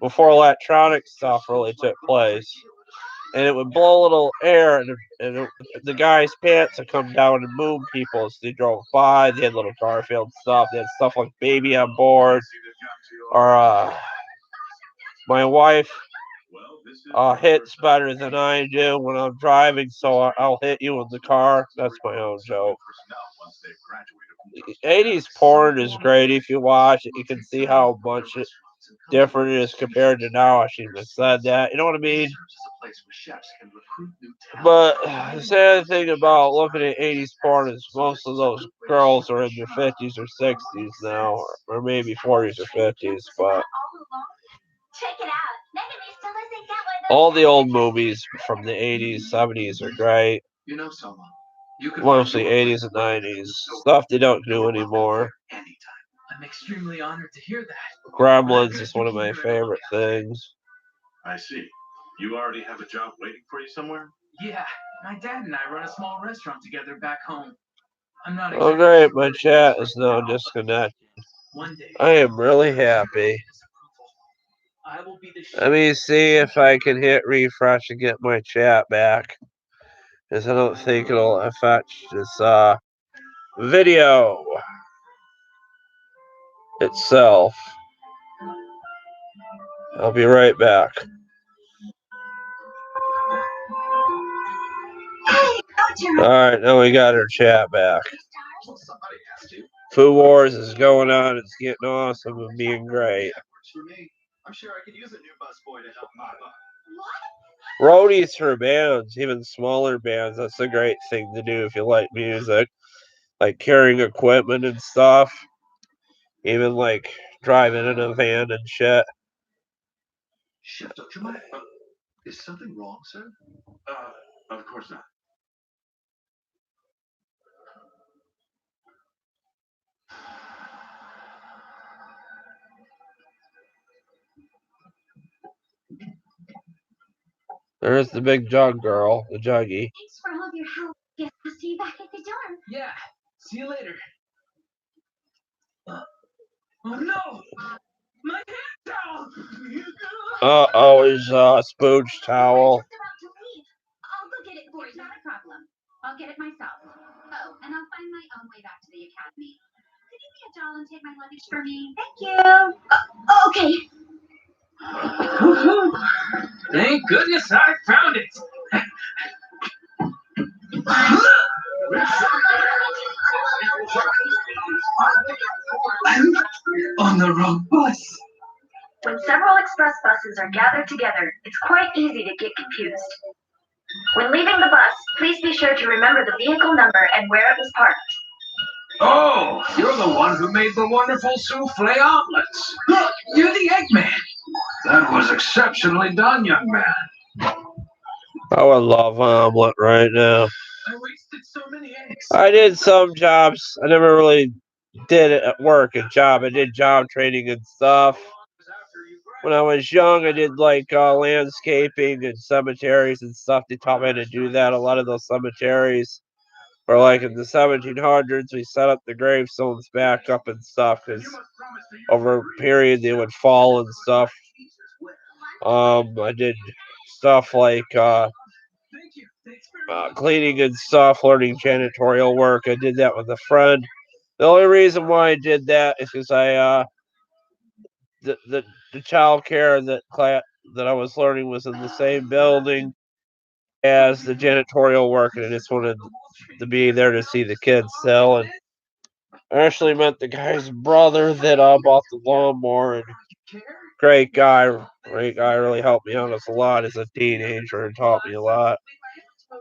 Speaker 12: before electronic stuff really took place. And it would blow a little air, and the guy's pants would come down and move people as they drove by. They had little Garfield stuff. They had stuff like Baby on Board, or my wife hits better than I do when I'm driving, so I'll hit you in the car. That's my own joke. 80s porn is great. If you watch it, you can see how much different it is compared to now. I shouldn't have said that. You know what I mean?
Speaker 16: chefs can recruit new talent.
Speaker 12: But the sad thing about looking at 80s porn is most of those girls are in their 50s or 60s now, or maybe 40s or 50s. But
Speaker 5: Check it out. None of you still isn't that one.
Speaker 12: all the old movies from the 80s, 70s are great.
Speaker 16: You know, Selma, you can
Speaker 12: Mostly 80s and 90s. Stuff they don't do anymore.
Speaker 16: anytime. I'm extremely honored to hear that.
Speaker 12: Gremlins is one of my favorite things.
Speaker 3: I see. You already have a job waiting for you somewhere?
Speaker 10: Yeah, my dad and I run a small restaurant together back home. I'm not
Speaker 12: Oh
Speaker 10: exactly
Speaker 12: great,
Speaker 10: sure
Speaker 12: my
Speaker 10: what
Speaker 12: chat
Speaker 10: it
Speaker 12: is now disconnected.
Speaker 10: One day,
Speaker 12: I am really happy.
Speaker 10: I will be the
Speaker 12: Let me see if I can hit refresh and get my chat back. Because I don't think it'll affect this video itself. I'll be right back. Alright, now we got our chat back. Food Wars is going on. It's getting awesome and being great.
Speaker 9: I'm sure I could use a new busboy to help mop up.
Speaker 12: Roadies for bands, even smaller bands, that's a great thing to do if you like music. Like carrying equipment and stuff. Even like driving in a van and shit.
Speaker 3: Chef, don't you mind? Is something wrong, sir? Of course not.
Speaker 12: There's the big jug girl, the juggy.
Speaker 5: Thanks for all of your help. Guess I'll see you back at the dorm.
Speaker 10: Yeah, see you later. Oh no! My hand towel!
Speaker 12: Uh-oh, his spooge towel.
Speaker 5: I'm just about to leave. I'll go get it for you. Not a problem. I'll get it myself. Oh, and I'll find my own way back to the academy. Could you be a doll and take my luggage for me? Thank you. Okay.
Speaker 10: Thank goodness I found it!
Speaker 11: On the wrong bus.
Speaker 5: When several express buses are gathered together, it's quite easy to get confused. When leaving the bus, please be sure to remember the vehicle number and where it was parked.
Speaker 11: Oh, you're the one who made the wonderful souffle omelets. Look, you're the Eggman. That was exceptionally done, young man.
Speaker 12: I would love an omelet right now.
Speaker 10: I wasted so many eggs.
Speaker 12: I did some jobs. I never really did it at work, a job. I did job training and stuff. When I was young, I did like landscaping and cemeteries and stuff. They taught me how to do that. A lot of those cemeteries were like in the 1700s. We set up the gravestones back up and stuff because over a period they would fall and stuff. I did stuff like cleaning and stuff, learning janitorial work. I did that with a friend. The only reason why I did that is because the child care that I was learning was in the same building as the janitorial work, and I just wanted to be there to see the kids still. And I actually met the guy's brother that bought the lawnmower, and great guy, really helped me out a lot as a teenager and taught me a lot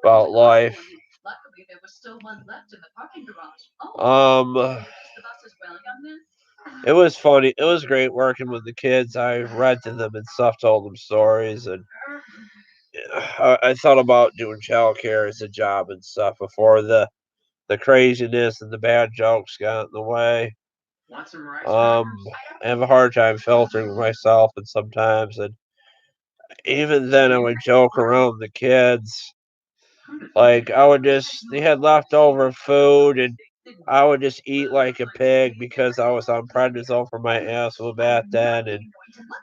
Speaker 12: about life.
Speaker 6: Luckily, there was still one left in the parking garage. The bus is well, young man.
Speaker 12: It was funny. It was great working with the kids. I read to them and stuff, told them stories, and I thought about doing childcare as a job and stuff before the craziness and the bad jokes got in the way.
Speaker 10: Want some rice?
Speaker 12: I have a hard time filtering myself, and sometimes, and even then, I would joke around the kids. Like they had leftover food, and I would just eat like a pig because I was on prednisone for my asthma back then, and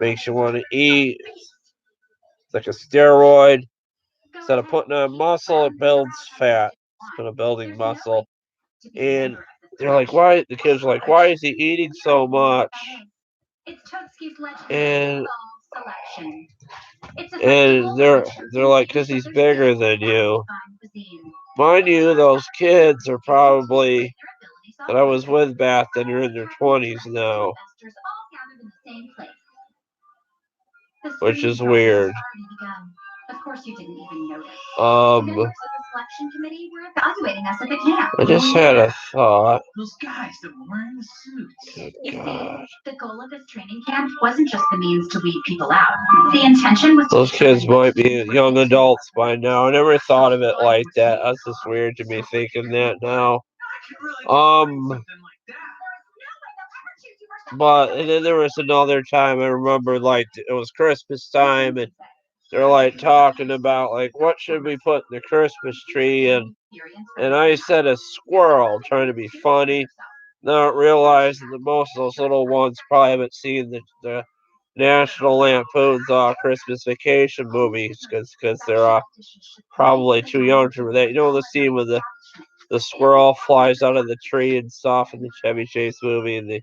Speaker 12: makes you want to eat. It's like a steroid. Instead of putting on muscle, it builds fat. Instead of building muscle. And they're like, why? The kids are like, why is he eating so much? And they're like, because he's bigger than you. Mind you, those kids are probably that I was with back then are in their 20s now, which is weird.
Speaker 5: Of course, you didn't even notice. The members of the selection committee were evaluating us at the camp.
Speaker 12: I just had a thought.
Speaker 11: Those guys that were wearing the suits.
Speaker 5: You see, the goal of this training camp wasn't just the means to weed people out. The intention was
Speaker 12: Those kids might be young adults by now. I never thought of it like that. That's just weird to me thinking that now. But and then there was another time I remember, like it was Christmas time, and they're like talking about like what should we put in the Christmas tree, and I said a squirrel, trying to be funny, not realizing that most of those little ones probably haven't seen the National Lampoon's Christmas Vacation movies because they're probably too young for that. You know the scene with the squirrel flies out of the tree and stuff in the Chevy Chase movie, and they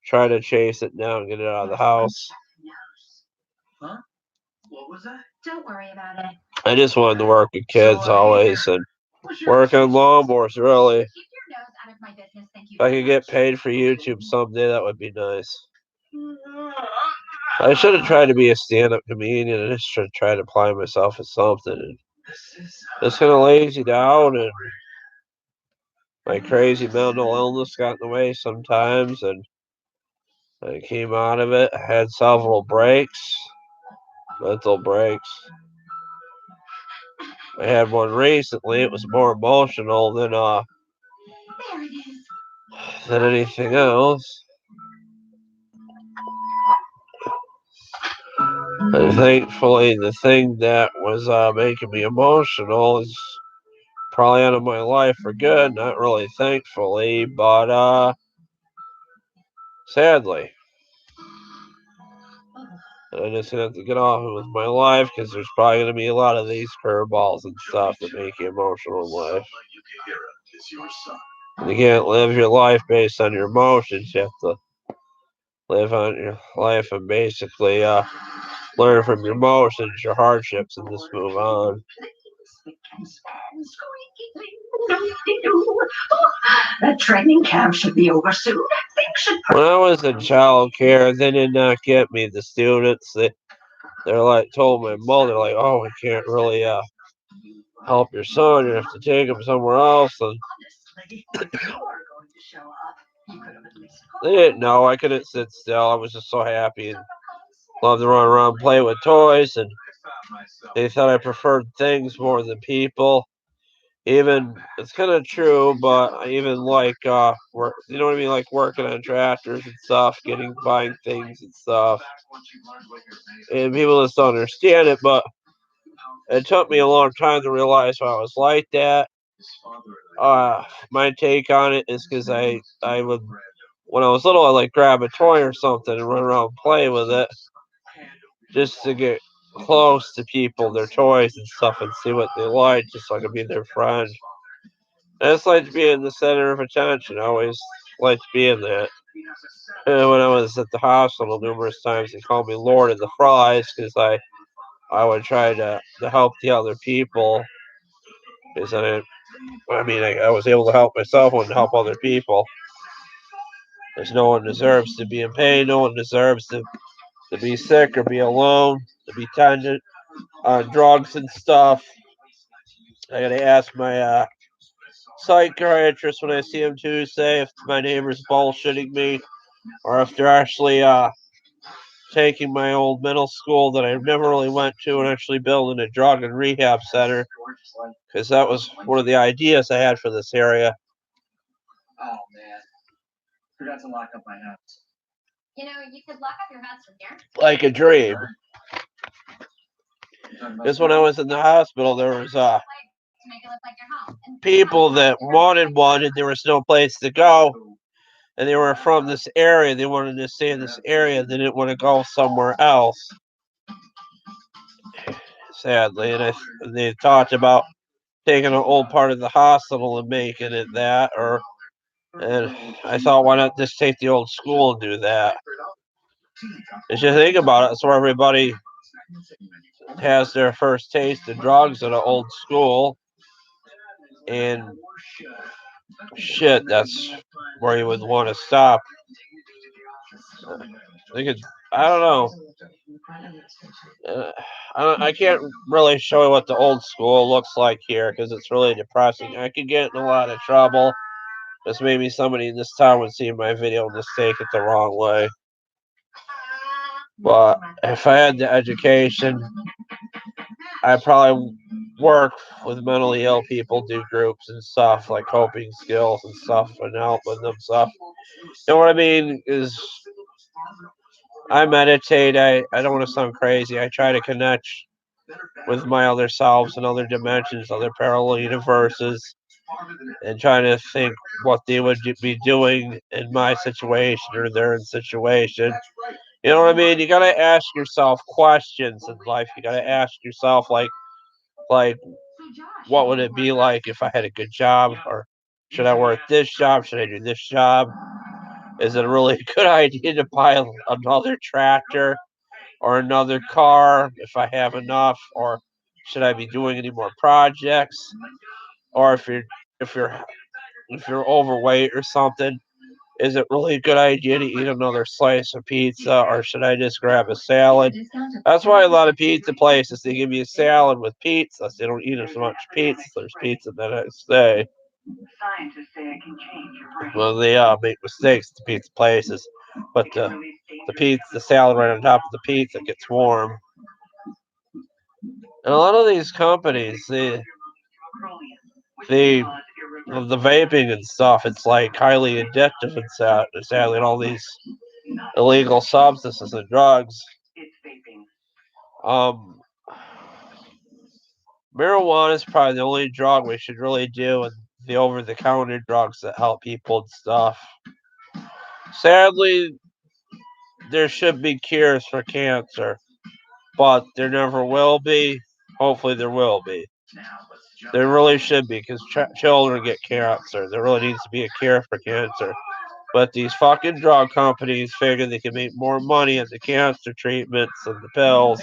Speaker 12: try to chase it down and get it out of the house.
Speaker 11: Huh? What was that?
Speaker 5: Don't worry about it.
Speaker 12: I just wanted to work with kids always and work on lawnmowers, really.
Speaker 5: Keep your nose out of my business, thank you.
Speaker 12: If I could get paid for YouTube someday, that would be nice. I should have tried to be a stand-up comedian. I just should try to apply myself as something. And just kind of lazied out, and my crazy mental illness got in the way sometimes, and I came out of it. I had several breaks, mental breaks. I had one recently. It was more emotional than anything else. And thankfully, the thing that was making me emotional is probably out of my life for good. Not really thankfully, but sadly. I just have to get off it with my life because there's probably going to be a lot of these curveballs and stuff that make you emotional in life. You can't live your life based on your emotions. You have to live on your life and basically learn from your emotions, your hardships, and just move on.
Speaker 7: That training camp should be over soon.
Speaker 12: When I was in child care, they did not get me. The students, they're like told my mother, like, oh, we can't really help your son. You have to take him somewhere else. And they didn't know. I couldn't sit still. I was just so happy and loved to run around and play with toys. And they thought I preferred things more than people. Even it's kind of true, but I even like work. You know what I mean? Like working on tractors and stuff, buying things and stuff. And people just don't understand it, but it took me a long time to realize why I was like that. My take on it is because I would, when I was little, I like grab a toy or something and run around and play with it, just to get close to people, their toys and stuff, and see what they like, just so I could be their friend. I just like to be in the center of attention. I always like to be in that. And when I was at the hospital numerous times, they called me Lord of the Flies because I would try to help the other people. Because I was able to help myself and help other people. Because no one deserves to be in pain. No one deserves to be sick or be alone, to be dependent on drugs and stuff. I gotta ask my psychiatrist when I see him Tuesday if my neighbor's bullshitting me or if they're actually taking my old middle school that I never really went to and actually building a drug and rehab center, because that was one of the ideas I had for this area.
Speaker 11: Oh man, forgot to lock up my house.
Speaker 5: You know, you could lock up your house from here.
Speaker 12: Like a dream. Because when I was in the hospital, there was people that wanted one and there was no place to go. And they were from this area. They wanted to stay in this area. They didn't want to go somewhere else. Sadly. And they talked about taking an old part of the hospital and making it that. And I thought, why not just take the old school and do that? As you think about it, it's where everybody has their first taste of drugs at an old school. And shit, that's where you would want to stop. I think I don't know. I can't really show you what the old school looks like here because it's really depressing. I could get in a lot of trouble. Just maybe somebody in this town would see my video and just take it the wrong way. But if I had the education, I'd probably work with mentally ill people, do groups and stuff like coping skills and stuff, and helping them stuff. You know what I mean? Is I meditate. I don't want to sound crazy. I try to connect with my other selves and other dimensions, other parallel universes, and trying to think what they would be doing in my situation or their situation. You know what I mean? You gotta ask yourself questions in life. You gotta ask yourself like what would it be like if I had a good job, or should I work this job? Should I do this job? Is it a really good idea to buy another tractor or another car if I have enough, or should I be doing any more projects? Or if you're if you're overweight or something, is it really a good idea to eat another slice of pizza, or should I just grab a salad? That's why a lot of pizza places, they give you a salad with pizza. So they don't eat as much pizza. There's pizza the next day. Well, they make mistakes at the pizza places, but the salad right on top of the pizza gets warm. And a lot of these companies, the vaping and stuff, it's like highly addictive and sadly, and all these illegal substances and drugs. Marijuana is probably the only drug we should really do, and the over-the-counter drugs that help people and stuff. Sadly, there should be cures for cancer, but there never will be. Hopefully, there will be. There really should be, because children get cancer. There really needs to be a cure for cancer. But these fucking drug companies figure they can make more money on the cancer treatments and the pills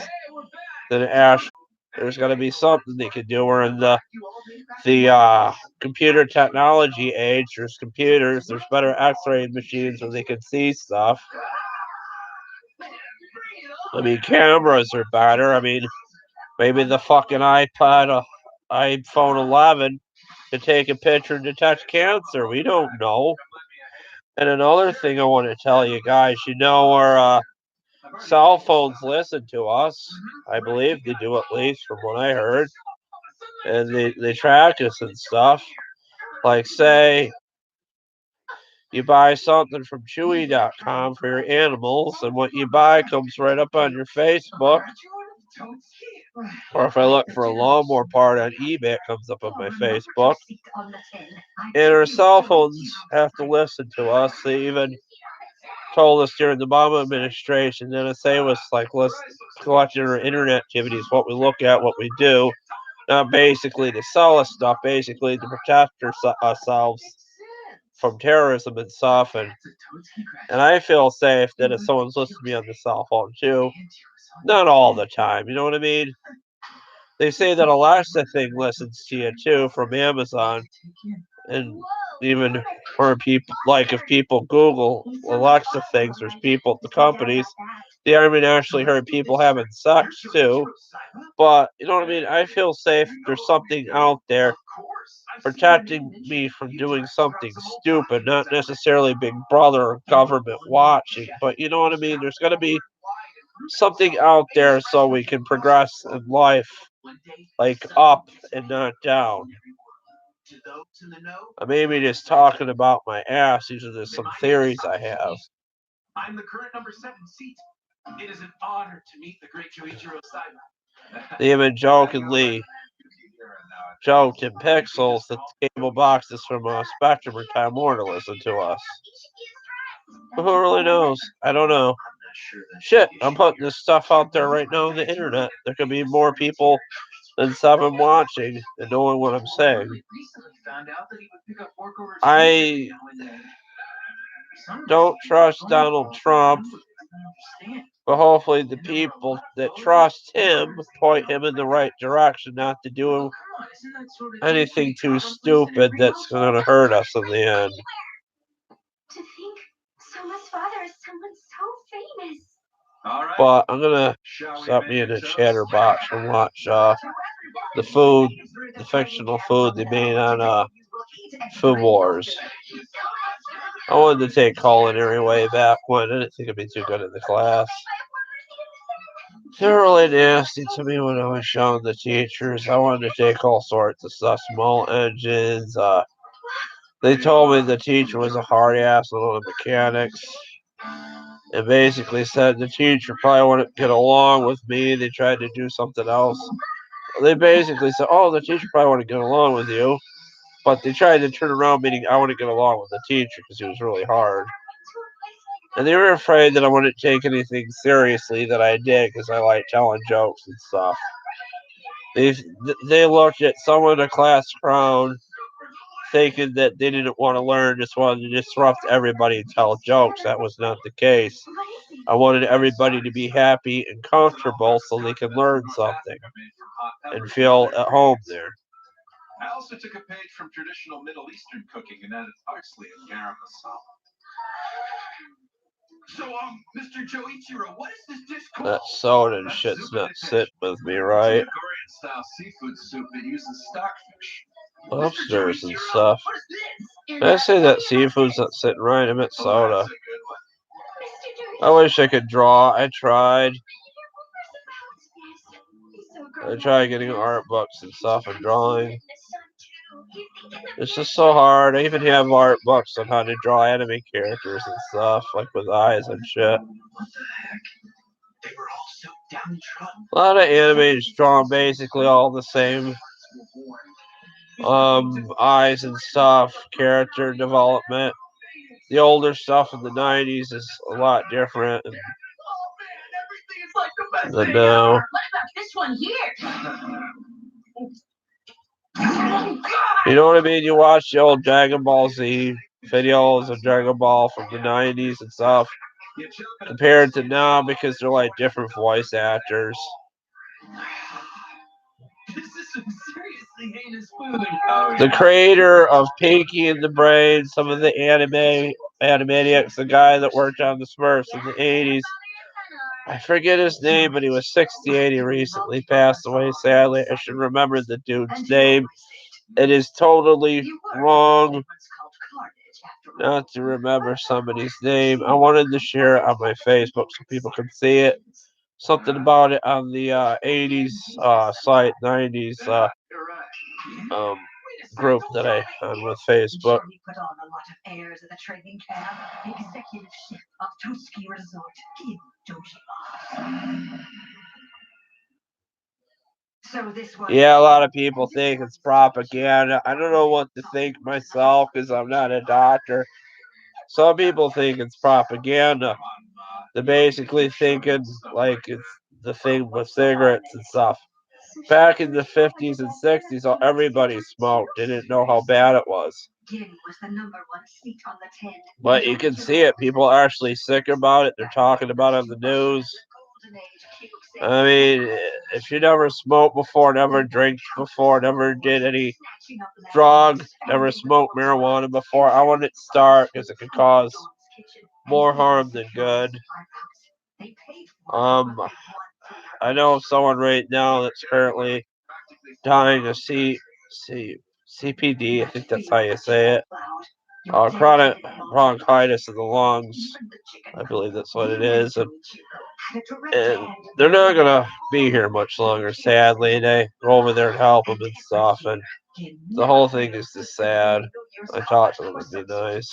Speaker 12: than ash. There's got to be something they can do. We're in the computer technology age. There's computers. There's better X-ray machines where they can see stuff. I mean, cameras are better. I mean, maybe the fucking iPhone 11 can take a picture and detect cancer. We don't know. And another thing I want to tell you guys, our cell phones listen to us. I believe they do, at least from what I heard. And they track us and stuff. Like, say, you buy something from Chewy.com for your animals, and what you buy comes right up on your Facebook. Or if I look for a lawnmower part on eBay, it comes up on my Facebook. And our cell phones have to listen to us. They even told us during the Obama administration, the NSA was like, let's watching our internet activities, what we look at, what we do. Not basically to sell us stuff, basically to protect ourselves from terrorism and stuff. And I feel safe that if someone's listening to me on the cell phone too, not all the time, you know what I mean? They say that Alexa thing listens to you too from Amazon. And even for people, like if people Google Alexa things, there's people at the companies. They even actually heard people having sex too. But you know what I mean? I feel safe. There's something out there protecting me from doing something stupid, not necessarily Big Brother or government watching. But you know what I mean? There's going to be something out there so we can progress in life, like up and not down. I may be just talking about my ass. These are just some theories I have.
Speaker 8: I'm the current number 7 seat. It is an honor to meet the great Joichiro Saiba.
Speaker 12: They even jokingly joked in Pixels that the cable boxes from Spectrum or Time Warner listen to us. But who really knows? I don't know. Shit, I'm putting this stuff out there right now on the internet. There could be more people than 7 watching and knowing what I'm saying. I don't trust Donald Trump, but hopefully the people that trust him point him in the right direction, not to do anything too stupid that's going to hurt us in the end.
Speaker 5: To think Soma's father is someone so famous.
Speaker 12: But I'm gonna stop being a chatterbox and watch the food, the fictional food they made on Food Wars. I wanted to take culinary way back when. I didn't think I'd be too good in the class. They were really nasty to me when I was young, the teachers. I wanted to take all sorts of stuff, small engines. They told me the teacher was a hard ass on all the mechanics. And basically said the teacher probably wouldn't get along with me. They tried to do something else. They basically said, oh, the teacher probably wouldn't get along with you. But they tried to turn around, meaning I wouldn't get along with the teacher because he was really hard. And they were afraid that I wouldn't take anything seriously that I did because I like telling jokes and stuff. They looked at someone in a class crown thinking that they didn't want to learn, just wanted to disrupt everybody and tell jokes. That was not the case. I wanted everybody to be happy and comfortable so they could learn something and feel at home there.
Speaker 3: I also took a page from traditional Middle Eastern cooking and added parsley and garam masala. So, Mr. Joichiro, what is this dish called?
Speaker 12: That soda and shit's not sitting with me right.
Speaker 3: Korean-style seafood soup that uses stockfish.
Speaker 12: Lobsters and stuff. I say that seafood's not sitting right. I meant soda. I wish I could draw. I tried. I tried getting art books and stuff and drawing. It's just so hard. I even have art books on how to draw anime characters and stuff, like with eyes and shit. A lot of anime is drawn basically all the same. Eyes and stuff, character development. The older stuff in the 90s is a lot different than now.
Speaker 5: What about this one here?
Speaker 12: You know what I mean? You watch the old Dragon Ball Z videos of Dragon Ball from the 90s and stuff compared to now because they're like different voice actors.
Speaker 3: This is some seriously heinous food.
Speaker 12: The creator of Pinky and the Brain, some of the animatics, the guy that worked on the Smurfs in the 80s. I forget his name, but he was 68. He recently passed away, sadly. I should remember the dude's name. It is totally wrong not to remember somebody's name. I wanted to share it on my Facebook so people can see it. Something about it on the 80s site, 90s group that I had with Facebook.
Speaker 4: He put on a lot of airs at the training camp. The executive chef of Toski Resort in Dojiba. So this was
Speaker 12: Yeah, a lot of people think it's propaganda. I don't know what to think myself because I'm not a doctor. Some people think it's propaganda. They're basically thinking like it's the thing with cigarettes and stuff. Back in the 50s and 60s, everybody smoked. They didn't know how bad it was. But you can see it. People are actually sick about it. They're talking about it on the news. I mean, if you never smoked before, never drank before, never did any drug, never smoked marijuana before, I wouldn't start because it could cause more harm than good. I know of someone right now that's currently dying of CPD. I think that's how you say it. Chronic bronchitis in the lungs. I believe that's what it is. And they're not going to be here much longer, sadly. They go over there and help them and stuff. And the whole thing is just sad. I talked to them, it'd be nice.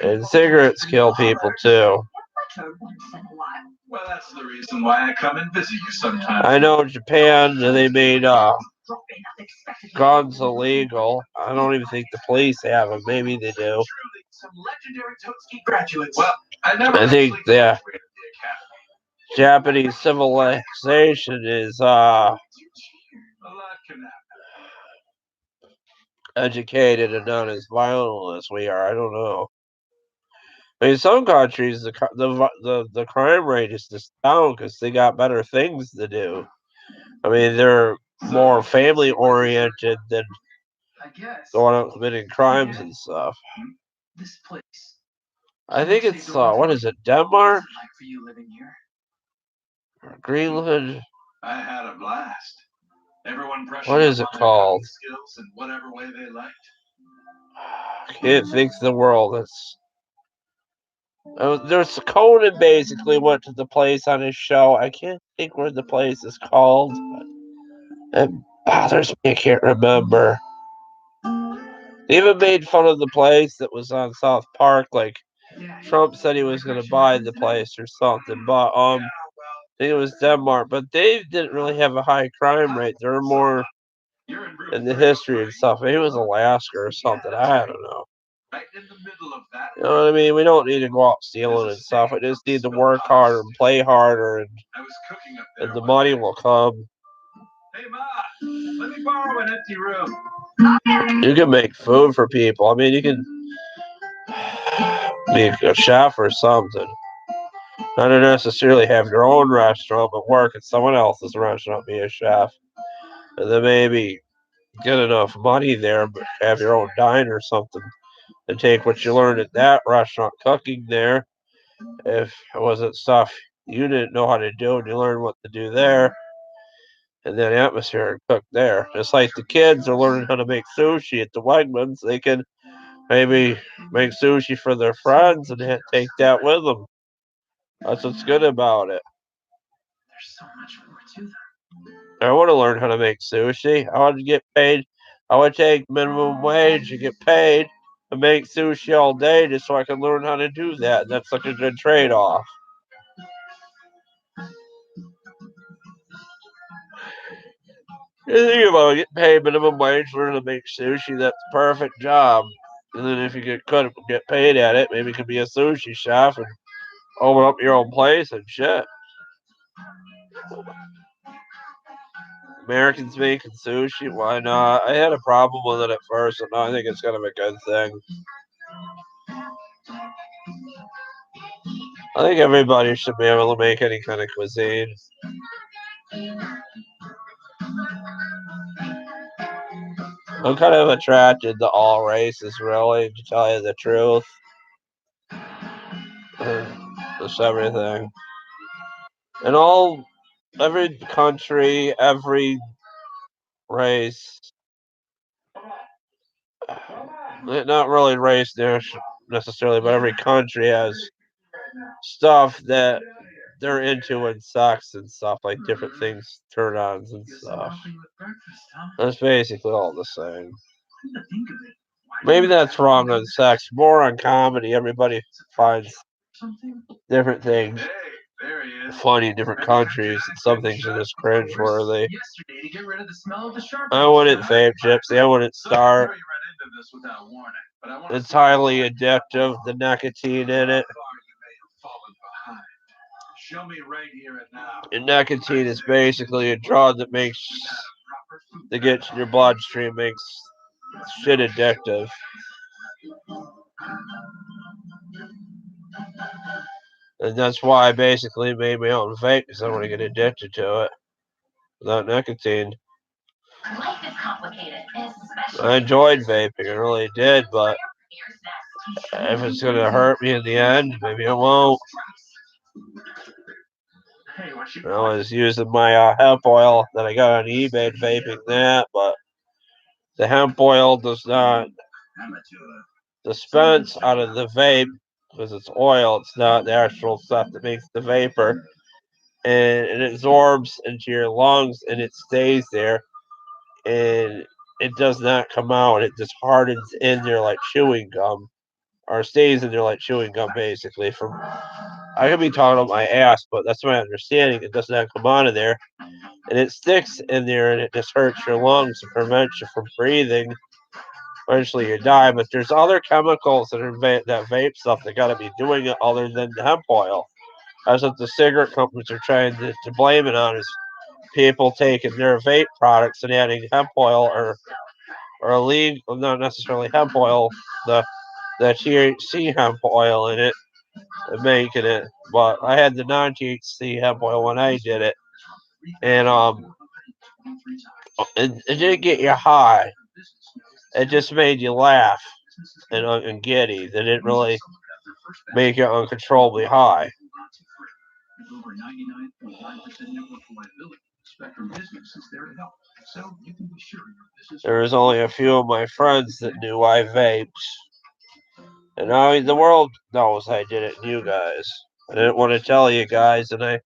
Speaker 12: And cigarettes kill people too.
Speaker 3: Well, that's the reason why I come and visit you sometimes.
Speaker 12: I know in Japan they made guns illegal. I don't even think the police have them. Maybe they do.
Speaker 3: Some legendary Tootski graduates. Well, I
Speaker 12: think the Japanese civilization is educated and not as violent as we are. I don't know. I mean, some countries the crime rate is just down because they got better things to do. I mean, they're more family oriented than going out committing crimes and stuff.
Speaker 11: This place
Speaker 12: I think it's what is it, Denmark?
Speaker 10: Like for you living here?
Speaker 12: Greenland?
Speaker 3: I had a blast. Everyone brushed
Speaker 12: What is it
Speaker 3: up on their
Speaker 12: called?
Speaker 3: cooking skills in whatever way they liked.
Speaker 12: Can't think of the world. It's there's Conan basically went to the place on his show. I can't think what the place is called. It bothers me. I can't remember. They even made fun of the place that was on South Park. Like Trump said he was going to buy the place or something, but I think it was Denmark. But they didn't really have a high crime rate. They were more in the history and stuff. Maybe it was Alaska or something. I don't know.
Speaker 3: Right in the middle of that.
Speaker 12: You know what I mean? We don't need to go out stealing and stuff. We just need to work harder and play harder,
Speaker 3: I was cooking up there.
Speaker 12: and the money will come.
Speaker 3: Hey Ma, let me borrow an empty room.
Speaker 12: You can make food for people. I mean, you can be a chef or something. Not to necessarily have your own restaurant, but work at someone else's restaurant, be a chef. And then maybe get enough money there, but have your own diner or something. And take what you learned at that restaurant cooking there. If it wasn't stuff you didn't know how to do, and you learned what to do there, and then atmosphere and cook there. Just like the kids are learning how to make sushi at the Wegmans, they can maybe make sushi for their friends and take that with them. That's what's good about it.
Speaker 10: There's so much more to them.
Speaker 12: I want to learn how to make sushi. I want to get paid. I would take minimum wage and get paid and make sushi all day just so I can learn how to do that. That's like a good trade-off. You think about it, get paid minimum wage, learn to make sushi, that's a perfect job. And then if you get paid at it, maybe you could be a sushi chef and open up your own place and shit. Americans making sushi, why not? I had a problem with it at first, and now I think it's kind of a good thing. I think everybody should be able to make any kind of cuisine. I'm kind of attracted to all races, really, to tell you the truth. Just everything. And every country, every race, not really race necessarily, but every country has stuff that they're into and sex and stuff, like different things, turn-ons and stuff. That's basically all the same. Maybe that's wrong on sex, more on comedy. Everybody finds different things funny in different countries, and some things are just cringe-worthy. I wouldn't vape, Gypsy. I wouldn't start. It's highly addictive, the nicotine in it.
Speaker 3: Show me right here and now.
Speaker 12: And nicotine is basically a drug that gets in your bloodstream, makes shit addictive. And that's why I basically made my own vape, because I want to get addicted to it without nicotine.
Speaker 6: Life is complicated, especially.
Speaker 12: I enjoyed vaping, I really did, but if it's going to hurt me in the end, maybe it won't. I was using my hemp oil that I got on eBay and vaping that, but the hemp oil does not dispense out of the vape because it's oil. It's not the actual stuff that makes the vapor. And it absorbs into your lungs and it stays there. And it does not come out. It just hardens in there like chewing gum. Or stays in there like chewing gum, basically. I could be talking about my ass, but that's my understanding. It does not come out of there. And it sticks in there and it just hurts your lungs and prevents you from breathing. Eventually you die. But there's other chemicals that are that vape stuff that got to be doing it other than the hemp oil. That's what the cigarette companies are trying to blame it on, is people taking their vape products and adding hemp oil or illegal, not necessarily hemp oil, the THC hemp oil in it and making it. But I had the non-THC hemp oil when I did it, and it didn't get you high. It just made you laugh and giddy. They didn't really make it uncontrollably high.
Speaker 3: Over 99.9% network reliability. Spectrum Business is there to help, so you can be sure your business.
Speaker 12: There was only a few of my friends that knew I vaped. And now the world knows I did it, you guys. I didn't want to tell you guys, and I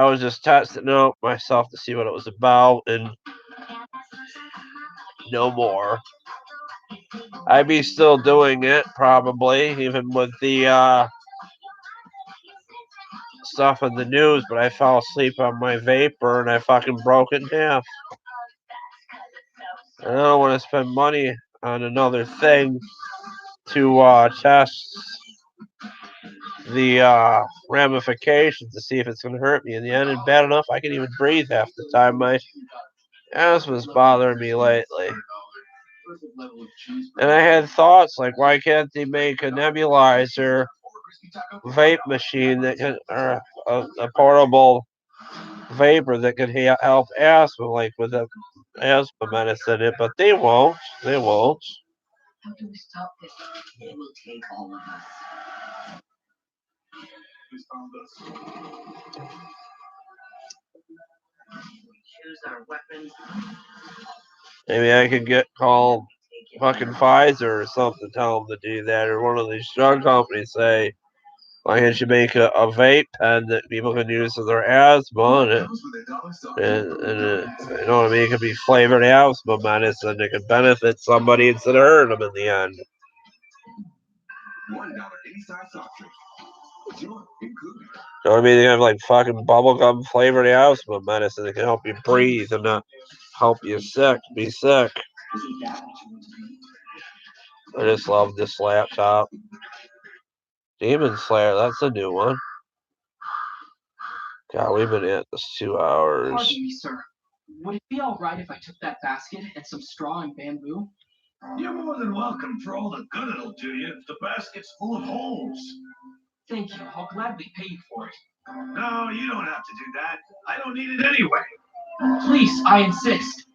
Speaker 12: was just testing out myself to see what it was about, and no more. I'd be still doing it, probably, even with the stuff in the news, but I fell asleep on my vapor, and I fucking broke it in half. I don't want to spend money on another thing to test the ramifications to see if it's going to hurt me in the end. And bad enough, I can even breathe half the time. My asthma's bothering me lately. And I had thoughts like, why can't they make a nebulizer vape machine that can, or a portable vapor that could help asthma, like with a asthma medicine in it? But they won't. They won't.
Speaker 6: How do we stop this? It will take all of us. We choose our weapons.
Speaker 12: Maybe I could call fucking Pfizer or something, tell them to do that, or one of these drug companies say, why can't you make a vape pen that people can use for their asthma, and you know what I mean? It could be flavored asthma medicine that could benefit somebody instead of hurting them in the end.
Speaker 3: $1 any size soft drink.
Speaker 12: You know what I mean? They have like fucking bubblegum flavored asthma medicine that can help you breathe and not help you be sick. I just love this laptop. Demon Slayer, that's a new one. God, we've been at this 2 hours.
Speaker 17: Pardon me, sir. Would it be all right if I took that basket and some straw and bamboo?
Speaker 3: You're more than welcome for all the good it'll do you if the basket's full of holes.
Speaker 17: Thank you. I'll gladly pay you for it.
Speaker 3: No, you don't have to do that. I don't need it anyway.
Speaker 17: Please, I insist.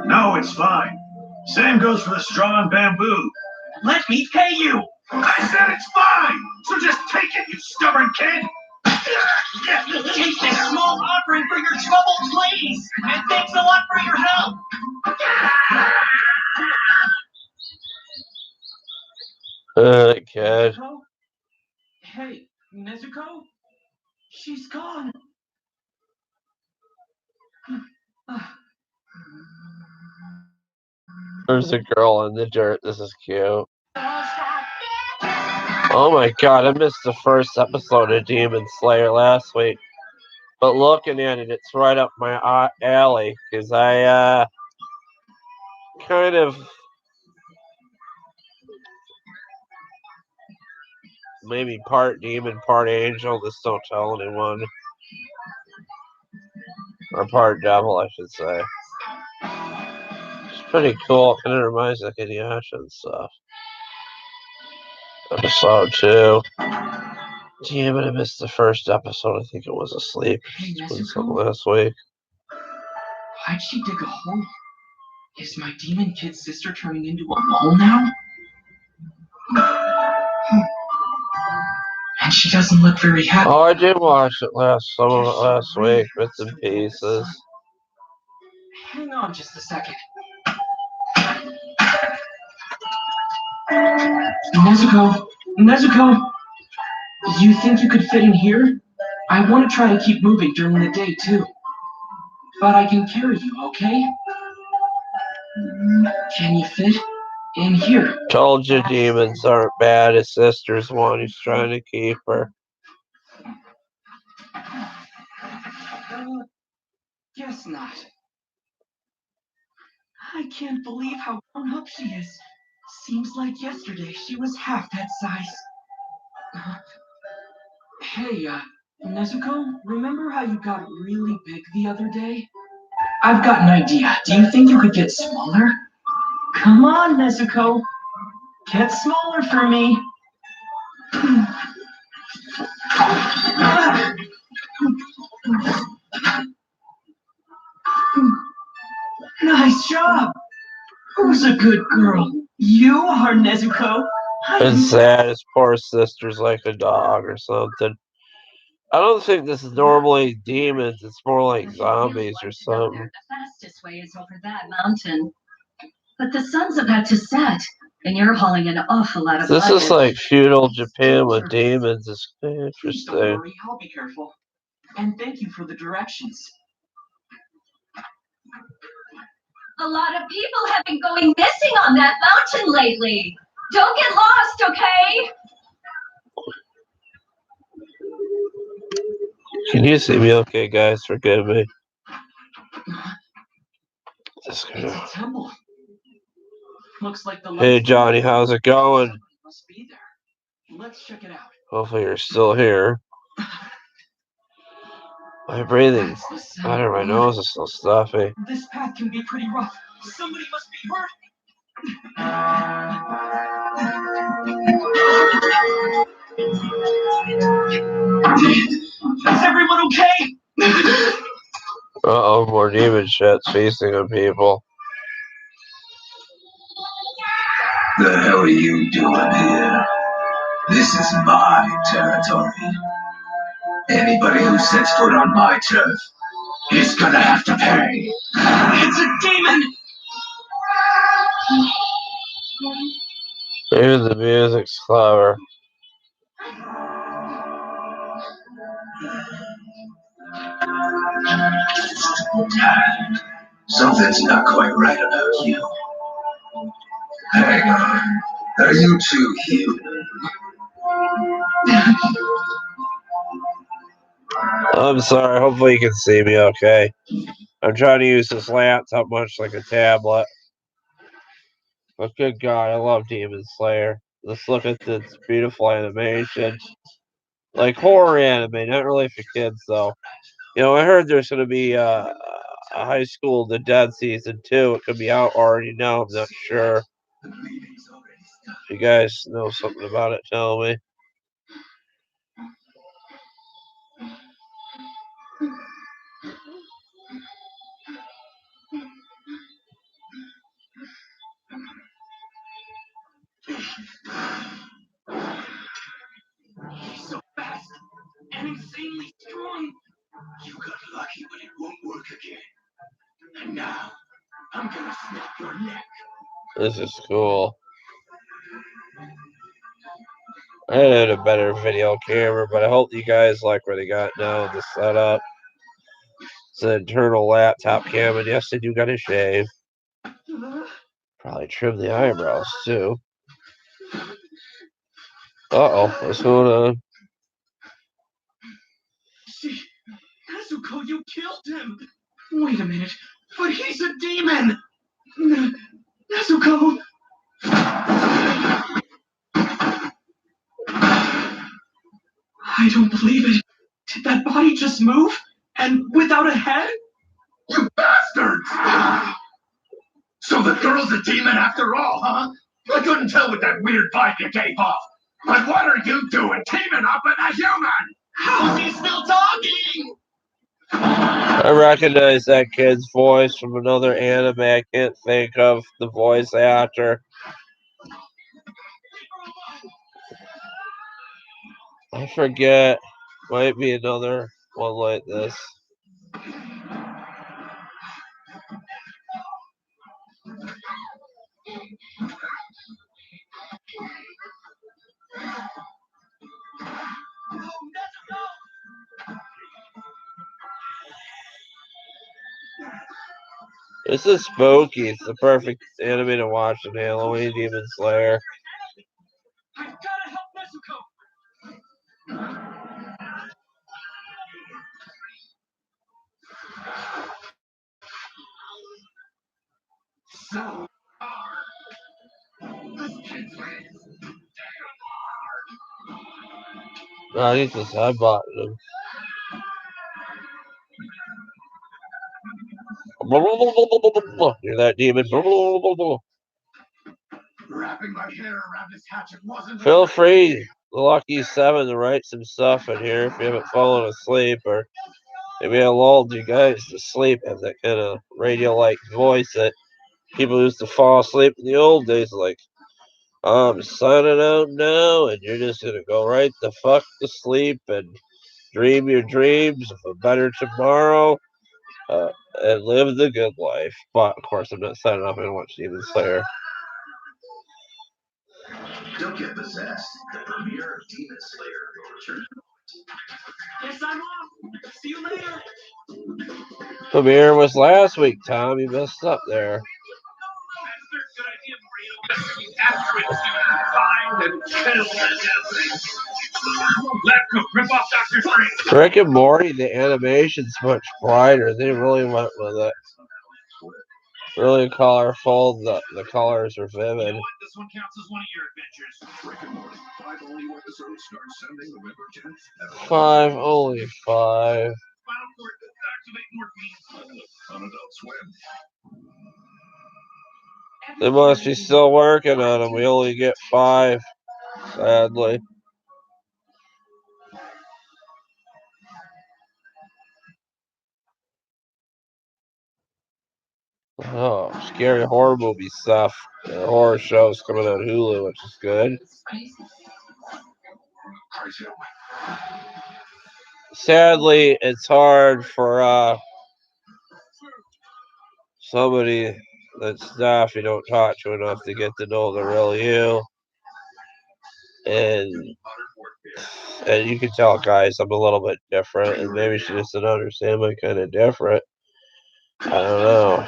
Speaker 3: No, it's fine. Same goes for the straw and bamboo.
Speaker 17: Let me pay you!
Speaker 3: I said it's fine! So just take it, you stubborn kid!
Speaker 17: Take this small offering for your trouble, please! And thanks a lot for your help!
Speaker 12: Kid.
Speaker 17: Hey, Nezuko? She's gone.
Speaker 12: There's a girl in the dirt. This is cute. Oh my god, I missed the first episode of Demon Slayer last week. But looking at it, it's right up my alley. Because I kind of maybe part demon, part angel. Just don't tell anyone. Or part devil, I should say. It's pretty cool. Kind of reminds me of Inuyasha and stuff. Episode 2. Damn it, I missed the first episode. I think it was asleep.
Speaker 17: Hey,
Speaker 12: Something
Speaker 17: Nezuko?
Speaker 12: last week.
Speaker 17: Why'd she dig a hole? Is my demon kid sister turning into a mole now? And she doesn't look very happy.
Speaker 12: Oh, I did watch it some of it last week, bits and pieces.
Speaker 17: Hang on just a second. Nezuko, you think you could fit in here? I want to try to keep moving during the day too. But I can carry you, okay? Can you fit in here?
Speaker 12: Told you demons aren't bad. His sister's one. He's trying to keep her.
Speaker 17: Guess not. I can't believe how grown up she is. Seems like yesterday she was half that size. Hey, Nezuko, remember how you got really big the other day? I've got an idea. Do you think you could get smaller? Come on, Nezuko. Get smaller for me. Nice job. Who's a good girl? You are, Nezuko.
Speaker 12: It's sad. His poor sister's like a dog or something. I don't think this is normally demons. It's more like zombies or something.
Speaker 6: The fastest way is over that mountain. But the sun's about to set, and you're hauling an awful lot of
Speaker 12: This is
Speaker 6: luggage.
Speaker 12: like feudal Japan with demons. It's
Speaker 17: Please don't
Speaker 12: interesting.
Speaker 17: worry, I'll be careful. And thank you for the directions.
Speaker 6: A lot of people have been going missing on that mountain lately. Don't get lost, okay?
Speaker 12: Can you see me okay, guys? Forgive me.
Speaker 17: It's a temple. Looks like the
Speaker 12: Hey, Johnny, how's it going?
Speaker 17: must be there. Let's check it out.
Speaker 12: Hopefully you're still here. My breathing's better. My nose is still stuffy.
Speaker 17: This path can be pretty rough. Somebody must be hurt. Is everyone okay?
Speaker 12: Uh-oh, more demon shit's feasting on people.
Speaker 3: The hell are you doing here? This is my territory. Anybody who sets foot on my turf is gonna have to pay.
Speaker 17: It's a demon!
Speaker 12: Even the music's clever.
Speaker 3: Something's not quite right about you. Hang on. Are you two human?
Speaker 12: I'm sorry. Hopefully you can see me okay. I'm trying to use this laptop much like a tablet. But good God, I love Demon Slayer. Let's look at this beautiful animation. Like horror anime, not really for kids though. You know, I heard there's going to be a High School of the Dead season 2. It could be out already now. I'm not sure. If you guys know something about it, tell me.
Speaker 17: He's so fast and insanely strong.
Speaker 3: You got lucky, but it won't work again. And now, I'm gonna snap your neck.
Speaker 12: This is cool. I had a better video camera, but I hope you guys like what I got now in the setup. It's an internal laptop cam, and yes, I do got to shave. Probably trim the eyebrows too. Uh-oh, what's going on?
Speaker 17: See, Nezuko, you killed him! Wait a minute, but he's a demon! Nezuko! I don't believe it. Did that body just move? And without a head?
Speaker 3: You bastards! So the girl's a demon after all, huh? I couldn't tell with that weird vibe you gave off. But what are you doing teaming up with a human?
Speaker 17: How's he still talking?
Speaker 12: I recognize that kid's voice from another anime. I can't think of the voice actor. I forget. Might be another one like this. This is spooky. It's the perfect anime to watch in Halloween, Demon Slayer.
Speaker 17: I've gotta help Nezuko!
Speaker 3: So hard. This kid's damn hard.
Speaker 12: I need this headbutt him. You're that demon.
Speaker 3: Wrapping my hair around this hatchet wasn't.
Speaker 12: Feel free, the Lucky 7, to write some stuff in here if you haven't fallen asleep, or maybe I lulled you guys to sleep and that kind of radio-like voice that people used to fall asleep in the old days, like I'm signing out now, and you're just gonna go right the fuck to sleep and dream your dreams of a better tomorrow, and live the good life. But of course, I'm not signing off. I don't watch Demon Slayer.
Speaker 3: Don't get possessed. The premiere of Demon Slayer.
Speaker 17: Guess I'm off. See you later.
Speaker 12: Premiere was last week, Tom. You messed up there. Rick and Morty, the animation's much brighter. They really went with it. Really colorful. The colors are vivid.
Speaker 3: This one counts as one of your adventures. Rick and Morty. 5 only episodes start Sunday, November 10th.
Speaker 12: 5, only 5.
Speaker 3: On Adult Swim.
Speaker 12: They must be still working on them. We only get 5, sadly. Oh, scary horror movie stuff. The horror shows coming on Hulu, which is good. Sadly, it's hard for somebody that's deaf you don't talk to enough to get to know the real you. And you can tell, guys, I'm a little bit different, and maybe she just doesn't understand my kind of different. I don't know.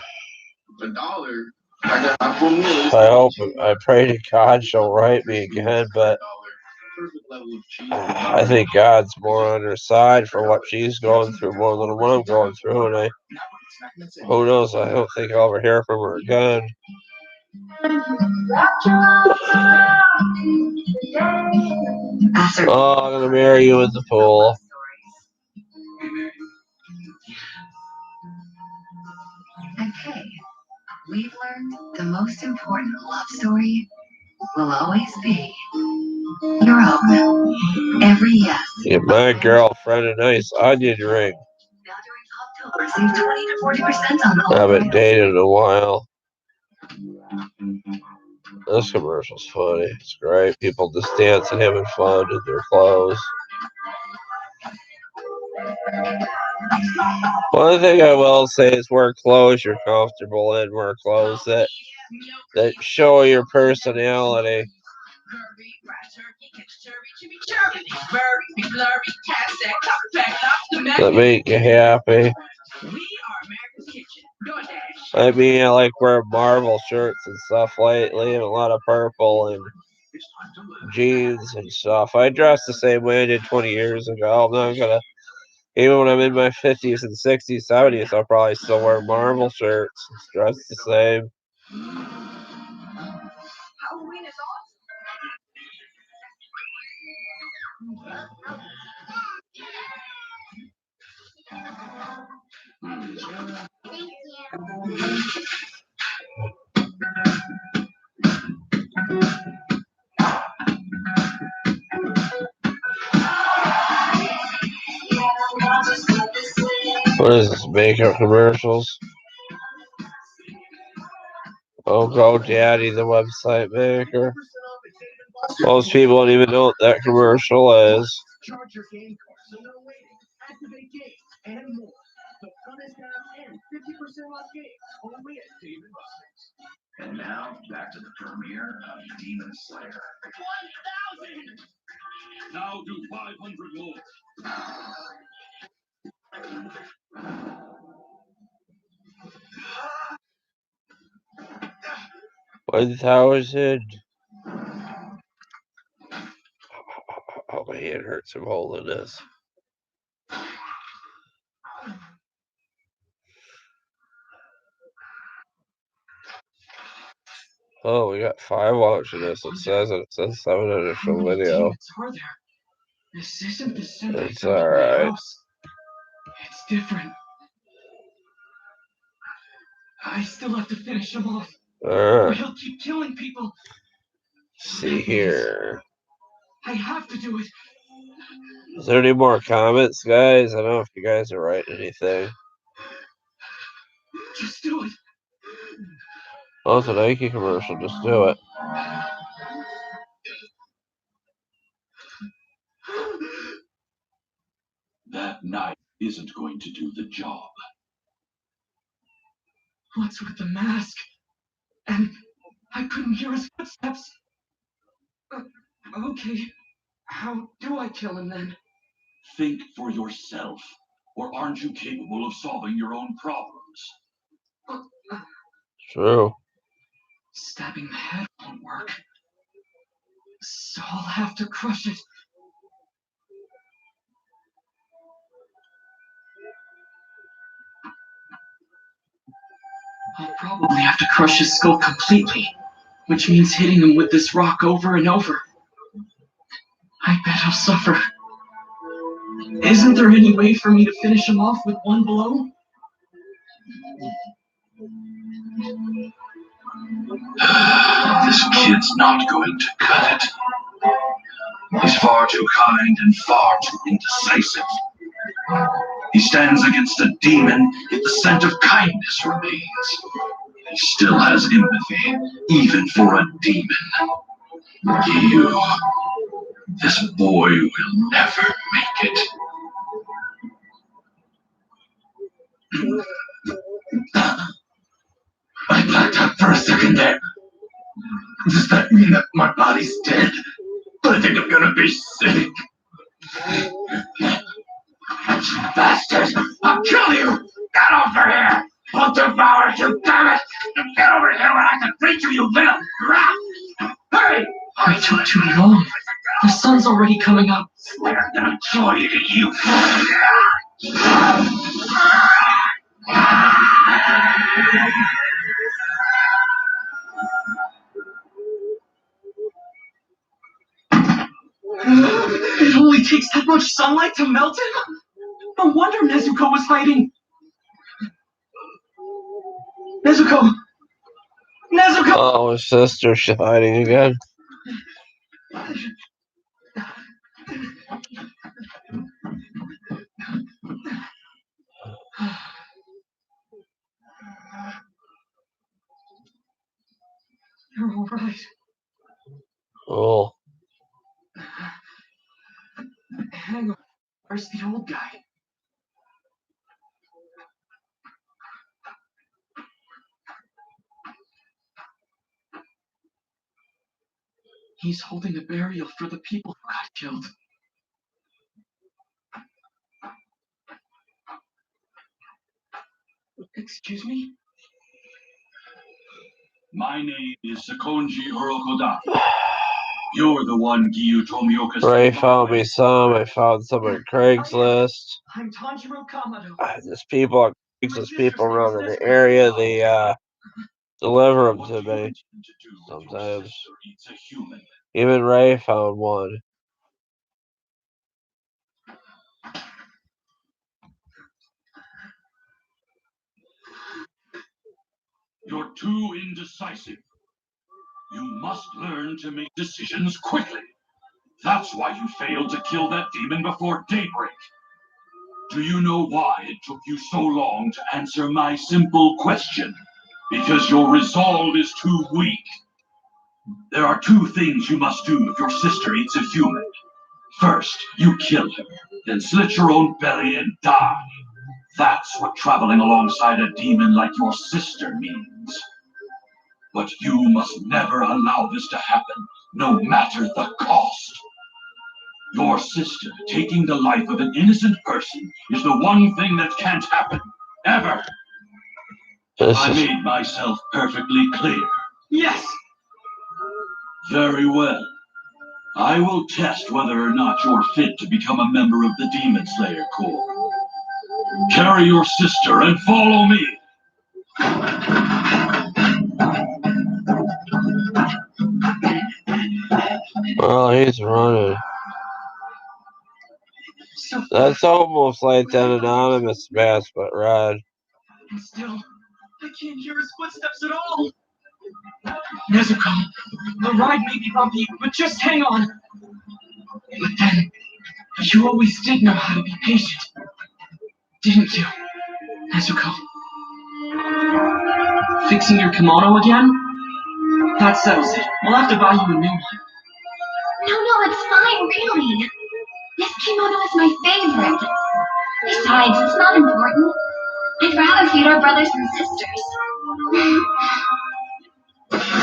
Speaker 16: $1.
Speaker 12: I pray to God she'll write me again, but I think God's more on her side for what she's going through more than what I'm going through, and who knows, I don't think I'll ever hear from her again. Oh, I'm gonna marry you in the pool.
Speaker 4: Okay, we've learned the most important love story will always be your own. Every yes.
Speaker 12: Get my girlfriend a nice onion ring.
Speaker 4: Now during October, save 20 to 40% on all.
Speaker 12: I haven't dated in a while. This commercial's funny. It's great. People just dancing, having fun in their clothes. One thing I will say is wear clothes you're comfortable in. Wear clothes that show your personality. That make you happy. I mean, I like wearing Marvel shirts and stuff lately, and a lot of purple and jeans and stuff. I dress the same way I did 20 years ago. I'm not gonna, even when I'm in my 50s and 60s, 70s, I'll probably still wear Marvel shirts, dress the same.
Speaker 17: Halloween is
Speaker 12: What is this, makeup commercials? Oh, GoDaddy, the website maker. Most people don't even know what that commercial is.
Speaker 1: Charge your game card, so no waiting. Activate games and more. The funnest app and 50% off games only at Dave & Buster's.
Speaker 3: And now, back to the premiere of Demon Slayer.
Speaker 11: 1,000! Now do 500 more.
Speaker 12: 1,000. Oh, my hand hurts from holding this. Oh, we got 5 watching this. It says 7 initial video.
Speaker 17: This isn't the same.
Speaker 12: It's alright.
Speaker 17: It's different. I still have to finish him off. Or
Speaker 12: Alright.
Speaker 17: he'll keep killing people.
Speaker 12: See here.
Speaker 17: I have to do it.
Speaker 12: Is there any more comments, guys? I don't know if you guys are writing anything.
Speaker 17: Just do it.
Speaker 12: Oh, it's a Nike commercial. Just do it.
Speaker 17: What's with the mask? And I couldn't hear his footsteps. Okay, how do I kill him then?
Speaker 3: Think for yourself. Or aren't you capable of solving your own problems?
Speaker 12: True.
Speaker 17: Stabbing the head won't work. So I'll have to crush it. I'll probably have to crush his skull completely, which means hitting him with this rock over and over. I bet I'll suffer. Isn't there any way for me to finish him off with one blow?
Speaker 3: This kid's not going to cut it. He's far too kind and far too indecisive. He stands against a demon, yet the scent of kindness remains. He still has empathy, even for a demon. This boy will never make it. I blacked out for a second there. Does that mean that my body's dead? I think I'm gonna be sick. Bastard! I'll kill you! Get over here! I'll devour you, damn it! Get over here where I can reach you, you little rat! Hurry!
Speaker 17: I took too long. The sun's already coming up.
Speaker 3: We're gonna join you!
Speaker 17: It only takes that much sunlight to melt him? No wonder Nezuko was hiding. Nezuko! Nezuko!
Speaker 12: Oh, his sister's hiding again.
Speaker 17: You're all right.
Speaker 12: Oh.
Speaker 17: Hang on. Where's the old guy? He's holding a burial for the people who got killed. Excuse me?
Speaker 3: My name is Sakonji Urokodai. You're the one Giyu Tomioka.
Speaker 12: Ray found me some. I found some on Craigslist.
Speaker 17: I'm Tanjiro Kamado.
Speaker 12: There's people on Craigslist, people around in the area. They deliver them to me sometimes. Even Ray found one.
Speaker 3: You're too indecisive. You must learn to make decisions quickly. That's why you failed to kill that demon before daybreak. Do you know why it took you so long to answer my simple question? Because your resolve is too weak. There are two things you must do if your sister eats a human. First, you kill him, then slit your own belly and die. That's what traveling alongside a demon like your sister means. But you must never allow this to happen, no matter the cost. Your sister taking the life of an innocent person is the one thing that can't happen, ever. I made myself perfectly clear.
Speaker 17: Yes!
Speaker 3: Very well. I will test whether or not you're fit to become a member of the Demon Slayer Corps. Carry your sister and follow me.
Speaker 12: Oh, he's running. That's almost like that anonymous mask, but red.
Speaker 17: And still, I can't hear his footsteps at all. Nezuko, the ride may be bumpy, but just hang on. But then, you always did know how to be patient, didn't you, Nezuko? Fixing your kimono again? That settles it. We'll have to buy you a new one.
Speaker 5: No, it's fine, really. This kimono is my favorite. Besides, it's not important. I'd rather feed our brothers and sisters.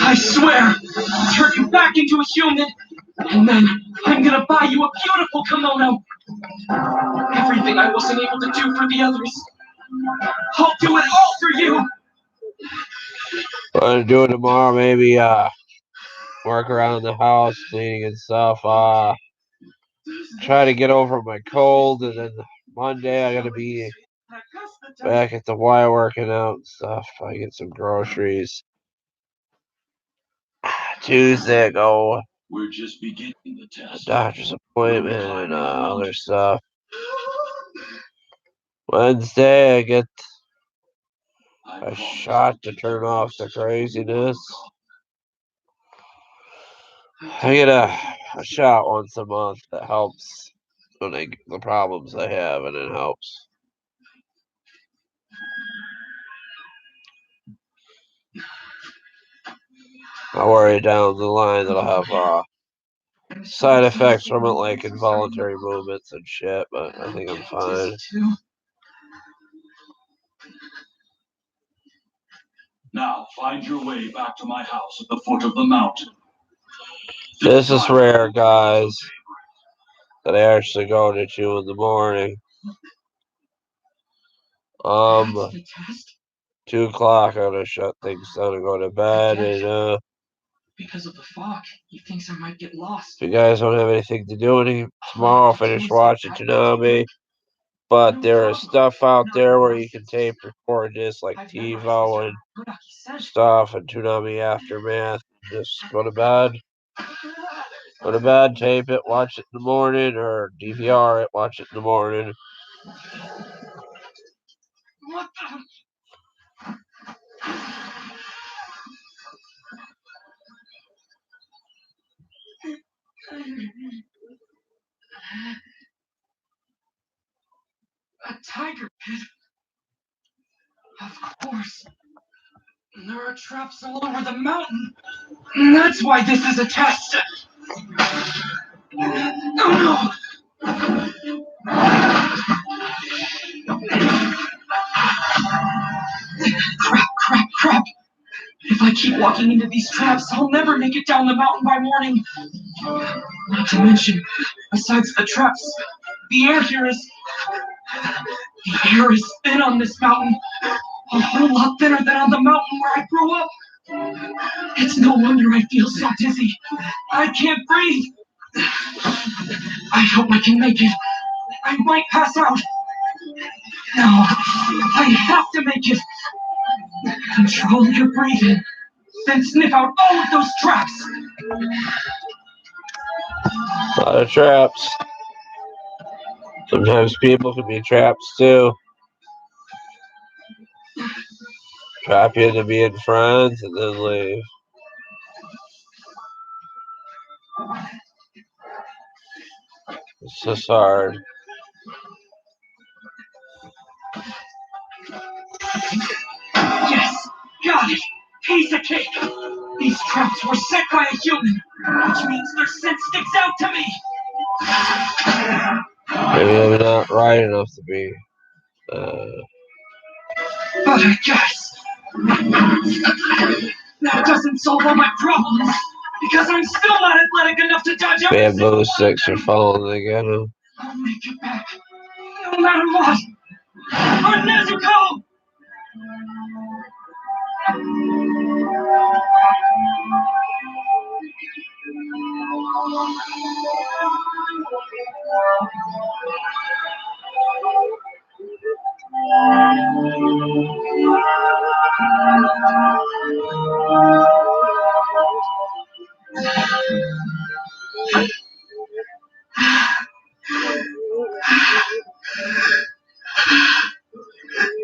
Speaker 17: I swear, I'll turn you back into a human, and then I'm gonna buy you a beautiful kimono. Everything I wasn't able to do for the others, I'll do it all for you.
Speaker 12: What I'm doing tomorrow, maybe work around the house, cleaning and stuff. Try to get over my cold, and then Monday I gotta be back at the Y working out and stuff. I get some groceries. Tuesday I go
Speaker 3: We're just beginning the test.
Speaker 12: doctor's appointment and other stuff. Wednesday I get a shot to turn off the craziness. I get a shot once a month that helps when I get the problems I have, and it helps. I worry down the line that I'll have side effects from it, like involuntary movements and shit, but I think I'm fine.
Speaker 3: Now find your way back to my house at the foot of the mountain.
Speaker 12: This is rare, guys, that I actually go to 2 in the morning. 2 o'clock, I'm gonna shut things down and go to bed. And
Speaker 17: Because of the fog, he thinks I might get lost.
Speaker 12: if you guys don't have anything to do tomorrow, I'll finish watching Toonami. But there is stuff out there where you can tape record this, like TiVo and stuff, and Toonami Aftermath. Just go to bed. Go to bed, tape it, watch it in the morning, or DVR it, watch it in the morning.
Speaker 17: What the? A tiger pit? Of course. And there are traps all over the mountain. And that's why this is a test. Oh no! Crap. If I keep walking into these traps, I'll never make it down the mountain by morning. Not to mention, besides the traps, the air here is... The air is thin on this mountain. A whole lot thinner than on the mountain where I grew up. It's no wonder I feel so dizzy. I can't breathe. I hope I can make it. I might pass out. No, I have to make it. Control your breathing. Then sniff out all of those traps.
Speaker 12: A lot of traps. Sometimes people can be traps too. Trap you into being friends and then leave. It's just hard.
Speaker 17: Yes, got it. Piece of cake. These traps were set by a human, which means their scent sticks out to me.
Speaker 12: Maybe I'm not right enough to be.
Speaker 17: But I guess that doesn't solve all my problems, because I'm still not athletic enough to dodge every single
Speaker 12: Bamboo sticks are falling together.
Speaker 17: I'll make it back, no matter what. On Nezuko!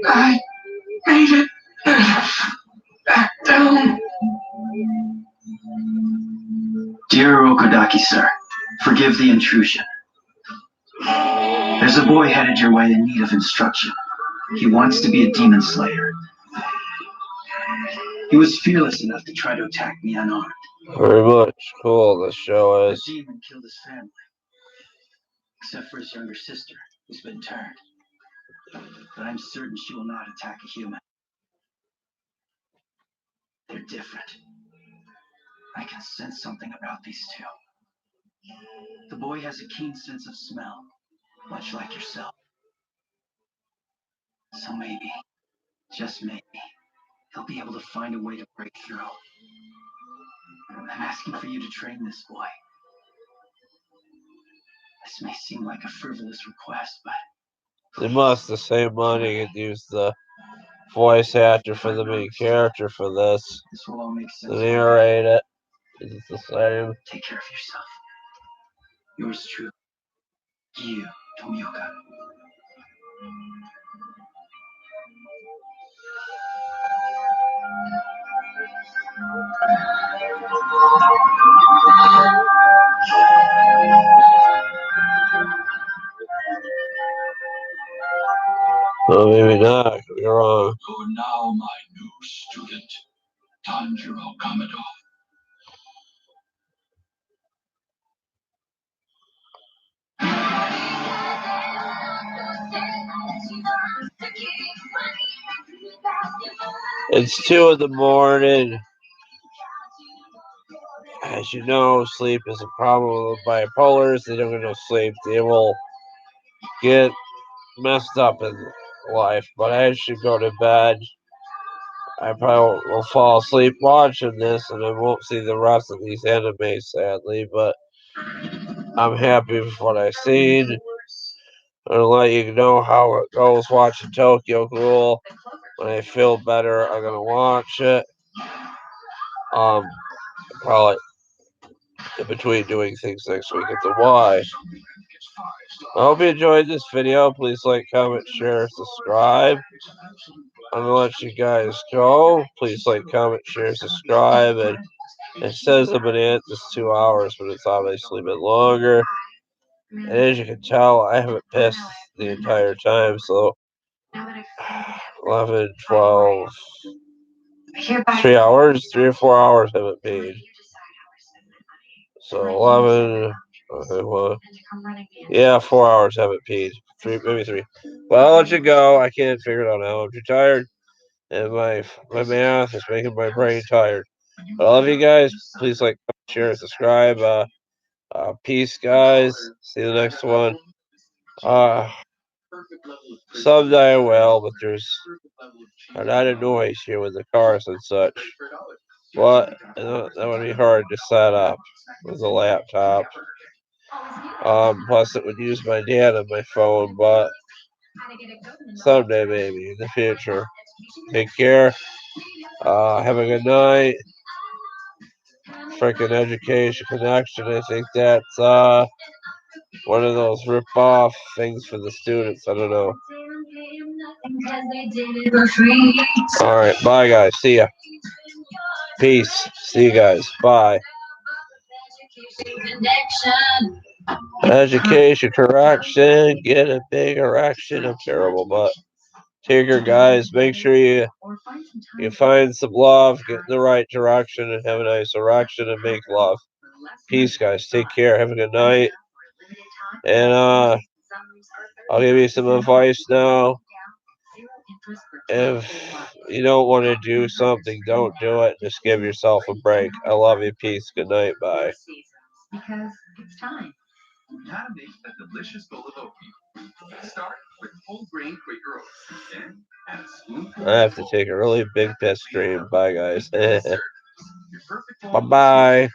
Speaker 17: I made it back down.
Speaker 9: Dear Rokodaki, sir, forgive the intrusion. There's a boy headed your way in need of instruction. He wants to be a demon slayer. He was fearless enough to try to attack me unarmed.
Speaker 12: Very much cool, this show is.
Speaker 9: The demon killed his family, except for his younger sister, who's been turned. But I'm certain she will not attack a human.
Speaker 11: different. I can sense something about these two. The boy has a keen sense of smell, much like yourself. So maybe, just maybe, he'll be able to find a way to break through. I'm asking for you to train this boy. This may seem like a frivolous request, but
Speaker 12: They must have saved money and used the voice actor for the main character for this.
Speaker 11: this will all make
Speaker 12: To
Speaker 11: sense.
Speaker 12: narrate it. It's the same.
Speaker 11: Take care of yourself. Yours truly, you, Tomioka.
Speaker 12: Well, maybe not. You're wrong.
Speaker 3: You're now my new student, Tanjiro Kamado.
Speaker 12: It's 2 in the morning. As you know, sleep is a problem with bipolars. They don't get no sleep. They will get messed up in life. But I should go to bed. I probably will fall asleep watching this, and I won't see the rest of these animes, sadly. But I'm happy with what I've seen. I'll let you know how it goes watching Tokyo Ghoul. When I feel better, I'm gonna watch it. Probably in between doing things next week at the Y. I hope you enjoyed this video. Please like, comment, share, subscribe. I'm gonna let you guys go. Please like, comment, share, subscribe, and it says I've been at this 2 hours, but it's obviously been longer. And as you can tell, I haven't pissed the entire time, so 11, 12, 3 hours, 3 or 4 hours haven't peed. So 11, okay, well, yeah, 4 hours haven't peed. 3, maybe 3. Well, I'll let you go. I can't figure it out now. I'm too tired, and my math is making my brain tired. But I love you guys. Please like, share, subscribe. Peace, guys. See you the next one. Someday I will, but there's a lot of noise here with the cars and such. But that would be hard to set up with a laptop. Plus, it would use my data on my phone, but someday, maybe, in the future. Take care. Have a good night. Freaking Education Connection. I think that's one of those rip-off things for the students. I don't know. Alright, bye, guys. See ya. Peace. See you guys. Bye. Education correction. Get a big erection. I'm terrible, but take care, guys. Make sure you find some love, get in the right direction, and have a nice erection and make love. Peace, guys. Take care. Have a good night. And I'll give you some advice now. If you don't want to do something, don't do it. Just give yourself a break. I love you. Peace. Good night. Bye.
Speaker 4: Because it's time.
Speaker 8: How to make a delicious bowl of oatmeal. Start with whole grain Quaker oats. Then add a spoonful.
Speaker 12: I have to take a really big piss stream. Bye, guys. Bye-bye.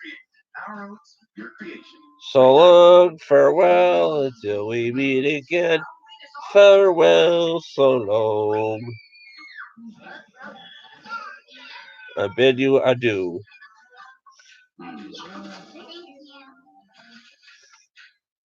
Speaker 12: So long, farewell, until we meet again. Farewell, so long. I bid you adieu.